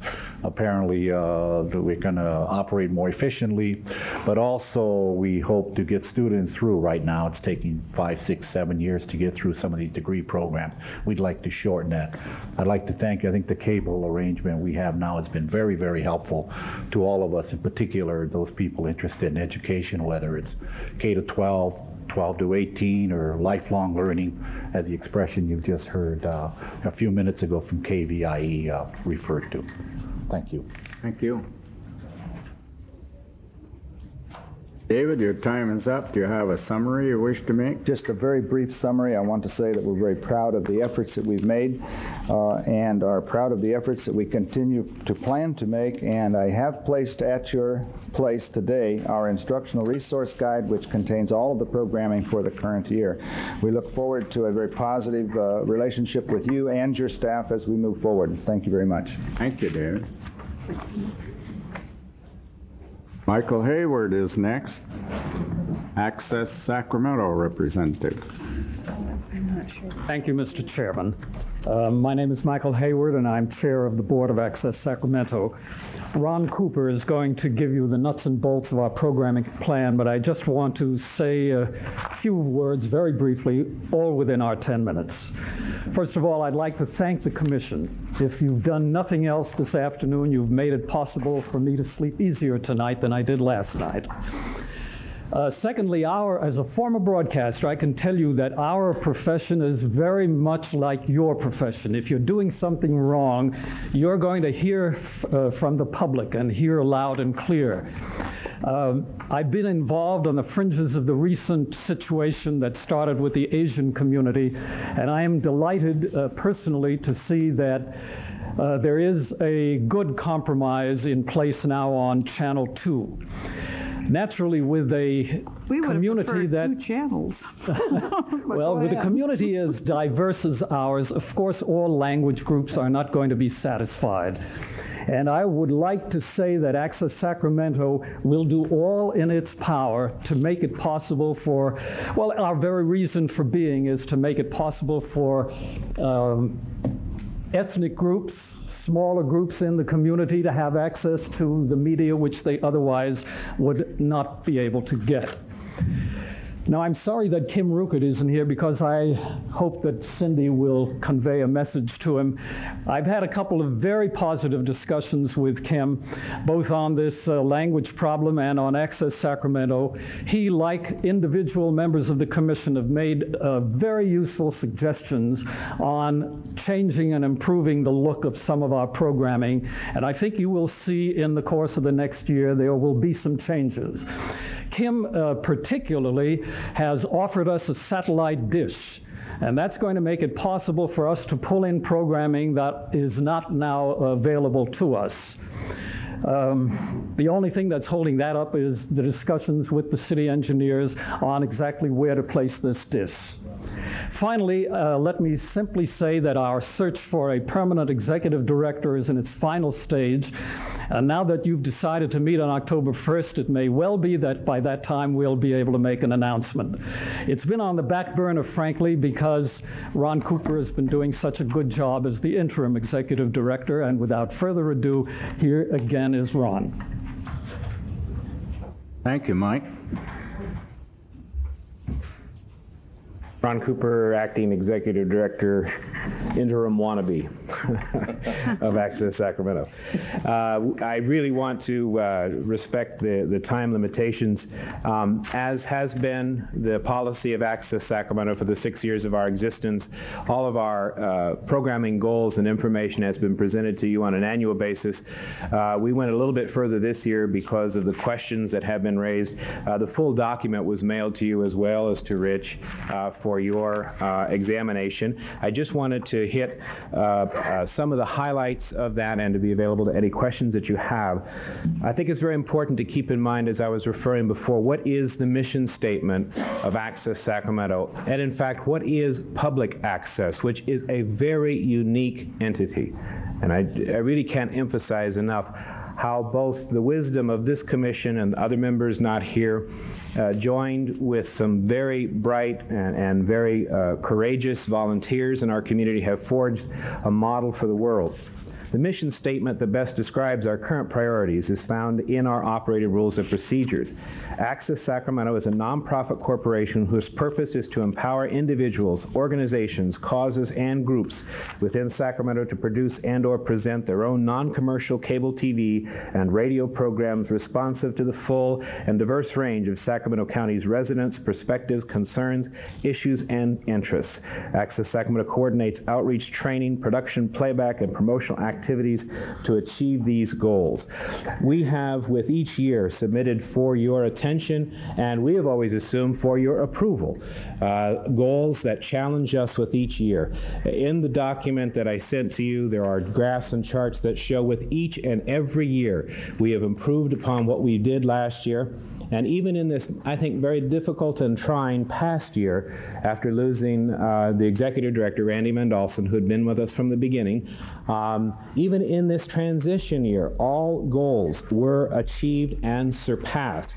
apparently that we're going to operate more efficiently, but also we hope to get students through. Right now it's taking 5, 6, 7 years to get through some of these degree programs. We'd like to shorten that. I'd like to thank, I think the cable arrangement we have now has been very, very helpful to all of us, in particular those people interested in education, whether it's K to 12, 12 to 18, or lifelong learning, as the expression you've just heard a few minutes ago from KVIE referred to. Thank you. Thank you. David, your time is up. Do you have a summary you wish to make? Just a very brief summary. I want to say that we're very proud of the efforts that we've made and are proud of the efforts that we continue to plan to make. And I have placed at your place today our instructional resource guide, which contains all of the programming for the current year. We look forward to a very positive relationship with you and your staff as we move forward. Thank you very much. Thank you, David. Michael Hayward is next, Access Sacramento representative. Thank you, Mr. Chairman. My name is Michael Hayward, and I'm chair of the Board of Access Sacramento. Ron Cooper is going to give you the nuts and bolts of our programming plan, but I just want to say a few words very briefly, all within our 10 minutes. First of all, I'd like to thank the Commission. If you've done nothing else this afternoon, you've made it possible for me to sleep easier tonight than I did last night. Secondly, as a former broadcaster, I can tell you that our profession is very much like your profession. If you're doing something wrong, you're going to hear from the public and hear loud and clear. I've been involved on the fringes of the recent situation that started with the Asian community, and I am delighted personally to see that there is a good compromise in place now on Channel 2. Naturally, with a community that 2 channels. Well, with a community as diverse as ours, of course, all language groups are not going to be satisfied. And I would like to say that Access Sacramento will do all in its power to make it possible for, well, our very reason for being is to make it possible for ethnic groups, smaller groups in the community to have access to the media which they otherwise would not be able to get. Now, I'm sorry that Kim Ruckert isn't here because I hope that Cindy will convey a message to him. I've had a couple of very positive discussions with Kim, both on this language problem and on Access Sacramento. He, like individual members of the Commission, have made very useful suggestions on changing and improving the look of some of our programming, and I think you will see in the course of the next year there will be some changes. Kim particularly has offered us a satellite dish, and that's going to make it possible for us to pull in programming that is not now available to us. The only thing that's holding that up is the discussions with the city engineers on exactly where to place this dish. Finally, let me simply say that our search for a permanent executive director is in its final stage. And now that you've decided to meet on October 1st, it may well be that by that time we'll be able to make an announcement. It's been on the back burner, frankly, because Ron Cooper has been doing such a good job as the interim executive director. And without further ado, here again is Ron. Thank you, Mike. Ron Cooper, Acting Executive Director, interim wannabe of Access Sacramento. I really want to respect the time limitations. As has been the policy of Access Sacramento for the 6 years of our existence, all of our programming goals and information has been presented to you on an annual basis. We went a little bit further this year because of the questions that have been raised. The full document was mailed to you as well as to Rich for for your examination. I just wanted to hit some of the highlights of that and to be available to any questions that you have. I think it's very important to keep in mind, as I was referring before, what is the mission statement of Access Sacramento, and in fact, what is public access, which is a very unique entity. And I really can't emphasize enough how both the wisdom of this commission and other members not here joined with some very bright and very courageous volunteers in our community have forged a model for the world. The mission statement that best describes our current priorities is found in our operating rules and procedures. Access Sacramento is a nonprofit corporation whose purpose is to empower individuals, organizations, causes, and groups within Sacramento to produce and or present their own non-commercial cable TV and radio programs responsive to the full and diverse range of Sacramento County's residents, perspectives, concerns, issues, and interests. Access Sacramento coordinates outreach, training, production, playback, and promotional activities to achieve these goals. We have, with each year, submitted for your attention, and we have always assumed for your approval, goals that challenge us with each year. In the document that I sent to you, there are graphs and charts that show with each and every year we have improved upon what we did last year. And even in this, I think, very difficult and trying past year, after losing the executive director, Randy Mendelson, who had been with us from the beginning, even in this transition year, all goals were achieved and surpassed.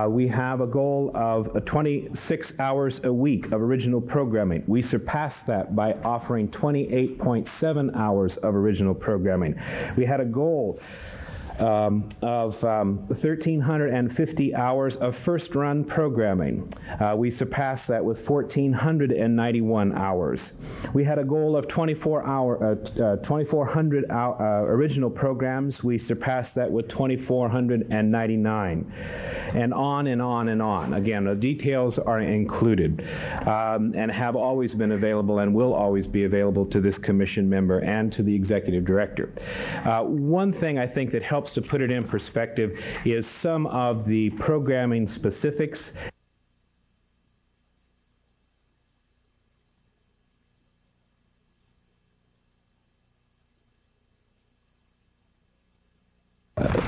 We have a goal of 26 hours a week of original programming. We surpassed that by offering 28.7 hours of original programming. We had a goal of 1,350 hours of first-run programming. We surpassed that with 1,491 hours. We had a goal of 2,400 original programs. We surpassed that with 2,499. And on and on and on. Again, the details are included and have always been available and will always be available to this commission member and to the executive director. One thing I think that helps to put it in perspective is some of the programming specifics.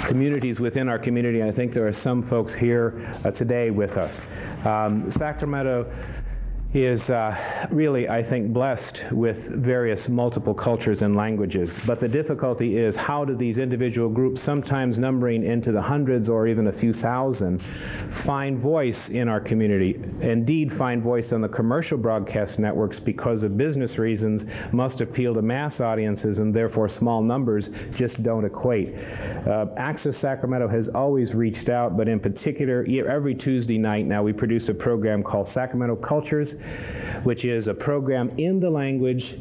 Communities within our community. I think there are some folks here today with us. Sacramento is really, I think, blessed with various multiple cultures and languages. But the difficulty is, how do these individual groups, sometimes numbering into the hundreds or even a few thousand, find voice in our community? Indeed, find voice on the commercial broadcast networks because of business reasons must appeal to mass audiences, and therefore small numbers just don't equate. Access Sacramento has always reached out, but in particular, every Tuesday night now we produce a program called Sacramento Cultures, which is a program in the language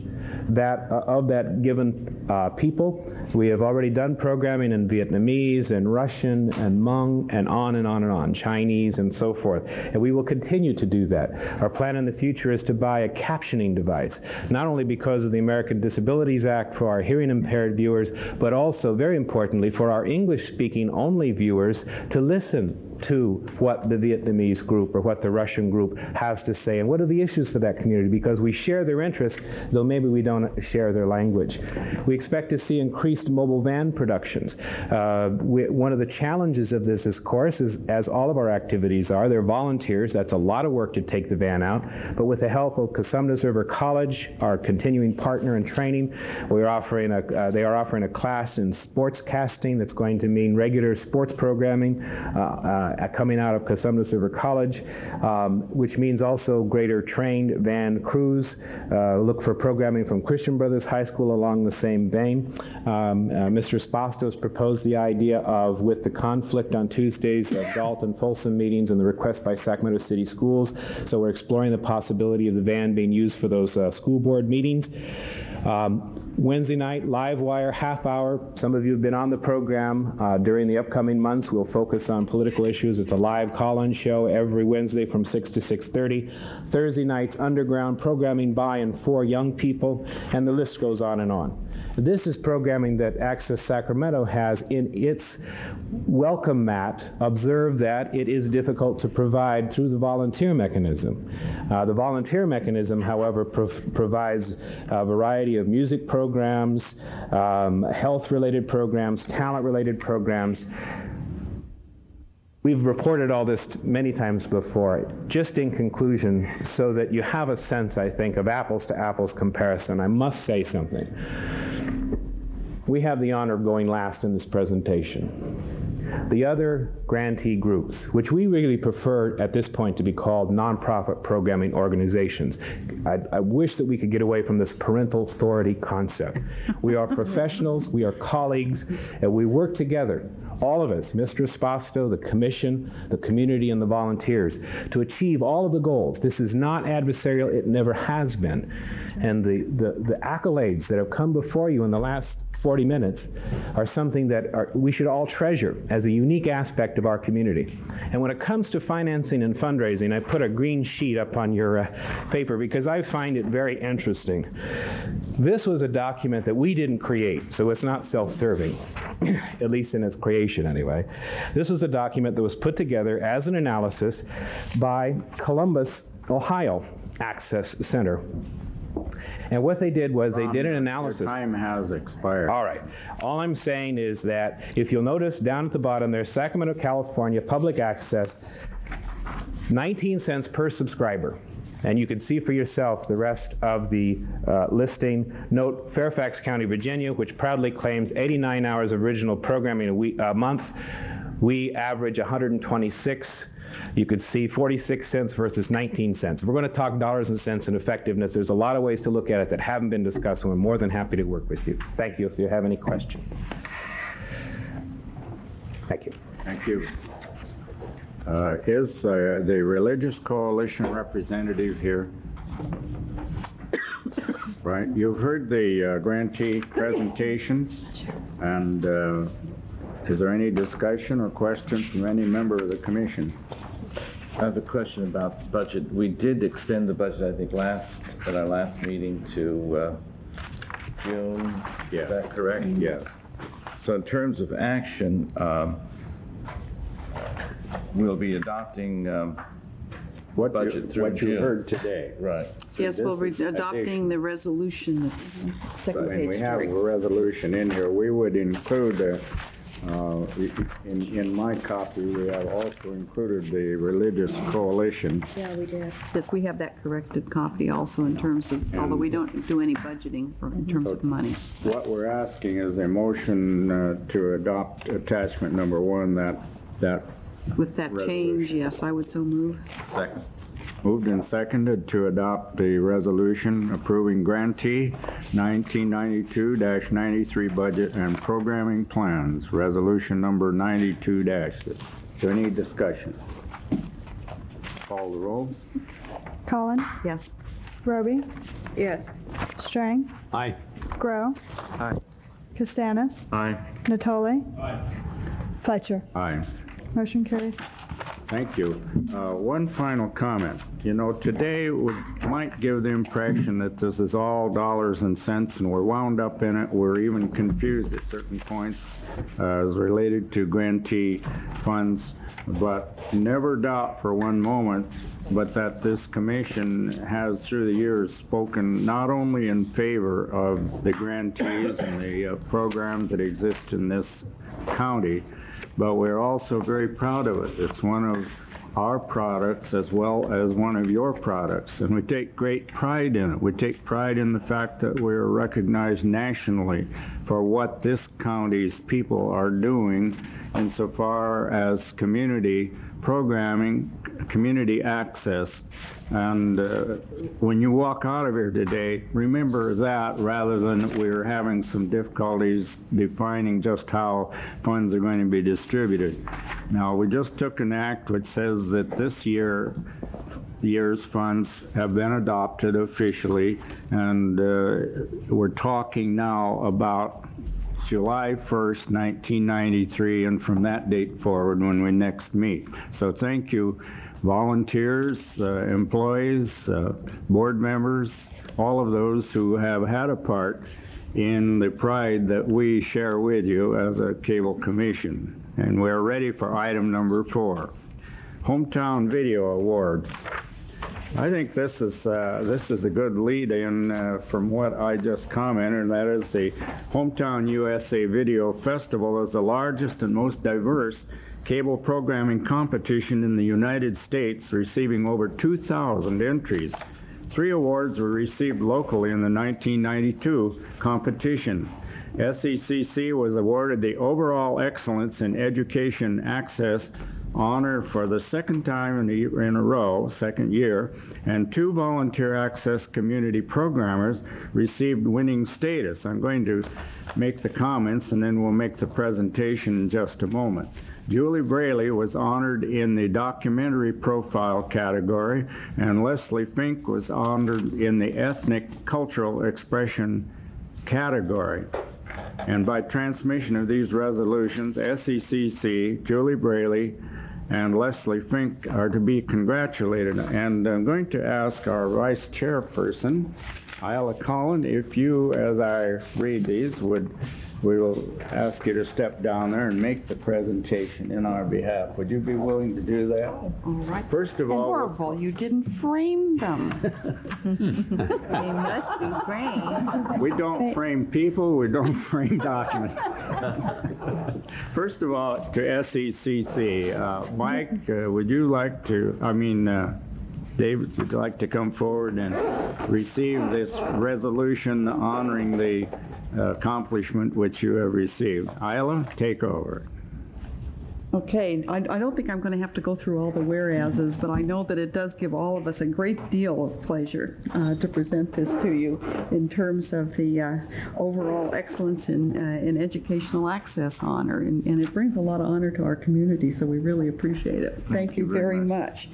that of that given people. We have already done programming in Vietnamese and Russian and Hmong and on and on and on, Chinese and so forth. And we will continue to do that. Our plan in the future is to buy a captioning device, not only because of the American Disabilities Act for our hearing impaired viewers, but also, very importantly, for our English-speaking only viewers to listen to what the Vietnamese group or what the Russian group has to say and what are the issues for that community, because we share their interests, though maybe we don't share their language. We expect to see increased mobile van productions. One of the challenges of this, of course, is, as all of our activities are, they're volunteers. That's a lot of work to take the van out, but with the help of Cosumnes River College, our continuing partner in training, they are offering a class in sports casting that's going to mean regular sports programming coming out of Cosumnes River College, which means also greater trained van crews. Look for programming from Christian Brothers High School along the same vein. Mr. Spastos proposed the idea of, with the conflict on Tuesdays of Dalton Folsom meetings and the request by Sacramento City Schools, so we're exploring the possibility of the van being used for those school board meetings. Wednesday night, live wire, half hour. Some of you have been on the program during the upcoming months. We'll focus on political issues. It's a live call-in show every Wednesday from 6 to 6:30. Thursday nights, underground programming by and for young people, and the list goes on and on. This is programming that Access Sacramento has in its welcome mat. Observe that it is difficult to provide through the volunteer mechanism. The volunteer mechanism, however, provides a variety of music programs, health-related programs, talent-related programs. We've reported all this many times before. Just in conclusion, so that you have a sense, I think, of apples-to-apples comparison, I must say something. We have the honor of going last in this presentation. The other grantee groups, which we really prefer at this point to be called nonprofit programming organizations. I wish that we could get away from this parental authority concept. We are professionals, we are colleagues, and we work together, all of us, Mr. Esposito, the commission, the community, and the volunteers, to achieve all of the goals. This is not adversarial, it never has been. And the accolades that have come before you in the last 40 minutes are something that we should all treasure as a unique aspect of our community. And when it comes to financing and fundraising, I put a green sheet up on your paper because I find it very interesting. This was a document that we didn't create, so it's not self-serving, at least in its creation anyway. This was a document that was put together as an analysis by Columbus, Ohio Access Center. And what they did was they did an analysis. Your time has expired. All right. All I'm saying is that if you'll notice down at the bottom there's Sacramento, California, public access, 19 cents per subscriber. And you can see for yourself the rest of the listing. Note Fairfax County, Virginia, which proudly claims 89 hours of original programming a month. We average 126. You could see 46 cents versus 19 cents. If we're going to talk dollars and cents and effectiveness, there's a lot of ways to look at it that haven't been discussed, and we're more than happy to work with you. Thank you if you have any questions. Thank you. Thank you. Is the Religious Coalition representative here? Right. You've heard the grantee presentations, and is there any discussion or questions from any member of the commission? I have a question about the budget. We did extend the budget, I think, at our last meeting to June. Yeah. Is that correct? Yes. So in terms of action, we'll be adopting budget through what June. you heard today. Right. Yes, we'll be adopting the resolution. Second page. And we have a resolution in here. We would include in my copy, we have also included the Religious Coalition. Yeah, we did. Yes, we have that corrected copy also in terms of, although we don't do any budgeting in terms of money. What we're asking is a motion to adopt attachment number 1, that with that resolution. change, yes, I would so move. Second. Moved and seconded to adopt the resolution approving grantee 1992-93 budget and programming plans. Resolution number 92-. Is there any discussion? Call the roll. Collin? Yes. Roby? Yes. Strang? Aye. Grow? Aye. Castanis? Aye. Natoli? Aye. Fletcher? Aye. Motion carries. Thank you. One final comment. You know, today might give the impression that this is all dollars and cents and we're wound up in it. We're even confused at certain points as related to grantee funds, but never doubt for one moment but that this commission has through the years spoken not only in favor of the grantees and the programs that exist in this county, but we're also very proud of it. It's one of our products as well as one of your products, and we take great pride in it. We take pride in the fact that we're recognized nationally for what this county's people are doing insofar as community programming, community access. And when you walk out of here today, remember that rather than we're having some difficulties defining just how funds are going to be distributed. Now, we just took an act which says that this year's funds have been adopted officially, and we're talking now about July 1st, 1993, and from that date forward when we next meet. So thank you, volunteers, employees, board members, all of those who have had a part in the pride that we share with you as a cable commission. And we're ready for item number 4, Hometown Video Awards. I think this is a good lead-in from what I just commented, and that is the Hometown USA Video Festival is the largest and most diverse cable programming competition in the United States, receiving over 2,000 entries. 3 awards were received locally in the 1992 competition. SECC was awarded the Overall Excellence in Education Access honor for the second time in a row, second year, and 2 volunteer access community programmers received winning status. I'm going to make the comments and then we'll make the presentation in just a moment. Julie Braley was honored in the documentary profile category, and Leslie Fink was honored in the ethnic cultural expression category. And by transmission of these resolutions, SECC, Julie Braley, and Leslie Fink are to be congratulated. And I'm going to ask our vice chairperson, Isla Collin, if you, as I read these, we will ask you to step down there and make the presentation in our behalf. Would you be willing to do that? All right. First of all, Orville, you didn't frame them. They must be framed. we don't frame people, we don't frame documents. First of all, to SECC, Mike, would you like to, David, would you like to come forward and receive this resolution honoring the accomplishment which you have received? Isla, take over. Okay, I don't think I'm going to have to go through all the whereases, but I know that it does give all of us a great deal of pleasure to present this to you in terms of the overall excellence in educational access honor, and it brings a lot of honor to our community, so we really appreciate it. Thank you very much.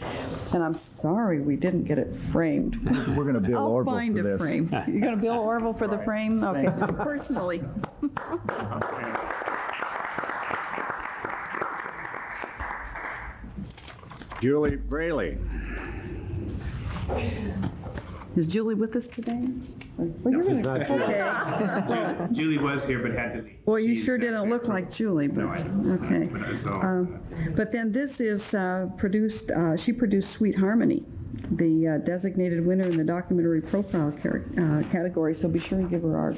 And I'm sorry we didn't get it framed. We're going to bill I'll Orville find for a this. frame. You're going to bill Orville for the frame? Okay, personally. Julie Braley. Is Julie with us today? No, she's not here. Okay. Julie was here but had to leave. Well, you sure didn't look like Julie, but okay. But then this is she produced Sweet Harmony, the designated winner in the documentary profile category, so be sure and give her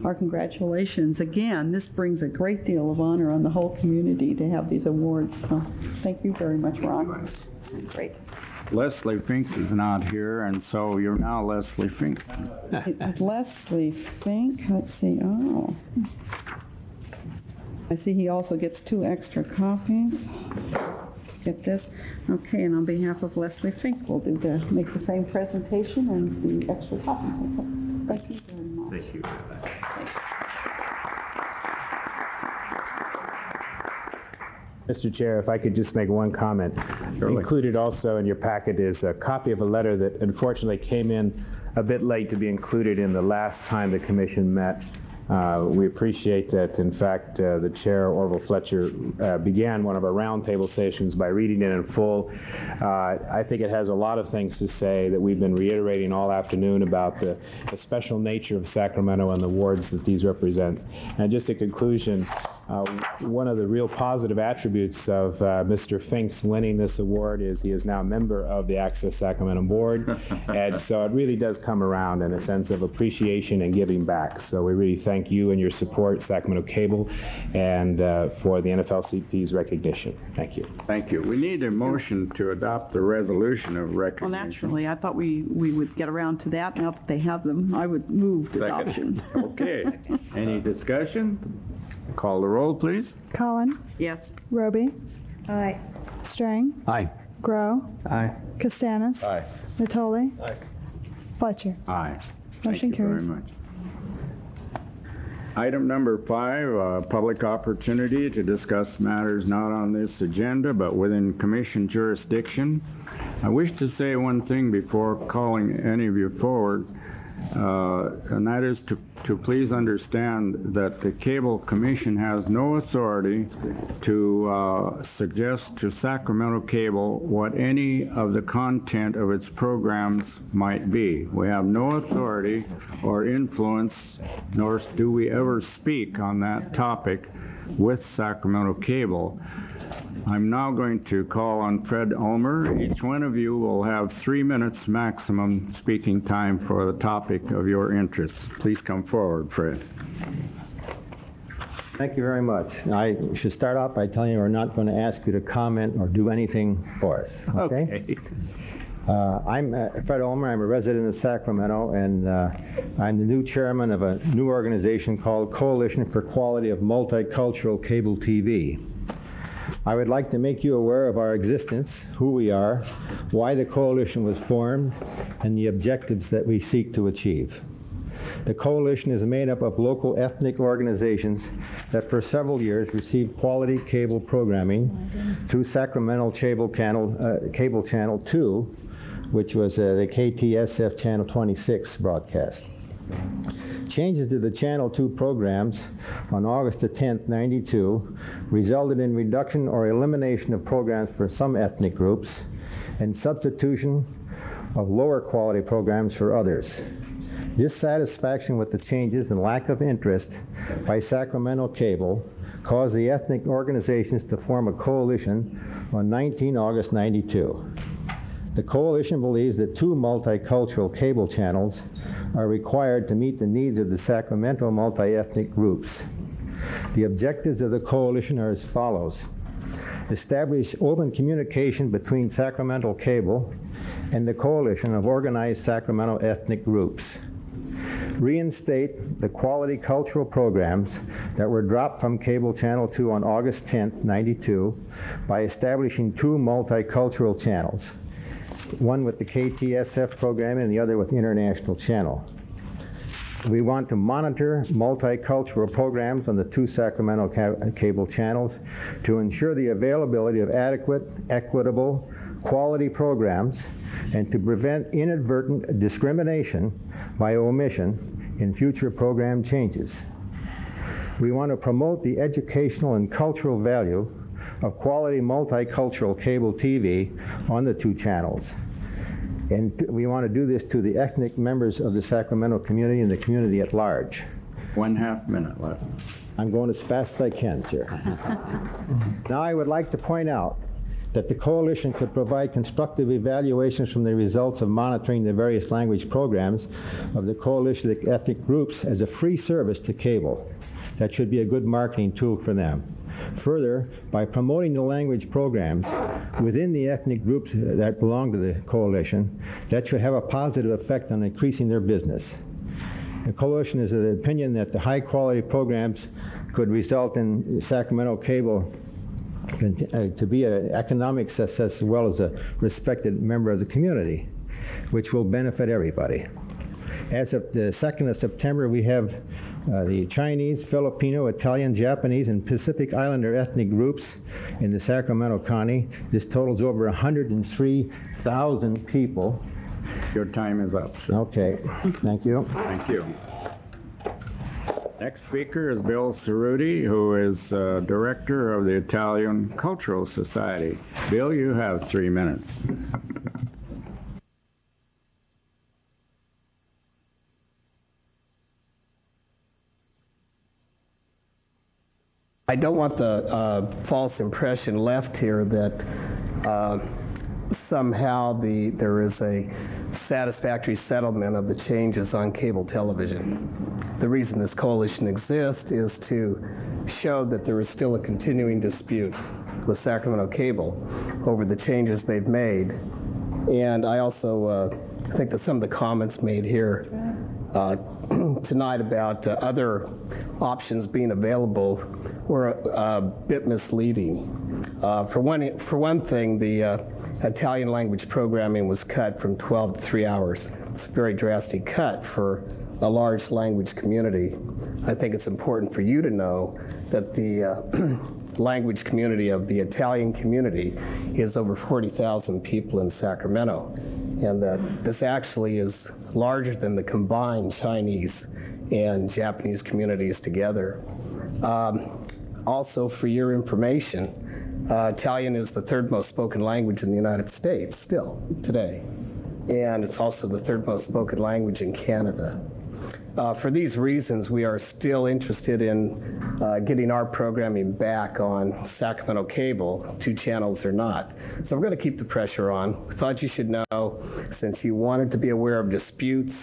our congratulations. Again, this brings a great deal of honor on the whole community to have these awards, so thank you very much, Ron. Great. Leslie Fink is not here, and so you're now Leslie Fink. Leslie Fink, let's see, oh. I see he also gets 2 extra copies. Get this. Okay, and on behalf of Leslie Fink, we'll make the same presentation and the extra copies. Thank you very much. Thank you. Mr. Chair, if I could just make one comment. Surely. Included also in your packet is a copy of a letter that unfortunately came in a bit late to be included in the last time the commission met. We appreciate that, in fact, the chair, Orville Fletcher, began one of our roundtable sessions by reading it in full. I think it has a lot of things to say that we've been reiterating all afternoon about the special nature of Sacramento and the wards that these represent. And just in conclusion, one of the real positive attributes of Mr. Fink's winning this award is he is now a member of the Access Sacramento Board, and so it really does come around in a sense of appreciation and giving back. So we really thank you and your support, Sacramento Cable, and for the NFLCP's recognition. Thank you. Thank you. We need a motion to adopt the resolution of recognition. Well, naturally, I thought we would get around to that now that they have them. I would move to adoption. Okay. Any discussion? Call the roll, please. Collin. Yes. Roby. Aye. Strang. Aye. Grow. Aye. Costanis. Aye. Natoli. Aye. Fletcher. Aye. Motion Thank you very carries. much. Item number 5, public opportunity to discuss matters not on this agenda but within commission jurisdiction. I wish to say one thing before calling any of you forward, and that is to to please understand that the Cable Commission has no authority to suggest to Sacramento Cable what any of the content of its programs might be. We have no authority or influence, nor do we ever speak on that topic with Sacramento Cable. I'm now going to call on Fred Ulmer. Each one of you will have 3 minutes maximum speaking time for the topic of your interest. Please come forward, Fred. Thank you very much. I should start off by telling you we're not going to ask you to comment or do anything for us. Okay. I'm Fred Ulmer. I'm a resident of Sacramento, and I'm the new chairman of a new organization called Coalition for Quality of Multicultural Cable TV. I would like to make you aware of our existence, who we are, why the coalition was formed, and the objectives that we seek to achieve. The coalition is made up of local ethnic organizations that for several years received quality cable programming through Sacramento Cable Channel 2, which was the KTSF Channel 26 broadcast. Changes to the Channel 2 programs on August the 10th, 92, resulted in reduction or elimination of programs for some ethnic groups and substitution of lower quality programs for others. Dissatisfaction with the changes and lack of interest by Sacramento Cable caused the ethnic organizations to form a coalition on 19 August 92. The coalition believes that 2 multicultural cable channels are required to meet the needs of the Sacramento multi-ethnic groups. The objectives of the coalition are as follows: establish open communication between Sacramento Cable and the coalition of organized Sacramento ethnic groups. Reinstate the quality cultural programs that were dropped from Cable Channel 2 on August 10th, 92 by establishing 2 multicultural channels, one with the KTSF program and the other with the International Channel. We want to monitor multicultural programs on the 2 Sacramento cable channels to ensure the availability of adequate, equitable, quality programs and to prevent inadvertent discrimination by omission in future program changes. We want to promote the educational and cultural value of quality multicultural cable TV on the 2 channels. And we want to do this to the ethnic members of the Sacramento community and the community at large. 1/2 minute left. I'm going as fast as I can, sir. Now I would like to point out that the coalition could provide constructive evaluations from the results of monitoring the various language programs of the coalition of ethnic groups as a free service to cable. That should be a good marketing tool for them. Further, by promoting the language programs within the ethnic groups that belong to the coalition, that should have a positive effect on increasing their business. The coalition is of the opinion that the high-quality programs could result in Sacramento Cable to be an economic success as well as a respected member of the community, which will benefit everybody. As of the 2nd of September, we have the Chinese, Filipino, Italian, Japanese, and Pacific Islander ethnic groups in the Sacramento County. This totals over 103,000 people. Your time is up, sir. Okay. Thank you. Thank you. Next speaker is Bill Cerruti, who is director of the Italian Cultural Society. Bill, you have 3 minutes. I don't want the false impression left here that somehow there is a satisfactory settlement of the changes on cable television. The reason this coalition exists is to show that there is still a continuing dispute with Sacramento Cable over the changes they've made. And I also think that some of the comments made here tonight about other options being available were a bit misleading. For one thing, the Italian language programming was cut from 12 to 3 hours. It's a very drastic cut for a large language community. I think it's important for you to know that the language community of the Italian community is over 40,000 people in Sacramento, and that this actually is larger than the combined Chinese and Japanese communities together. Also, for your information, Italian is the third most spoken language in the United States still today, and it's also the third most spoken language in Canada. For these reasons, we are still interested in getting our programming back on Sacramento Cable, 2 channels or not. So we're going to keep the pressure on. We thought you should know, since you wanted to be aware of disputes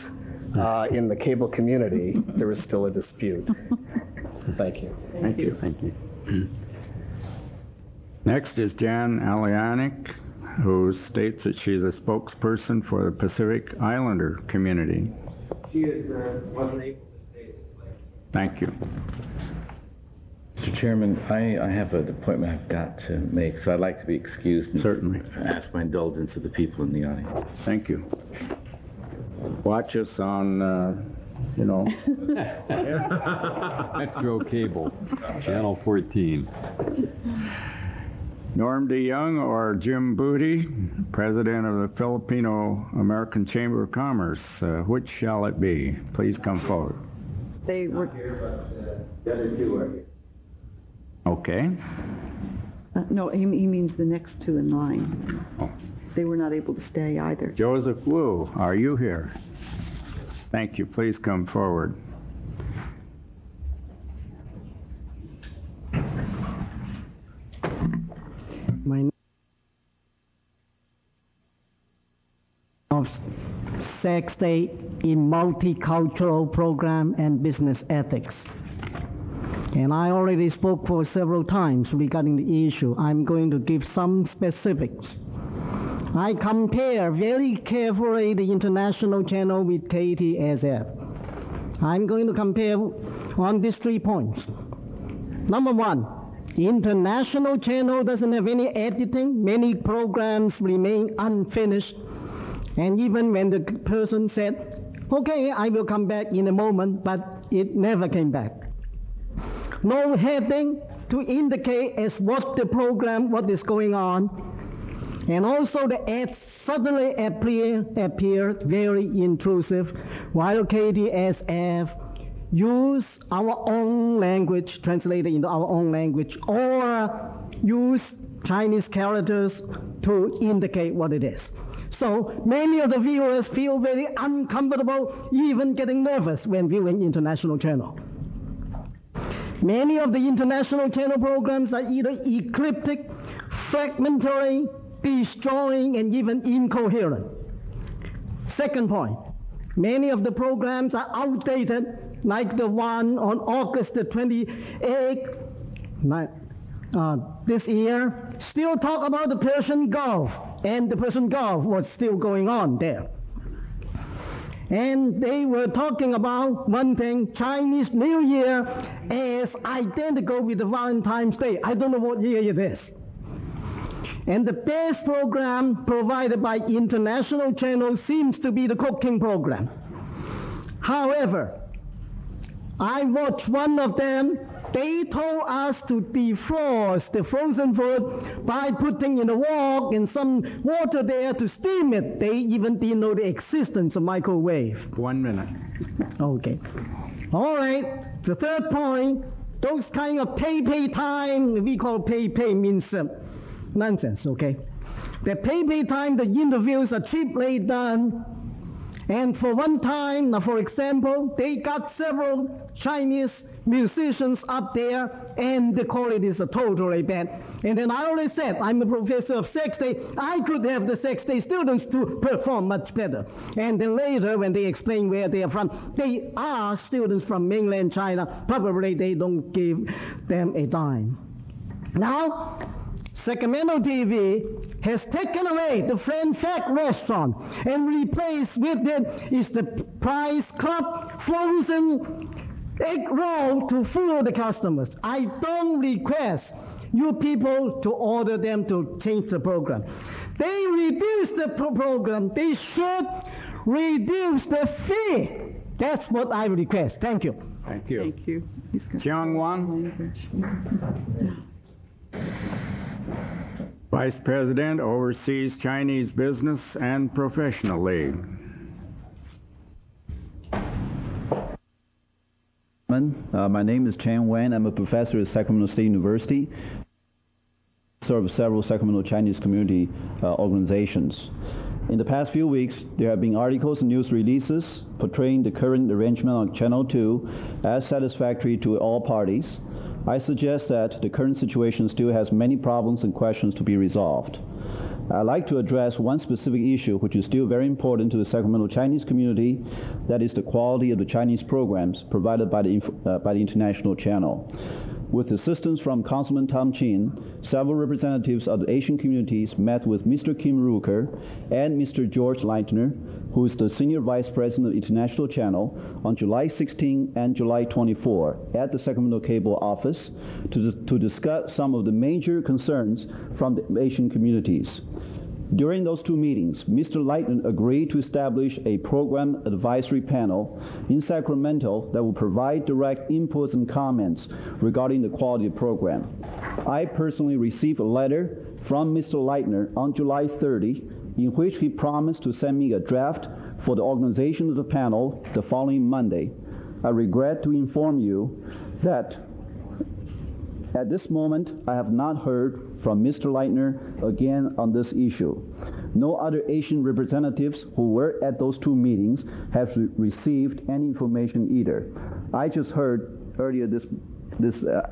in the cable community, there is still a dispute. Thank you. Thank you. Thank you. Next is Jan Alianik, who states that she's a spokesperson for the Pacific Islander community. She wasn't able to stay this late. Thank you. Mr. Chairman, I have an appointment I've got to make, so I'd like to be excused and certainly ask my indulgence of the people in the audience. Thank you. Watch us on, Metro Cable, Channel 14. Norm DeYoung or Jim Booty, President of the Filipino-American Chamber of Commerce. Which shall it be? Please come forward. They were The other 2 are here. Okay. no, he means the next 2 in line. Oh. They were not able to stay either. Joseph Wu, are you here? Thank you. Please come forward. My of Sac State in multicultural program and business ethics. And I already spoke for several times regarding the issue. I'm going to give some specifics. I compare very carefully the international channel with KTSF. I'm going to compare on these 3 points. Number 1, international channel doesn't have any editing. Many programs remain unfinished. And even when the person said, okay, I will come back in a moment, but it never came back. No heading to indicate as what the program, what is going on. And also the ads suddenly appeared very intrusive, while KTSF use our own language, translated into our own language, or use Chinese characters to indicate what it is. So many of the viewers feel very uncomfortable, even getting nervous when viewing international channel. Many of the international channel programs are either ecliptic, fragmentary, destroying, and even incoherent. Second point, many of the programs are outdated, like the one on August the 28th this year, still talk about the Persian Gulf, and the Persian Gulf was still going on there. And they were talking about one thing, Chinese New Year is identical with the Valentine's Day. I don't know what year it is. And the best program provided by international channels seems to be the cooking program. However, I watched one of them. They told us to defrost the frozen food by putting in a wok and some water there to steam it. They even didn't know the existence of microwave. 1 minute. Okay. All right. The third point, those kind of pay time, we call pay means nonsense, okay? The pay time, the interviews are cheaply done. And for one time, for example, they got several Chinese musicians up there, and the quality is totally bad. And then I already said, I'm a professor of Sac State. I could have the Sac State students to perform much better. And then later, when they explain where they are from, they are students from mainland China. Probably they don't give them a dime. Now, Sacramento TV has taken away the French Fact restaurant and replaced with it is the Price Club frozen egg roll to fool the customers. I don't request you people to order them to change the program. They reduce the program. They should reduce the fee. That's what I request. Thank you. Thank you. Thank you. Jiang Wan. Vice President, oversees Chinese Business and Professional League. My name is Chen Wen. I'm a professor at Sacramento State University. I serve several Sacramento Chinese community organizations. In the past few weeks, there have been articles and news releases portraying the current arrangement on Channel 2 as satisfactory to all parties. I suggest that the current situation still has many problems and questions to be resolved. I'd like to address one specific issue which is still very important to the Sacramento Chinese community, that is the quality of the Chinese programs provided by the international channel. With assistance from Councilman Tom Chin, several representatives of the Asian communities met with Mr. Kim Ruker and Mr. George Leitner, who is the Senior Vice President of International Channel, on July 16 and July 24 at the Sacramento Cable office to discuss some of the major concerns from the Asian communities. During those two meetings, Mr. Leitner agreed to establish a program advisory panel in Sacramento that will provide direct inputs and comments regarding the quality of the program. I personally received a letter from Mr. Leitner on July 30 in which he promised to send me a draft for the organization of the panel the following Monday. I regret to inform you that at this moment I have not heard from Mr. Leitner again on this issue. No other Asian representatives who were at those two meetings have received any information either. I just heard earlier this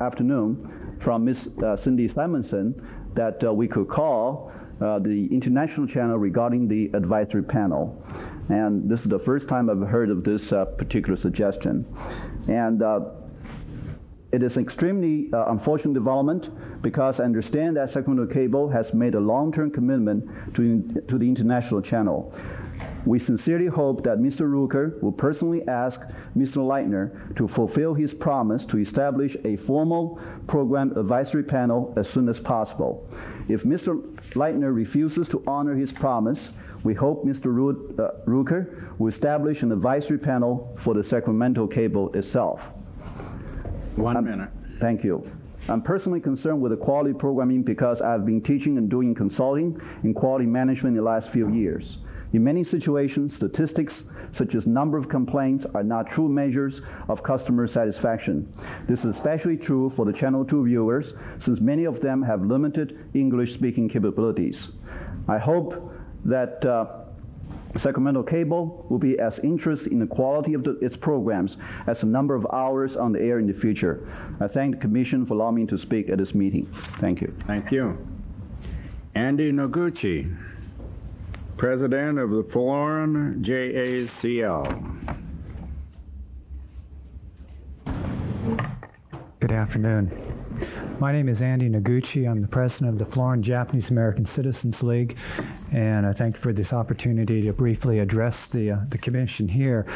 afternoon from Ms. Cindy Simonson that we could call the international channel regarding the advisory panel. And this is the first time I've heard of this particular suggestion. And it is an extremely unfortunate development because I understand that Sacramento Cable has made a long-term commitment to the international channel. We sincerely hope that Mr. Ruker will personally ask Mr. Leitner to fulfill his promise to establish a formal program advisory panel as soon as possible. If Mr. Leitner refuses to honor his promise, we hope Mr. Ruker will establish an advisory panel for the Sacramento Cable itself. 1 minute. Thank you. I'm personally concerned with the quality programming because I've been teaching and doing consulting in quality management in the last few years. In many situations, statistics such as number of complaints are not true measures of customer satisfaction. This is especially true for the Channel 2 viewers, since many of them have limited English-speaking capabilities. I hope that Sacramento Cable will be as interested in the quality of its programs as the number of hours on the air in the future. I thank the Commission for allowing me to speak at this meeting. Thank you. Thank you. Andy Noguchi, President of the Florin JACL. Good afternoon. My name is Andy Noguchi. I'm the president of the Florin Japanese American Citizens League, and I thank you for this opportunity to briefly address the commission here.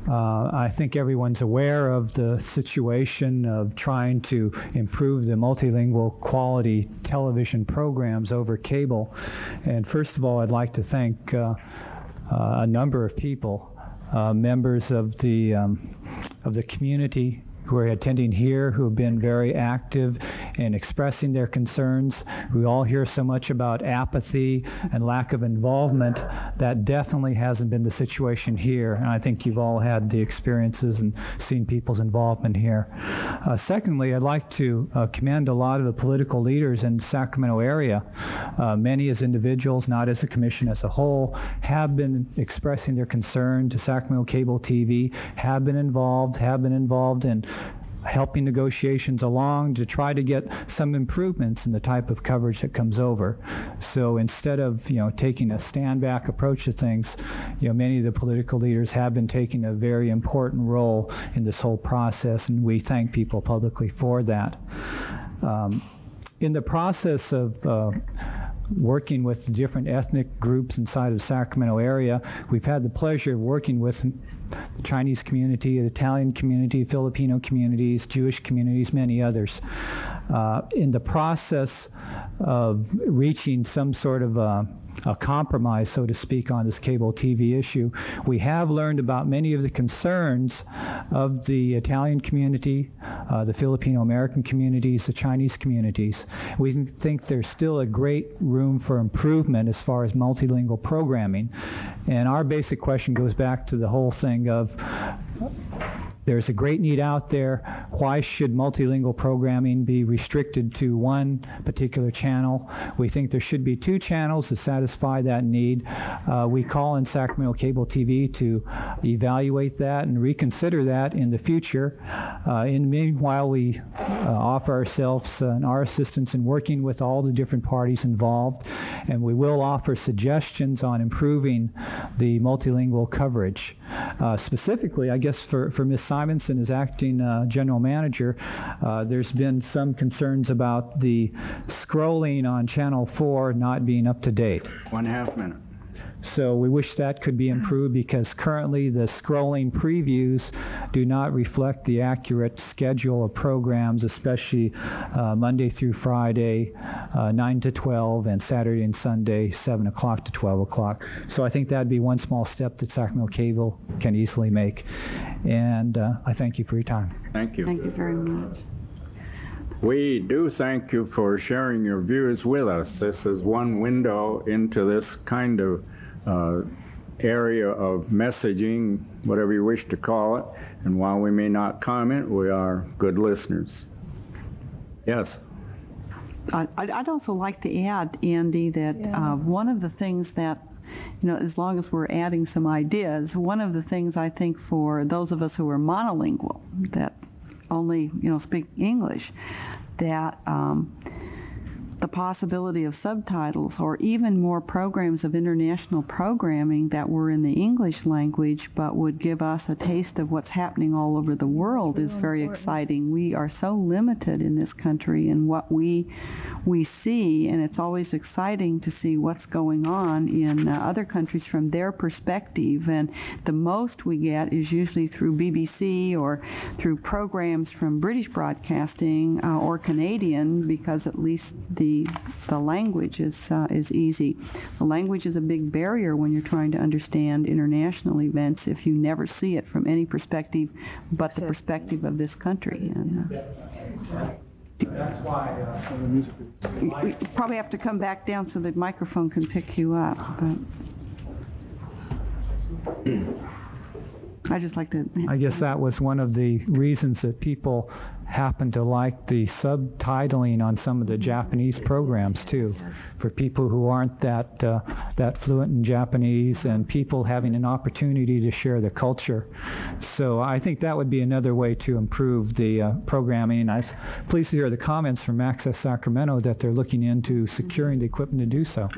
I think everyone's aware of the situation of trying to improve the multilingual quality television programs over cable. And first of all, I'd like to thank a number of people, members of the community who are attending here, who have been very active in expressing their concerns. We all hear so much about apathy and lack of involvement. That definitely hasn't been the situation here, and I think you've all had the experiences and seen people's involvement here. Secondly, I'd like to commend a lot of the political leaders in the Sacramento area. Many as individuals, not as a commission as a whole, have been expressing their concern to Sacramento Cable TV, have been involved in helping negotiations along to try to get some improvements in the type of coverage that comes over. So instead of taking a stand back approach to things, many of the political leaders have been taking a very important role in this whole process, and we thank people publicly for that. In the process of working with different ethnic groups inside of the Sacramento area, we've had the pleasure of working with the Chinese community, the Italian community, Filipino communities, Jewish communities, many others. In the process of reaching some sort of a compromise, so to speak, on this cable TV issue, we have learned about many of the concerns of the Italian community, the Filipino American communities, the Chinese communities. We think there's still a great room for improvement as far as multilingual programming. And our basic question goes back to the whole thing of There's a great need out there. Why should multilingual programming be restricted to one particular channel? We think there should be 2 channels to satisfy that need. We call in Sacramento Cable TV to evaluate that and reconsider that in the future. In the meanwhile, we offer ourselves and our assistance in working with all the different parties involved, and we will offer suggestions on improving the multilingual coverage. Specifically, I guess for Ms. Simonson as acting general manager, there's been some concerns about the scrolling on Channel 4 not being up to date. 1.5 minutes. So we wish that could be improved because currently the scrolling previews do not reflect the accurate schedule of programs, especially Monday through Friday, 9 to 12, and Saturday and Sunday, 7 o'clock to 12 o'clock. So I think that would be one small step that Sacramento Cable can easily make. And I thank you for your time. Thank you. Thank you very much. We do thank you for sharing your views with us. This is one window into this kind of area of messaging, whatever you wish to call it, and while we may not comment, we are good listeners. Yes? I'd also like to add, Andy, that one of the things that, as long as we're adding some ideas, one of the things I think for those of us who are monolingual, that only, speak English, that the possibility of subtitles or even more programs of international programming that were in the English language but would give us a taste of what's happening all over the world is very exciting. We are so limited in this country in what we see, and it's always exciting to see what's going on in other countries from their perspective, and the most we get is usually through BBC or through programs from British Broadcasting or Canadian, because at least the language is easy. The language is a big barrier when you're trying to understand international events if you never see it from any perspective but the perspective of this country. And, that's why we probably have to come back down so the microphone can pick you up. But I just like to. I guess that was one of the reasons that people happen to like the subtitling on some of the Japanese programs too, for people who aren't that fluent in Japanese, and people having an opportunity to share the culture. So I think that would be another way to improve the programming. I was pleased to hear the comments from Access Sacramento that they're looking into securing the equipment to do so.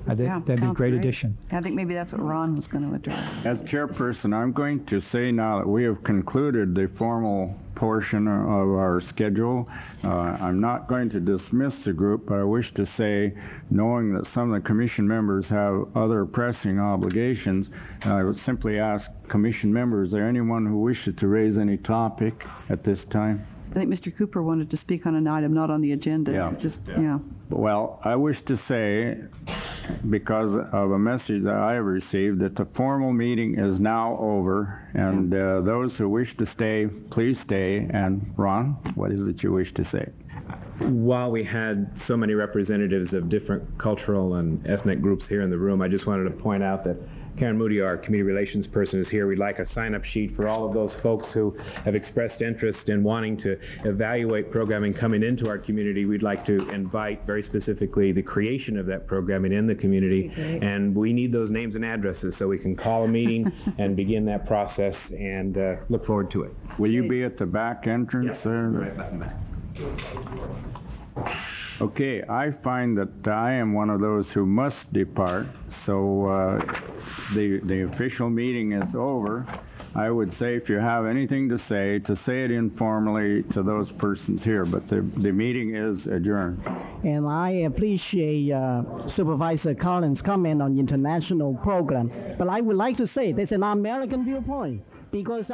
I think that'd be a great addition. I think maybe that's what Ron was going to address. As chairperson, I'm going to say now that we have concluded the formal portion of our schedule. I'm not going to dismiss the group, but I wish to say, knowing that some of the commission members have other pressing obligations, I would simply ask commission members, is there anyone who wishes to raise any topic at this time? I think Mr. Cooper wanted to speak on an item not on the agenda. Yeah. Well, I wish to say, because of a message that I have received, that the formal meeting is now over, and those who wish to stay, please stay. And Ron, what is it you wish to say? While we had so many representatives of different cultural and ethnic groups here in the room, I just wanted to point out that Karen Moody, our community relations person, is here. We'd like a sign-up sheet for all of those folks who have expressed interest in wanting to evaluate programming coming into our community. We'd like to invite, very specifically, the creation of that programming in the community, and we need those names and addresses so we can call a meeting and begin that process, and look forward to it. Will you be at the back entrance there? Right back in the back. Okay, I find that I am one of those who must depart, so the official meeting is over. I would say if you have anything to say it informally to those persons here, but the meeting is adjourned. And I appreciate Supervisor Collins' comment on international program, but I would like to say there's an American viewpoint, because